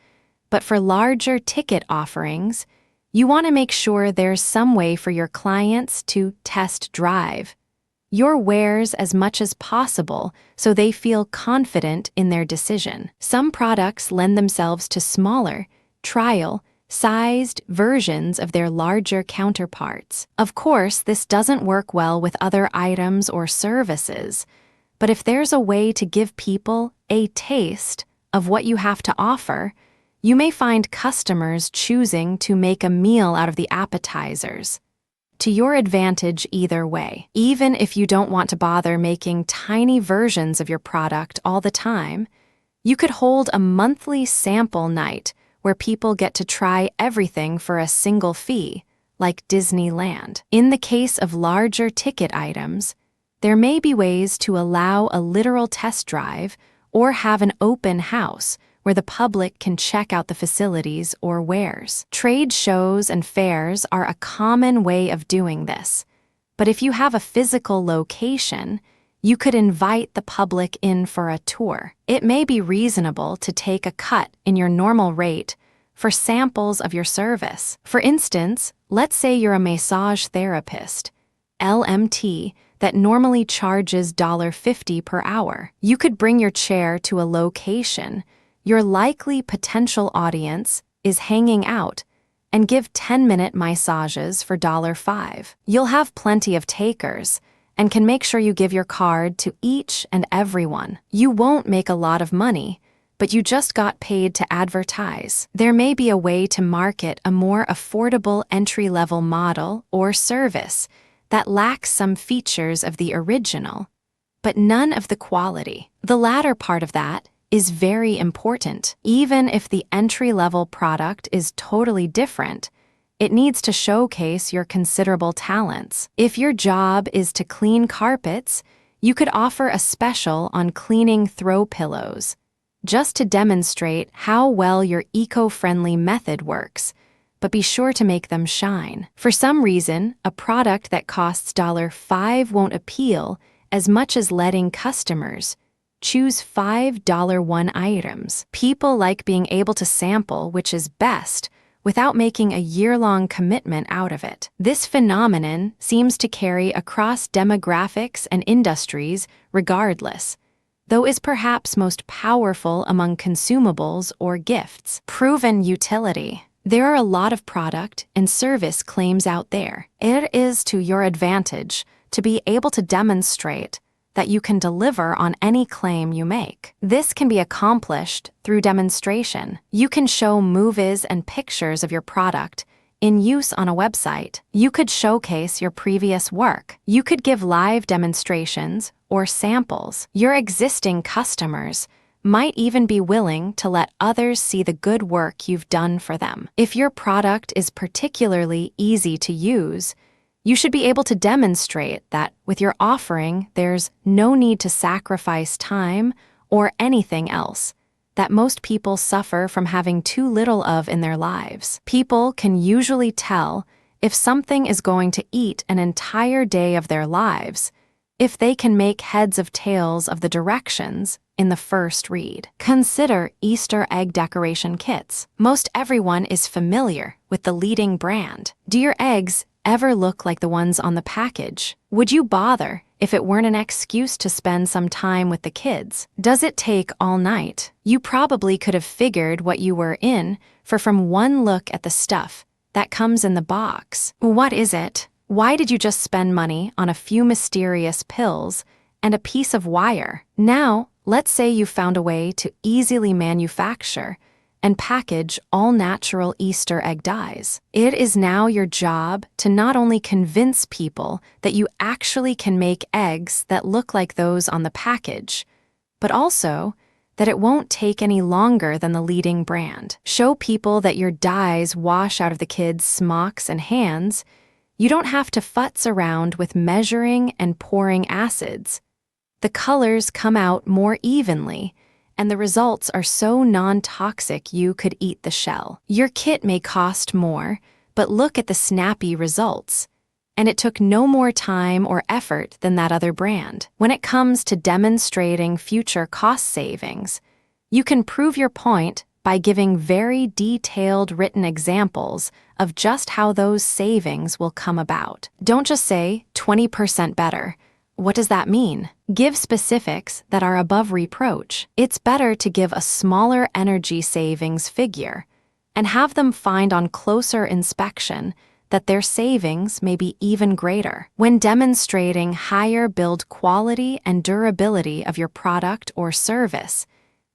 but for larger ticket offerings, you want to make sure there's some way for your clients to test drive your wares as much as possible so they feel confident in their decision. Some products lend themselves to smaller, trial-sized versions of their larger counterparts. Of course, this doesn't work well with other items or services, but if there's a way to give people a taste of what you have to offer, you may find customers choosing to make a meal out of the appetizers. To your advantage either way. Even if you don't want to bother making tiny versions of your product all the time, you could hold a monthly sample night where people get to try everything for a single fee, like Disneyland. In the case of larger ticket items, there may be ways to allow a literal test drive or have an open house where the public can check out the facilities or wares. Trade shows and fairs are a common way of doing this, but if you have a physical location, you could invite the public in for a tour. It may be reasonable to take a cut in your normal rate for samples of your service. For instance, let's say you're a massage therapist, LMT, that normally charges $50 per hour. You could bring your chair to a location your likely potential audience is hanging out and give 10-minute massages for $5. You'll have plenty of takers and can make sure you give your card to each and everyone. You won't make a lot of money, but you just got paid to advertise. There may be a way to market a more affordable entry-level model or service that lacks some features of the original, but none of the quality. The latter part of that is very important. Even if the entry-level product is totally different, it needs to showcase your considerable talents. If your job is to clean carpets, you could offer a special on cleaning throw pillows, just to demonstrate how well your eco-friendly method works, but be sure to make them shine. For some reason, a product that costs $5 won't appeal as much as letting customers choose $5 items. People like being able to sample which is best without making a year-long commitment out of it. This phenomenon seems to carry across demographics and industries regardless, though is perhaps most powerful among consumables or gifts. Proven utility. There are a lot of product and service claims out there. It is to your advantage to be able to demonstrate that you can deliver on any claim you make. This can be accomplished through demonstration. You can show movies and pictures of your product in use on a website. You could showcase your previous work. You could give live demonstrations or samples. Your existing customers might even be willing to let others see the good work you've done for them. If your product is particularly easy to use, you should be able to demonstrate that with your offering, there's no need to sacrifice time or anything else that most people suffer from having too little of in their lives. People can usually tell if something is going to eat an entire day of their lives if they can make heads of tails of the directions in the first read. Consider Easter egg decoration kits. Most everyone is familiar with the leading brand. Do your eggs ever look like the ones on the package? Would you bother if it weren't an excuse to spend some time with the kids? Does it take all night? You probably could have figured what you were in from one look at the stuff that comes in the box. What is it? Why did you just spend money on a few mysterious pills and a piece of wire? Now, let's say you found a way to easily manufacture and package all-natural Easter egg dyes. It is now your job to not only convince people that you actually can make eggs that look like those on the package, but also that it won't take any longer than the leading brand. Show people that your dyes wash out of the kids' smocks and hands. You don't have to futz around with measuring and pouring acids. The colors come out more evenly, and the results are so non-toxic you could eat the shell. Your kit may cost more, but look at the snappy results. And it took no more time or effort than that other brand. When it comes to demonstrating future cost savings, you can prove your point by giving very detailed written examples of just how those savings will come about. Don't just say 20% better. What does that mean? Give specifics that are above reproach. It's better to give a smaller energy savings figure and have them find on closer inspection that their savings may be even greater. When demonstrating higher build quality and durability of your product or service,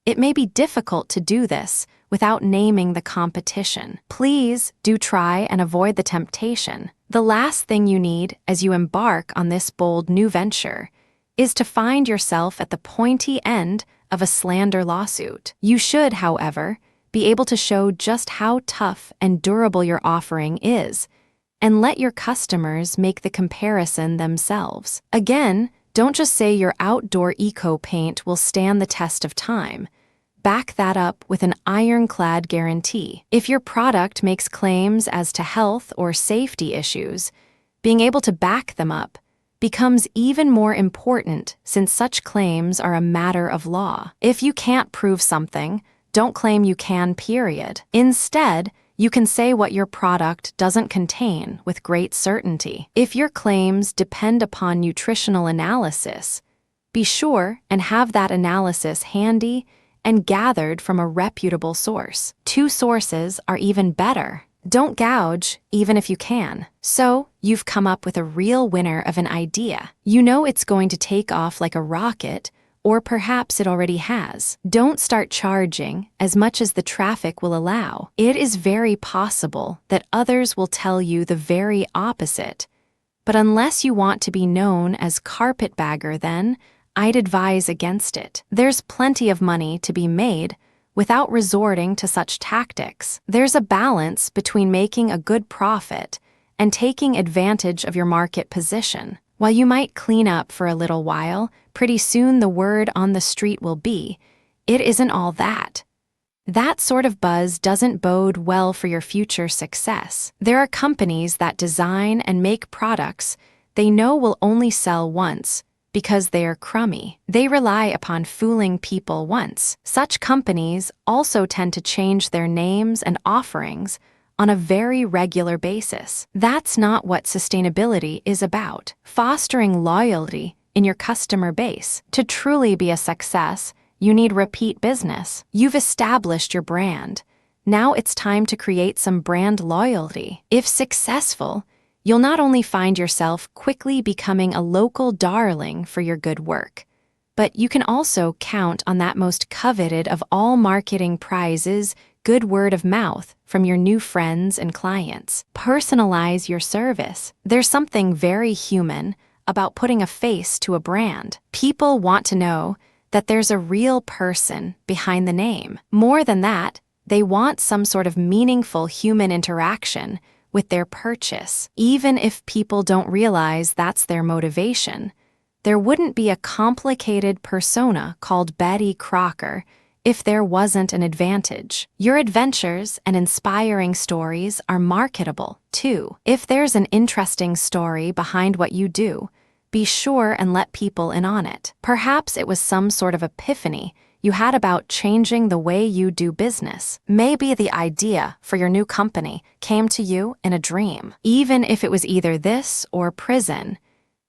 it may be difficult to do this without naming the competition. Please do try and avoid the temptation. The last thing you need as you embark on this bold new venture is to find yourself at the pointy end of a slander lawsuit. You should, however, be able to show just how tough and durable your offering is, and let your customers make the comparison themselves. Again, don't just say your outdoor eco paint will stand the test of time. Back that up with an ironclad guarantee. If your product makes claims as to health or safety issues, being able to back them up becomes even more important since such claims are a matter of law. If you can't prove something, don't claim you can, period. Instead, you can say what your product doesn't contain with great certainty. If your claims depend upon nutritional analysis, be sure and have that analysis handy and gathered from a reputable source. 2 sources are even better. Don't gouge, even if you can. So, you've come up with a real winner of an idea. You know it's going to take off like a rocket, or perhaps it already has. Don't start charging as much as the traffic will allow. It is very possible that others will tell you the very opposite. But unless you want to be known as carpetbagger, then I'd advise against it. There's plenty of money to be made without resorting to such tactics. There's a balance between making a good profit and taking advantage of your market position. While you might clean up for a little while, pretty soon the word on the street will be, it isn't all that. That sort of buzz doesn't bode well for your future success. There are companies that design and make products they know will only sell once, because they are crummy. They rely upon fooling people once. Such companies also tend to change their names and offerings on a very regular basis. That's not what sustainability is about. Fostering loyalty in your customer base. To truly be a success, you need repeat business. You've established your brand. Now it's time to create some brand loyalty. If successful, you'll not only find yourself quickly becoming a local darling for your good work, but you can also count on that most coveted of all marketing prizes, good word of mouth from your new friends and clients. Personalize your service. There's something very human about putting a face to a brand. People want to know that there's a real person behind the name. More than that, they want some sort of meaningful human interaction with their purchase. Even if people don't realize that's their motivation, there wouldn't be a complicated persona called Betty Crocker if there wasn't an advantage. Your adventures and inspiring stories are marketable, too. If there's an interesting story behind what you do, be sure and let people in on it. Perhaps it was some sort of epiphany you had about changing the way you do business. Maybe the idea for your new company came to you in a dream. Even if it was either this or prison,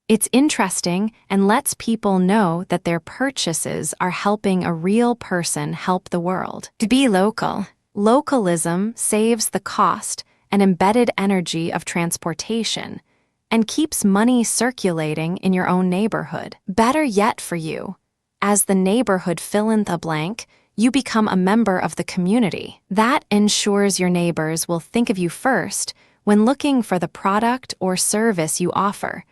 it's interesting and lets people know that their purchases are helping a real person help the world. To be local. Localism saves the cost and embedded energy of transportation and keeps money circulating in your own neighborhood. Better yet for you, as the neighborhood fill-in-the-blank, you become a member of the community. That ensures your neighbors will think of you first when looking for the product or service you offer,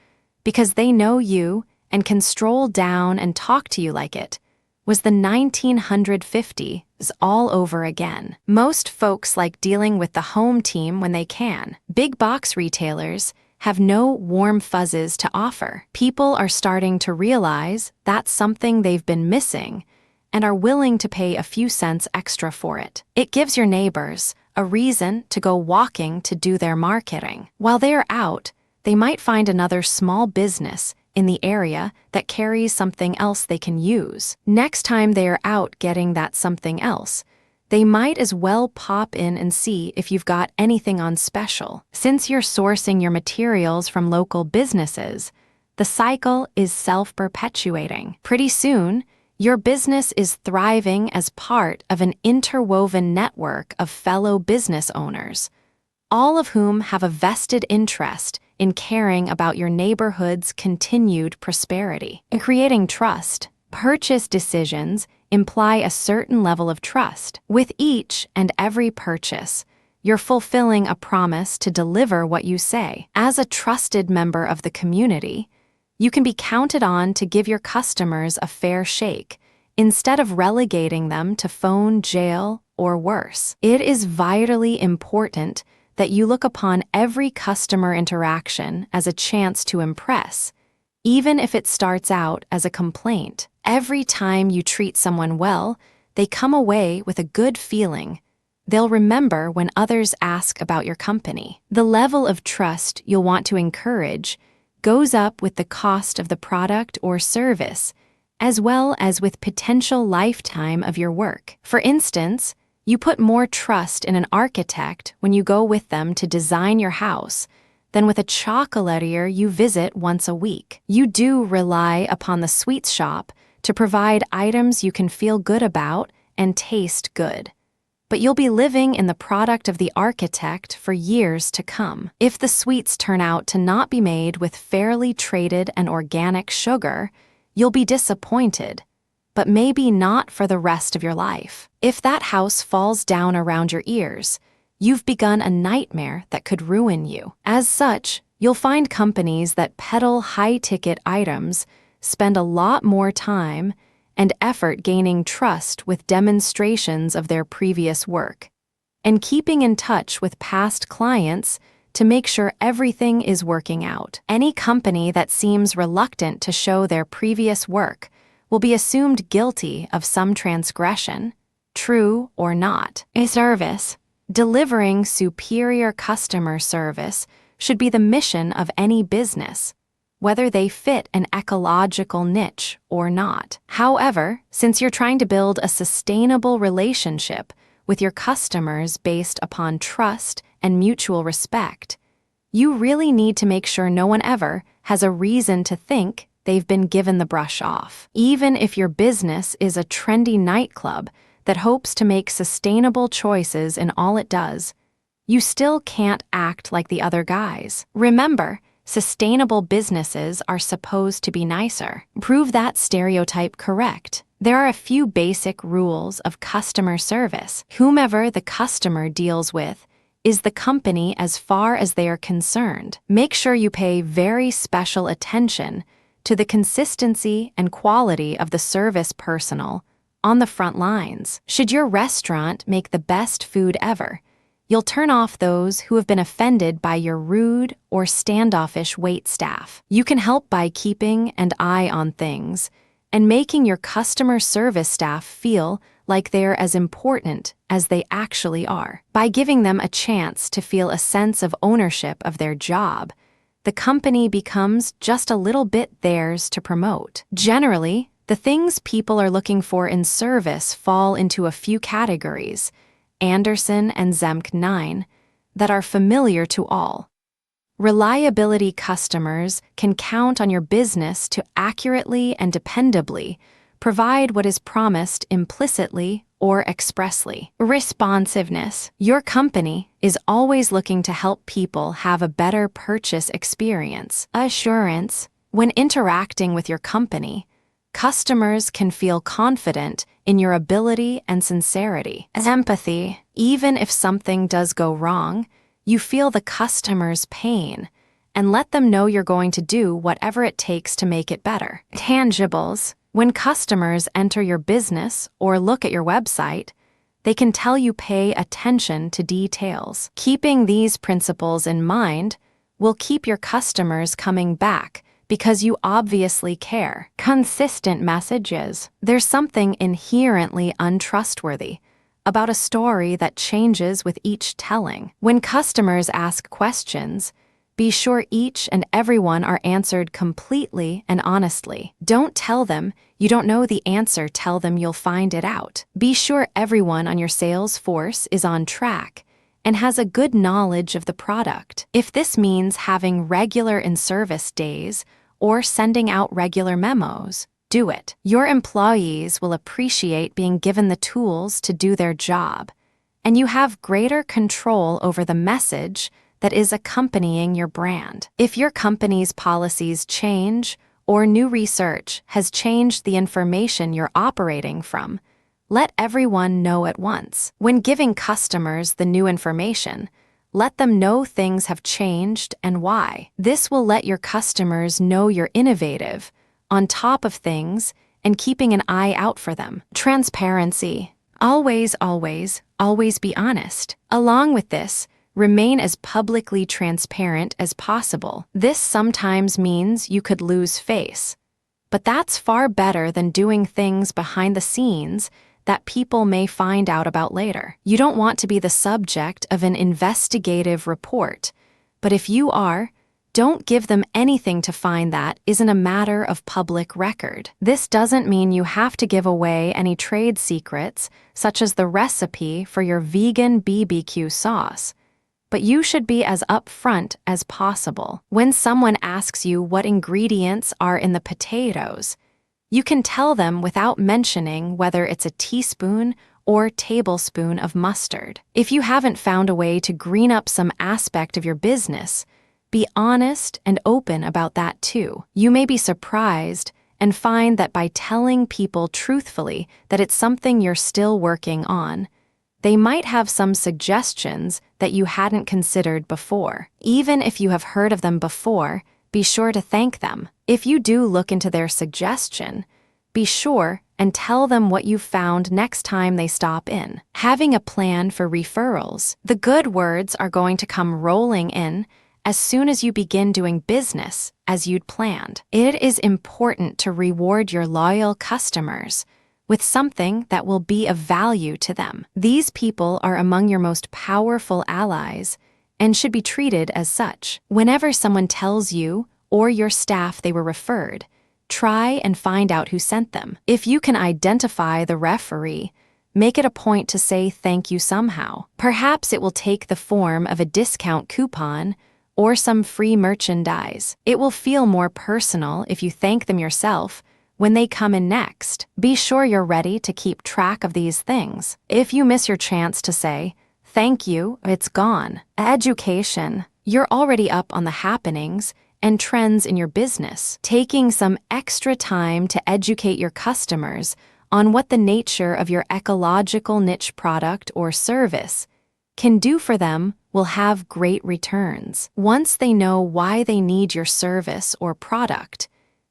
because they know you and can stroll down and talk to you like it was the 1950s all over again. Most folks like dealing with the home team when they can. Big box retailers have no warm fuzzes to offer. People are starting to realize that's something they've been missing and are willing to pay a few cents extra for it. It gives your neighbors a reason to go walking to do their marketing. While they are out, they might find another small business in the area that carries something else they can use. Next time they are out getting that something else, they might as well pop in and see if you've got anything on special. Since you're sourcing your materials from local businesses, the cycle is self-perpetuating. Pretty soon, your business is thriving as part of an interwoven network of fellow business owners, all of whom have a vested interest in caring about your neighborhood's continued prosperity. In creating trust, purchase decisions imply a certain level of trust. With each and every purchase, you're fulfilling a promise to deliver what you say. As a trusted member of the community, you can be counted on to give your customers a fair shake instead of relegating them to phone jail or worse. It is vitally important that you look upon every customer interaction as a chance to impress, even if it starts out as a complaint. Every time you treat someone well, they come away with a good feeling. They'll remember when others ask about your company. The level of trust you'll want to encourage goes up with the cost of the product or service, as well as with potential lifetime of your work. For instance, you put more trust in an architect when you go with them to design your house than with a chocolatier you visit once a week. You do rely upon the sweets shop to provide items you can feel good about and taste good. But you'll be living in the product of the architect for years to come. If the sweets turn out to not be made with fairly traded and organic sugar, you'll be disappointed, but maybe not for the rest of your life. If that house falls down around your ears, you've begun a nightmare that could ruin you. As such, you'll find companies that peddle high-ticket items spend a lot more time and effort gaining trust with demonstrations of their previous work, and keeping in touch with past clients to make sure everything is working out. Any company that seems reluctant to show their previous work will be assumed guilty of some transgression, true or not. A service. Delivering superior customer service should be the mission of any business, whether they fit an ecological niche or not. However, since you're trying to build a sustainable relationship with your customers based upon trust and mutual respect, you really need to make sure no one ever has a reason to think they've been given the brush off. Even if your business is a trendy nightclub that hopes to make sustainable choices in all it does, you still can't act like the other guys. Remember, sustainable businesses are supposed to be nicer. Prove that stereotype correct. There are a few basic rules of customer service. Whomever the customer deals with is the company as far as they are concerned. Make sure you pay very special attention to the consistency and quality of the service personnel on the front lines. Should your restaurant make the best food ever, you'll turn off those who have been offended by your rude or standoffish wait staff. You can help by keeping an eye on things and making your customer service staff feel like they're as important as they actually are. By giving them a chance to feel a sense of ownership of their job, the company becomes just a little bit theirs to promote. Generally, the things people are looking for in service fall into a few categories, Anderson and Zemke 9, that are familiar to all. Reliability customers can count on your business to accurately and dependably provide what is promised implicitly or expressly. Responsiveness. Your company is always looking to help people have a better purchase experience. Assurance. When interacting with your company, customers can feel confident in your ability and sincerity. Empathy. Even if something does go wrong, you feel the customer's pain and let them know you're going to do whatever it takes to make it better. Tangibles. When customers enter your business or look at your website, they can tell you pay attention to details. Keeping these principles in mind will keep your customers coming back because you obviously care. Consistent messages. There's something inherently untrustworthy about a story that changes with each telling. When customers ask questions, be sure each and every one are answered completely and honestly. Don't tell them you don't know the answer, tell them you'll find it out. Be sure everyone on your sales force is on track and has a good knowledge of the product. If this means having regular in-service days or sending out regular memos, do it. Your employees will appreciate being given the tools to do their job, and you have greater control over the message that is accompanying your brand. If your company's policies change or new research has changed the information you're operating from, let everyone know at once. When giving customers the new information, let them know things have changed and why. This will let your customers know you're innovative, on top of things, and keeping an eye out for them. Transparency. Always, always, always be honest. Along with this, remain as publicly transparent as possible. This sometimes means you could lose face, but that's far better than doing things behind the scenes that people may find out about later. You don't want to be the subject of an investigative report, but if you are, don't give them anything to find that isn't a matter of public record. This doesn't mean you have to give away any trade secrets, such as the recipe for your vegan BBQ sauce, but you should be as upfront as possible. When someone asks you what ingredients are in the potatoes, you can tell them without mentioning whether it's a teaspoon or tablespoon of mustard. If you haven't found a way to green up some aspect of your business, be honest and open about that too. You may be surprised and find that by telling people truthfully that it's something you're still working on, they might have some suggestions that you hadn't considered before. Even if you have heard of them before, be sure to thank them. If you do look into their suggestion, be sure and tell them what you found next time they stop in. Having a plan for referrals. The good words are going to come rolling in as soon as you begin doing business as you'd planned. It is important to reward your loyal customers with something that will be of value to them. These people are among your most powerful allies and should be treated as such. Whenever someone tells you or your staff they were referred, try and find out who sent them. If you can identify the referee, make it a point to say thank you somehow. Perhaps it will take the form of a discount coupon or some free merchandise. It will feel more personal if you thank them yourself when they come in next. Be sure you're ready to keep track of these things. If you miss your chance to say, thank you, it's gone. Education. You're already up on the happenings and trends in your business. Taking some extra time to educate your customers on what the nature of your ecological niche product or service can do for them will have great returns. Once they know why they need your service or product,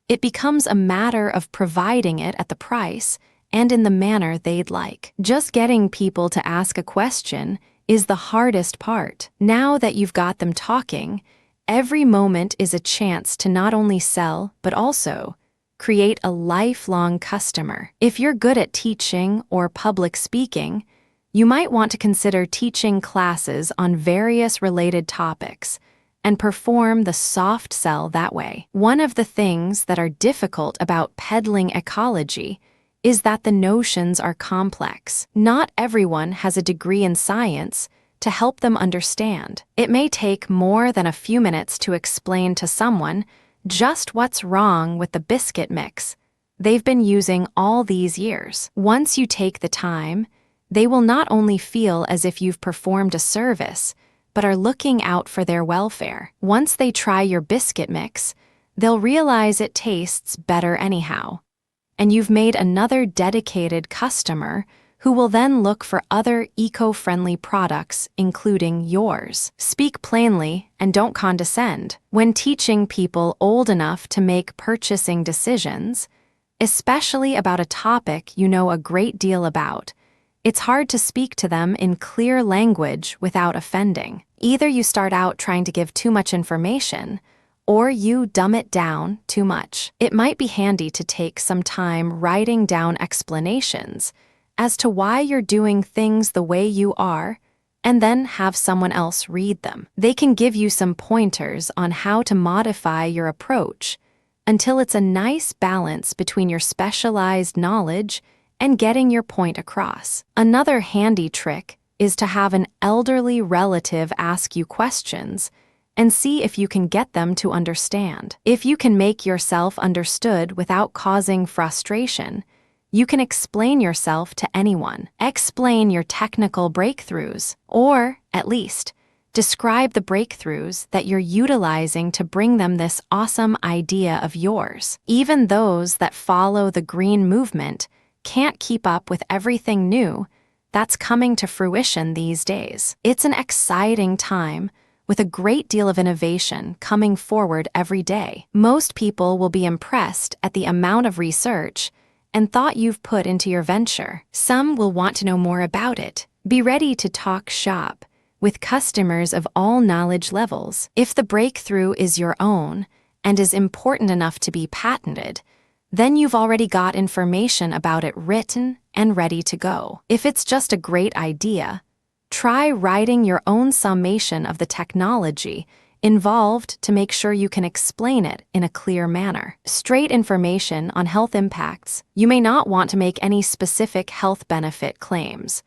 it becomes a matter of providing it at the price and in the manner they'd like. Just getting people to ask a question is the hardest part. Now that you've got them talking, every moment is a chance to not only sell, but also create a lifelong customer. If you're good at teaching or public speaking, you might want to consider teaching classes on various related topics, and perform the soft sell that way. One of the things that are difficult about peddling ecology is that the notions are complex. Not everyone has a degree in science to help them understand. It may take more than a few minutes to explain to someone just what's wrong with the biscuit mix they've been using all these years. Once you take the time, they will not only feel as if you've performed a service, but are looking out for their welfare. Once they try your biscuit mix, they'll realize it tastes better anyhow. And you've made another dedicated customer who will then look for other eco-friendly products, including yours. Speak plainly and don't condescend. When teaching people old enough to make purchasing decisions, especially about a topic you know a great deal about, it's hard to speak to them in clear language without offending. Either you start out trying to give too much information, or you dumb it down too much. It might be handy to take some time writing down explanations as to why you're doing things the way you are, and then have someone else read them. They can give you some pointers on how to modify your approach until it's a nice balance between your specialized knowledge and getting your point across. Another handy trick is to have an elderly relative ask you questions and see if you can get them to understand. If you can make yourself understood without causing frustration, you can explain yourself to anyone. Explain your technical breakthroughs, or, at least, describe the breakthroughs that you're utilizing to bring them this awesome idea of yours. Even those that follow the green movement can't keep up with everything new that's coming to fruition these days. It's an exciting time with a great deal of innovation coming forward every day. Most people will be impressed at the amount of research and thought you've put into your venture. Some will want to know more about it. Be ready to talk shop with customers of all knowledge levels. If the breakthrough is your own and is important enough to be patented, then you've already got information about it written and ready to go. If it's just a great idea, try writing your own summation of the technology involved to make sure you can explain it in a clear manner. Straight information on health impacts. You may not want to make any specific health benefit claims,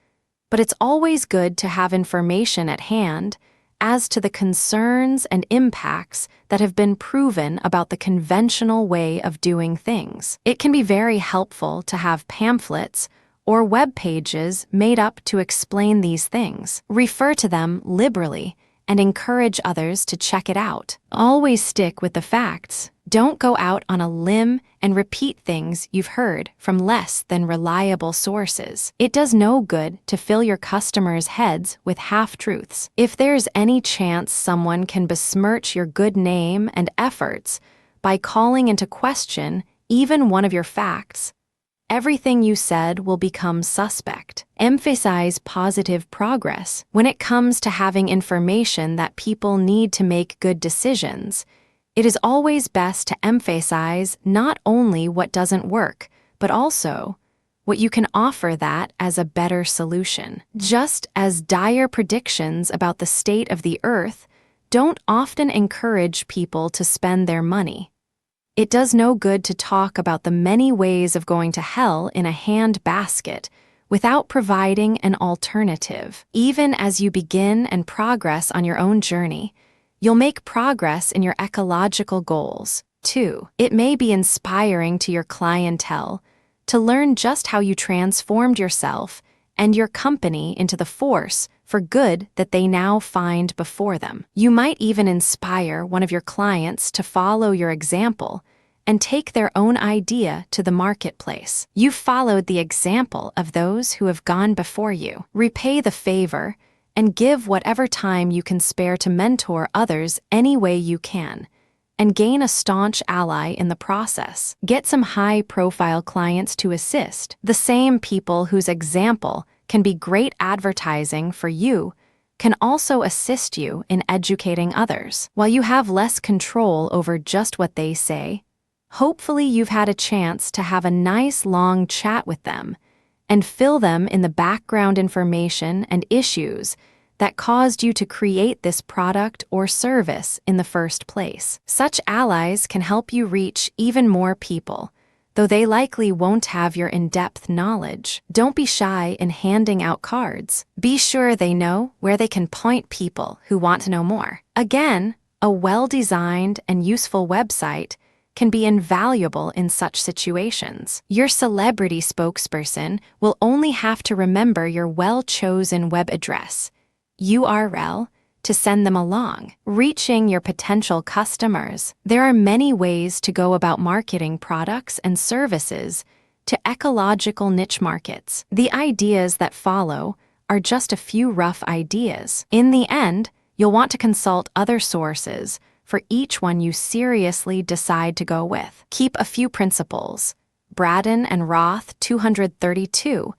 but it's always good to have information at hand as to the concerns and impacts that have been proven about the conventional way of doing things. It can be very helpful to have pamphlets or web pages made up to explain these things. Refer to them liberally and encourage others to check it out. Always stick with the facts. Don't go out on a limb and repeat things you've heard from less than reliable sources. It does no good to fill your customers' heads with half-truths. If there's any chance someone can besmirch your good name and efforts by calling into question even one of your facts, everything you said will become suspect. Emphasize positive progress. When it comes to having information that people need to make good decisions, it is always best to emphasize not only what doesn't work, but also what you can offer that as a better solution. Just as dire predictions about the state of the earth don't often encourage people to spend their money, it does no good to talk about the many ways of going to hell in a hand basket without providing an alternative. Even as you begin and progress on your own journey, you'll make progress in your ecological goals, too. It may be inspiring to your clientele to learn just how you transformed yourself and your company into the force for good that they now find before them. You might even inspire one of your clients to follow your example and take their own idea to the marketplace. You've followed the example of those who have gone before you. Repay the favor and give whatever time you can spare to mentor others any way you can, and gain a staunch ally in the process. Get some high-profile clients to assist. The same people whose example can be great advertising for you can also assist you in educating others. While you have less control over just what they say, hopefully you've had a chance to have a nice long chat with them and fill them in the background information and issues that caused you to create this product or service in the first place. Such allies can help you reach even more people, though they likely won't have your in-depth knowledge. Don't be shy in handing out cards. Be sure they know where they can point people who want to know more. Again, a well-designed and useful website can be invaluable in such situations. Your celebrity spokesperson will only have to remember your well-chosen web address, URL, to send them along. Reaching your potential customers. There are many ways to go about marketing products and services to ecological niche markets. The ideas that follow are just a few rough ideas. In the end, you'll want to consult other sources for each one you seriously decide to go with. Keep a few principles, Braden and Roth 232,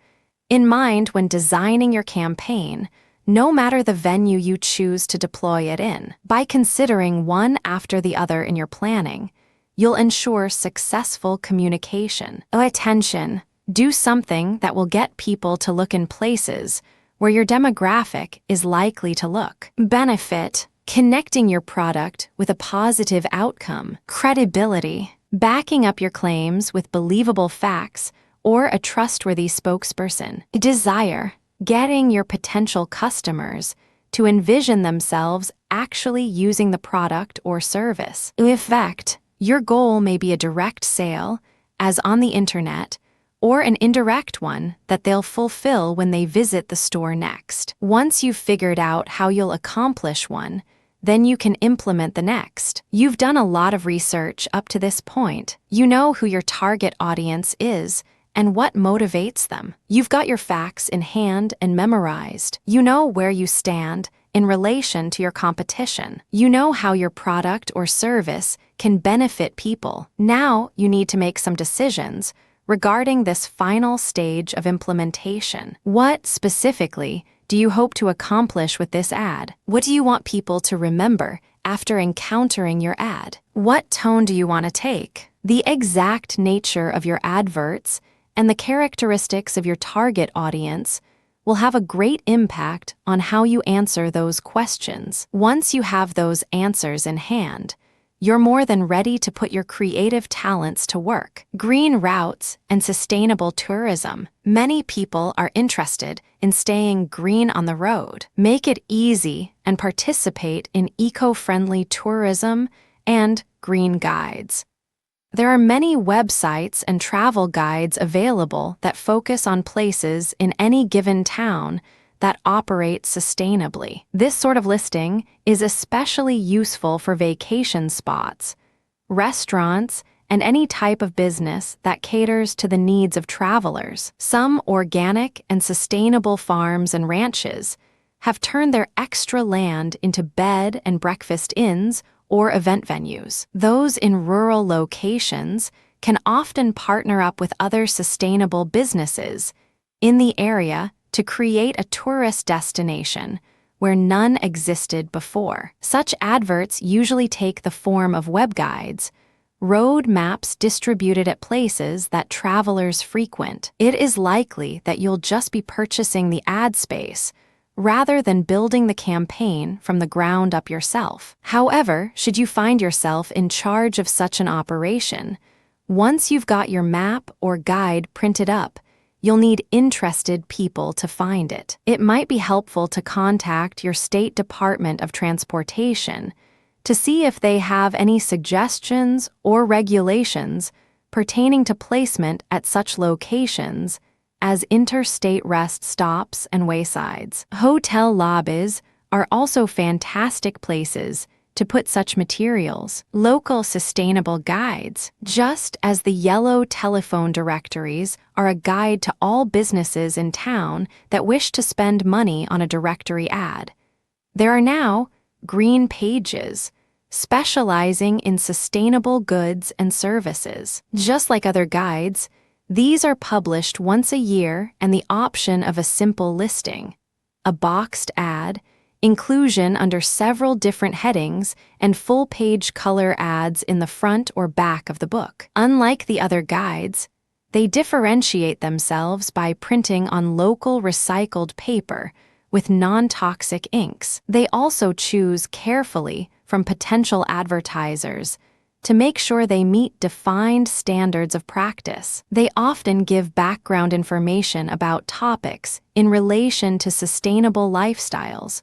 in mind when designing your campaign, no matter the venue you choose to deploy it in. By considering one after the other in your planning, you'll ensure successful communication. Attention, do something that will get people to look in places where your demographic is likely to look. Benefit, connecting your product with a positive outcome. Credibility, backing up your claims with believable facts or a trustworthy spokesperson. Desire, getting your potential customers to envision themselves actually using the product or service. Effect, your goal may be a direct sale, as on the internet, or an indirect one that they'll fulfill when they visit the store next. Once you've figured out how you'll accomplish one, then you can implement the next. You've done a lot of research up to this point. You know who your target audience is and what motivates them. You've got your facts in hand and memorized. You know where you stand in relation to your competition. You know how your product or service can benefit people. Now you need to make some decisions regarding this final stage of implementation. What specifically do you hope to accomplish with this ad? What do you want people to remember after encountering your ad? What tone do you want to take? The exact nature of your adverts and the characteristics of your target audience will have a great impact on how you answer those questions. Once you have those answers in hand, you're more than ready to put your creative talents to work. Green routes and sustainable tourism. Many people are interested in staying green on the road. Make it easy and participate in eco-friendly tourism and green guides. There are many websites and travel guides available that focus on places in any given town that operate sustainably. This sort of listing is especially useful for vacation spots, restaurants, and any type of business that caters to the needs of travelers. Some organic and sustainable farms and ranches have turned their extra land into bed and breakfast inns or event venues. Those in rural locations can often partner up with other sustainable businesses in the area to create a tourist destination where none existed before. Such adverts usually take the form of web guides, road maps distributed at places that travelers frequent. It is likely that you'll just be purchasing the ad space rather than building the campaign from the ground up yourself. However, should you find yourself in charge of such an operation, once you've got your map or guide printed up, you'll need interested people to find it. It might be helpful to contact your state Department of Transportation to see if they have any suggestions or regulations pertaining to placement at such locations as interstate rest stops and waysides. Hotel lobbies are also fantastic places to put such materials. Local sustainable guides, just as the yellow telephone directories are a guide to all businesses in town that wish to spend money on a directory ad. There are now green pages, specializing in sustainable goods and services. Just like other guides, these are published once a year and the option of a simple listing, a boxed ad, inclusion under several different headings, and full-page color ads in the front or back of the book. Unlike the other guides, they differentiate themselves by printing on local recycled paper with non-toxic inks. They also choose carefully from potential advertisers to make sure they meet defined standards of practice. They often give background information about topics in relation to sustainable lifestyles.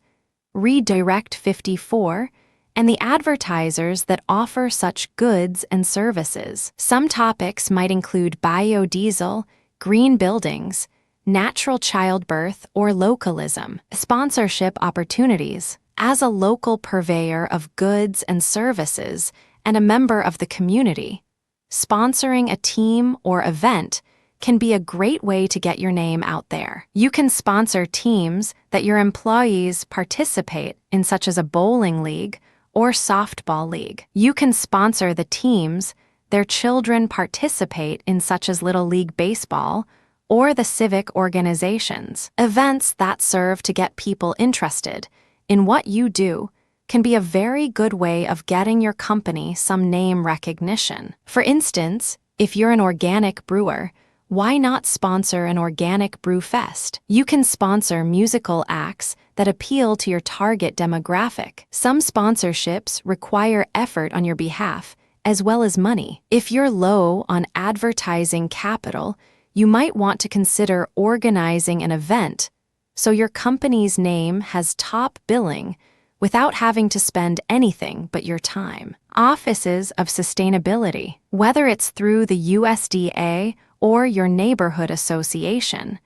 Read Direct 54 and the advertisers that offer such goods and services. Some topics might include biodiesel, green buildings, natural childbirth, or localism. Sponsorship opportunities. As a local purveyor of goods and services and a member of the community, sponsoring a team or event can be a great way to get your name out there. You can sponsor teams that your employees participate in, such as a bowling league or softball league. You can sponsor the teams their children participate in, such as Little League Baseball or the civic organizations. Events that serve to get people interested in what you do can be a very good way of getting your company some name recognition. For instance, if you're an organic brewer, why not sponsor an organic brew fest? You can sponsor musical acts that appeal to your target demographic. Some sponsorships require effort on your behalf, as well as money. If you're low on advertising capital, you might want to consider organizing an event so your company's name has top billing without having to spend anything but your time. Offices of sustainability. Whether it's through the USDA or your neighborhood association,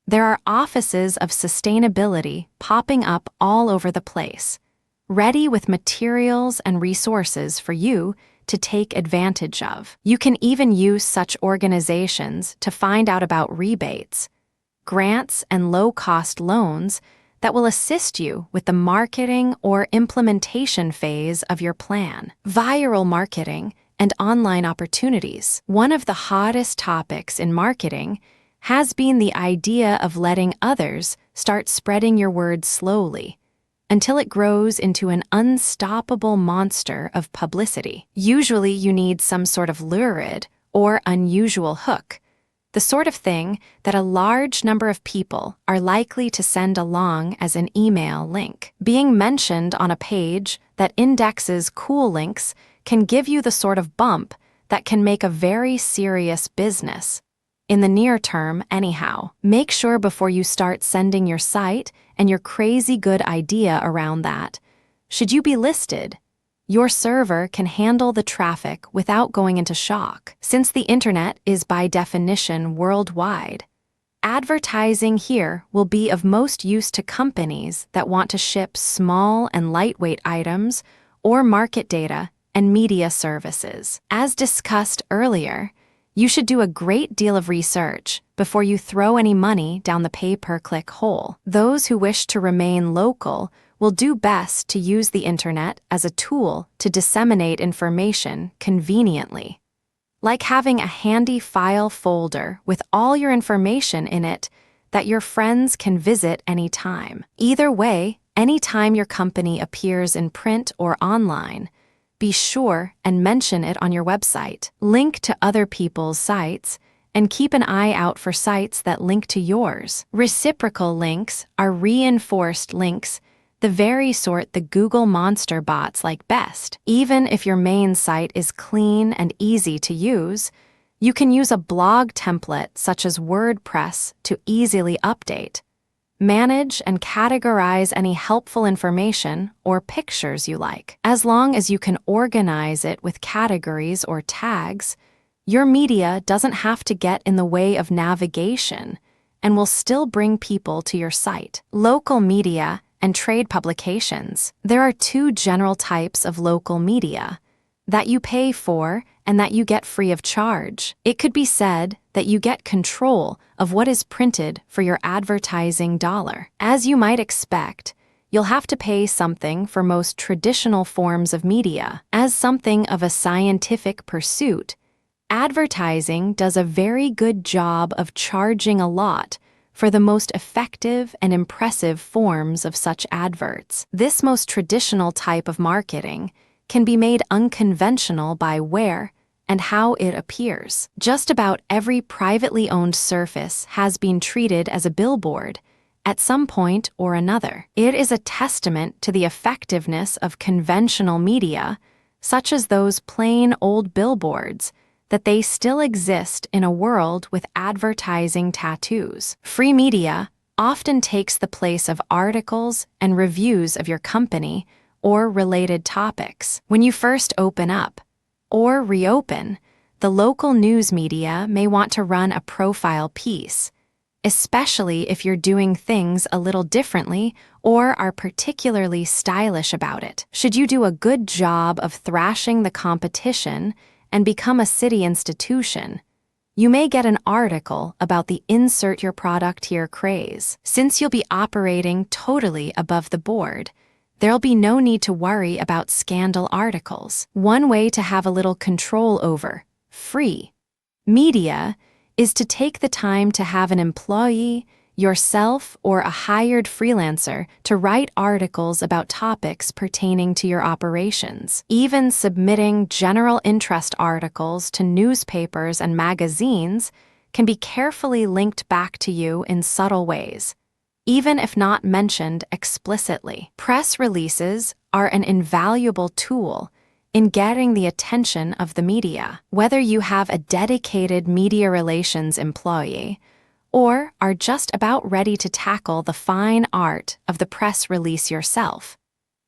there are offices of sustainability popping up all over the place, ready with materials and resources for you to take advantage of. You can even use such organizations to find out about rebates, grants, and low-cost loans that will assist you with the marketing or implementation phase of your plan. Viral marketing and online opportunities. One of the hottest topics in marketing has been the idea of letting others start spreading your word slowly until it grows into an unstoppable monster of publicity. Usually you need some sort of lurid or unusual hook, the sort of thing that a large number of people are likely to send along as an email link. Being mentioned on a page that indexes cool links can give you the sort of bump that can make a very serious business. In the near term, anyhow. Make sure before you start sending your site and your crazy good idea around that, should you be listed, your server can handle the traffic without going into shock. Since the internet is by definition worldwide, advertising here will be of most use to companies that want to ship small and lightweight items or market data and media services. As discussed earlier, you should do a great deal of research before you throw any money down the pay-per-click hole. Those who wish to remain local will do best to use the internet as a tool to disseminate information conveniently, like having a handy file folder with all your information in it that your friends can visit anytime. Either way, anytime your company appears in print or online, be sure and mention it on your website. Link to other people's sites and keep an eye out for sites that link to yours. Reciprocal links are reinforced links, the very sort the Google monster bots like best. Even if your main site is clean and easy to use, you can use a blog template such as WordPress to easily update, manage, and categorize any helpful information or pictures you like. As long as you can organize it with categories or tags, your media doesn't have to get in the way of navigation and will still bring people to your site. Local media and trade publications. There are two general types of local media: that you pay for and that you get free of charge. It could be said that you get control of what is printed for your advertising dollar. As you might expect, you'll have to pay something for most traditional forms of media. As something of a scientific pursuit, advertising does a very good job of charging a lot for the most effective and impressive forms of such adverts. This most traditional type of marketing can be made unconventional by where and how it appears. Just about every privately owned surface has been treated as a billboard, at some point or another. It is a testament to the effectiveness of conventional media, such as those plain old billboards, that they still exist in a world with advertising tattoos. Free media often takes the place of articles and reviews of your company or related topics. When you first open up or reopen, the local news media may want to run a profile piece, especially if you're doing things a little differently or are particularly stylish about it. Should you do a good job of thrashing the competition and become a city institution, you may get an article about the insert your product here craze. Since you'll be operating totally above the board, there'll be no need to worry about scandal articles. One way to have a little control over free media is to take the time to have an employee, yourself, or a hired freelancer to write articles about topics pertaining to your operations. Even submitting general interest articles to newspapers and magazines can be carefully linked back to you in subtle ways, even if not mentioned explicitly. Press releases are an invaluable tool in getting the attention of the media. Whether you have a dedicated media relations employee or are just about ready to tackle the fine art of the press release yourself,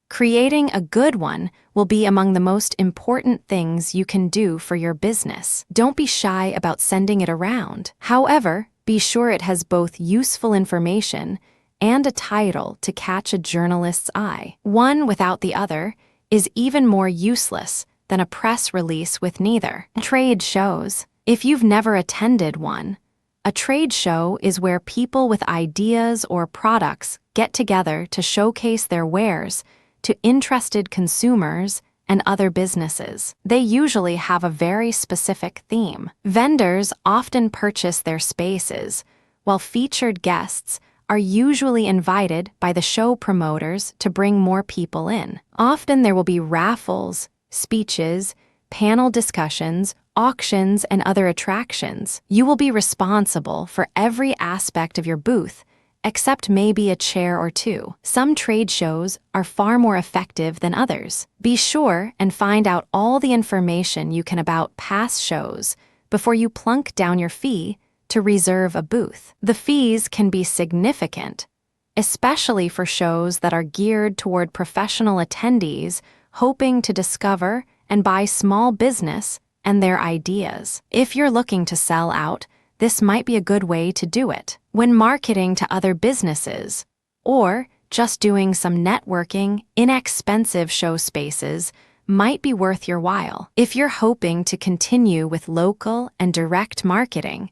creating a good one will be among the most important things you can do for your business. Don't be shy about sending it around. However, be sure it has both useful information and a title to catch a journalist's eye. One without the other is even more useless than a press release with neither. Trade shows. If you've never attended one, a trade show is where people with ideas or products get together to showcase their wares to interested consumers and other businesses. They usually have a very specific theme. Vendors often purchase their spaces, while featured guests are usually invited by the show promoters to bring more people in. Often there will be raffles, speeches, panel discussions, auctions, and other attractions. You will be responsible for every aspect of your booth, except maybe a chair or two. Some trade shows are far more effective than others. Be sure and find out all the information you can about past shows before you plunk down your fee to reserve a booth. The fees can be significant, especially for shows that are geared toward professional attendees hoping to discover and buy small business and their ideas. If you're looking to sell out, this might be a good way to do it. When marketing to other businesses, or just doing some networking, inexpensive show spaces might be worth your while. If you're hoping to continue with local and direct marketing,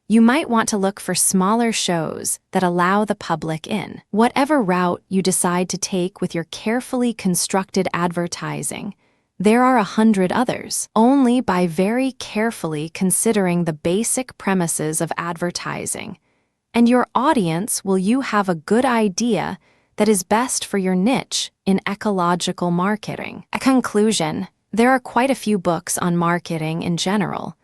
you might want to look for smaller shows that allow the public in. Whatever route you decide to take with your carefully constructed advertising, there are 100 others. Only by very carefully considering the basic premises of advertising and your audience will you have a good idea that is best for your niche in ecological marketing. A conclusion: there are quite a few books on marketing in general,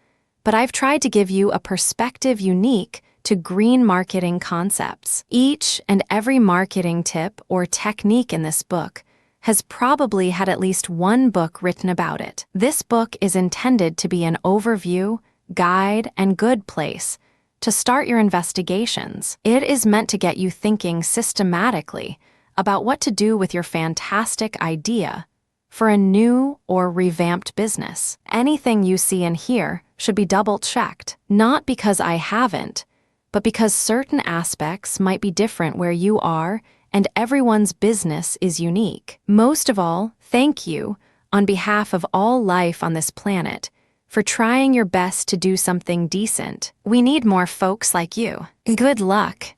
but I've tried to give you a perspective unique to green marketing concepts. Each and every marketing tip or technique in this book has probably had at least one book written about it. This book is intended to be an overview, guide, and good place to start your investigations. It is meant to get you thinking systematically about what to do with your fantastic idea for a new or revamped business. Anything you see and hear should be double-checked, not because I haven't, but because certain aspects might be different where you are and everyone's business is unique. Most of all, thank you, on behalf of all life on this planet, for trying your best to do something decent. We need more folks like you. Good luck.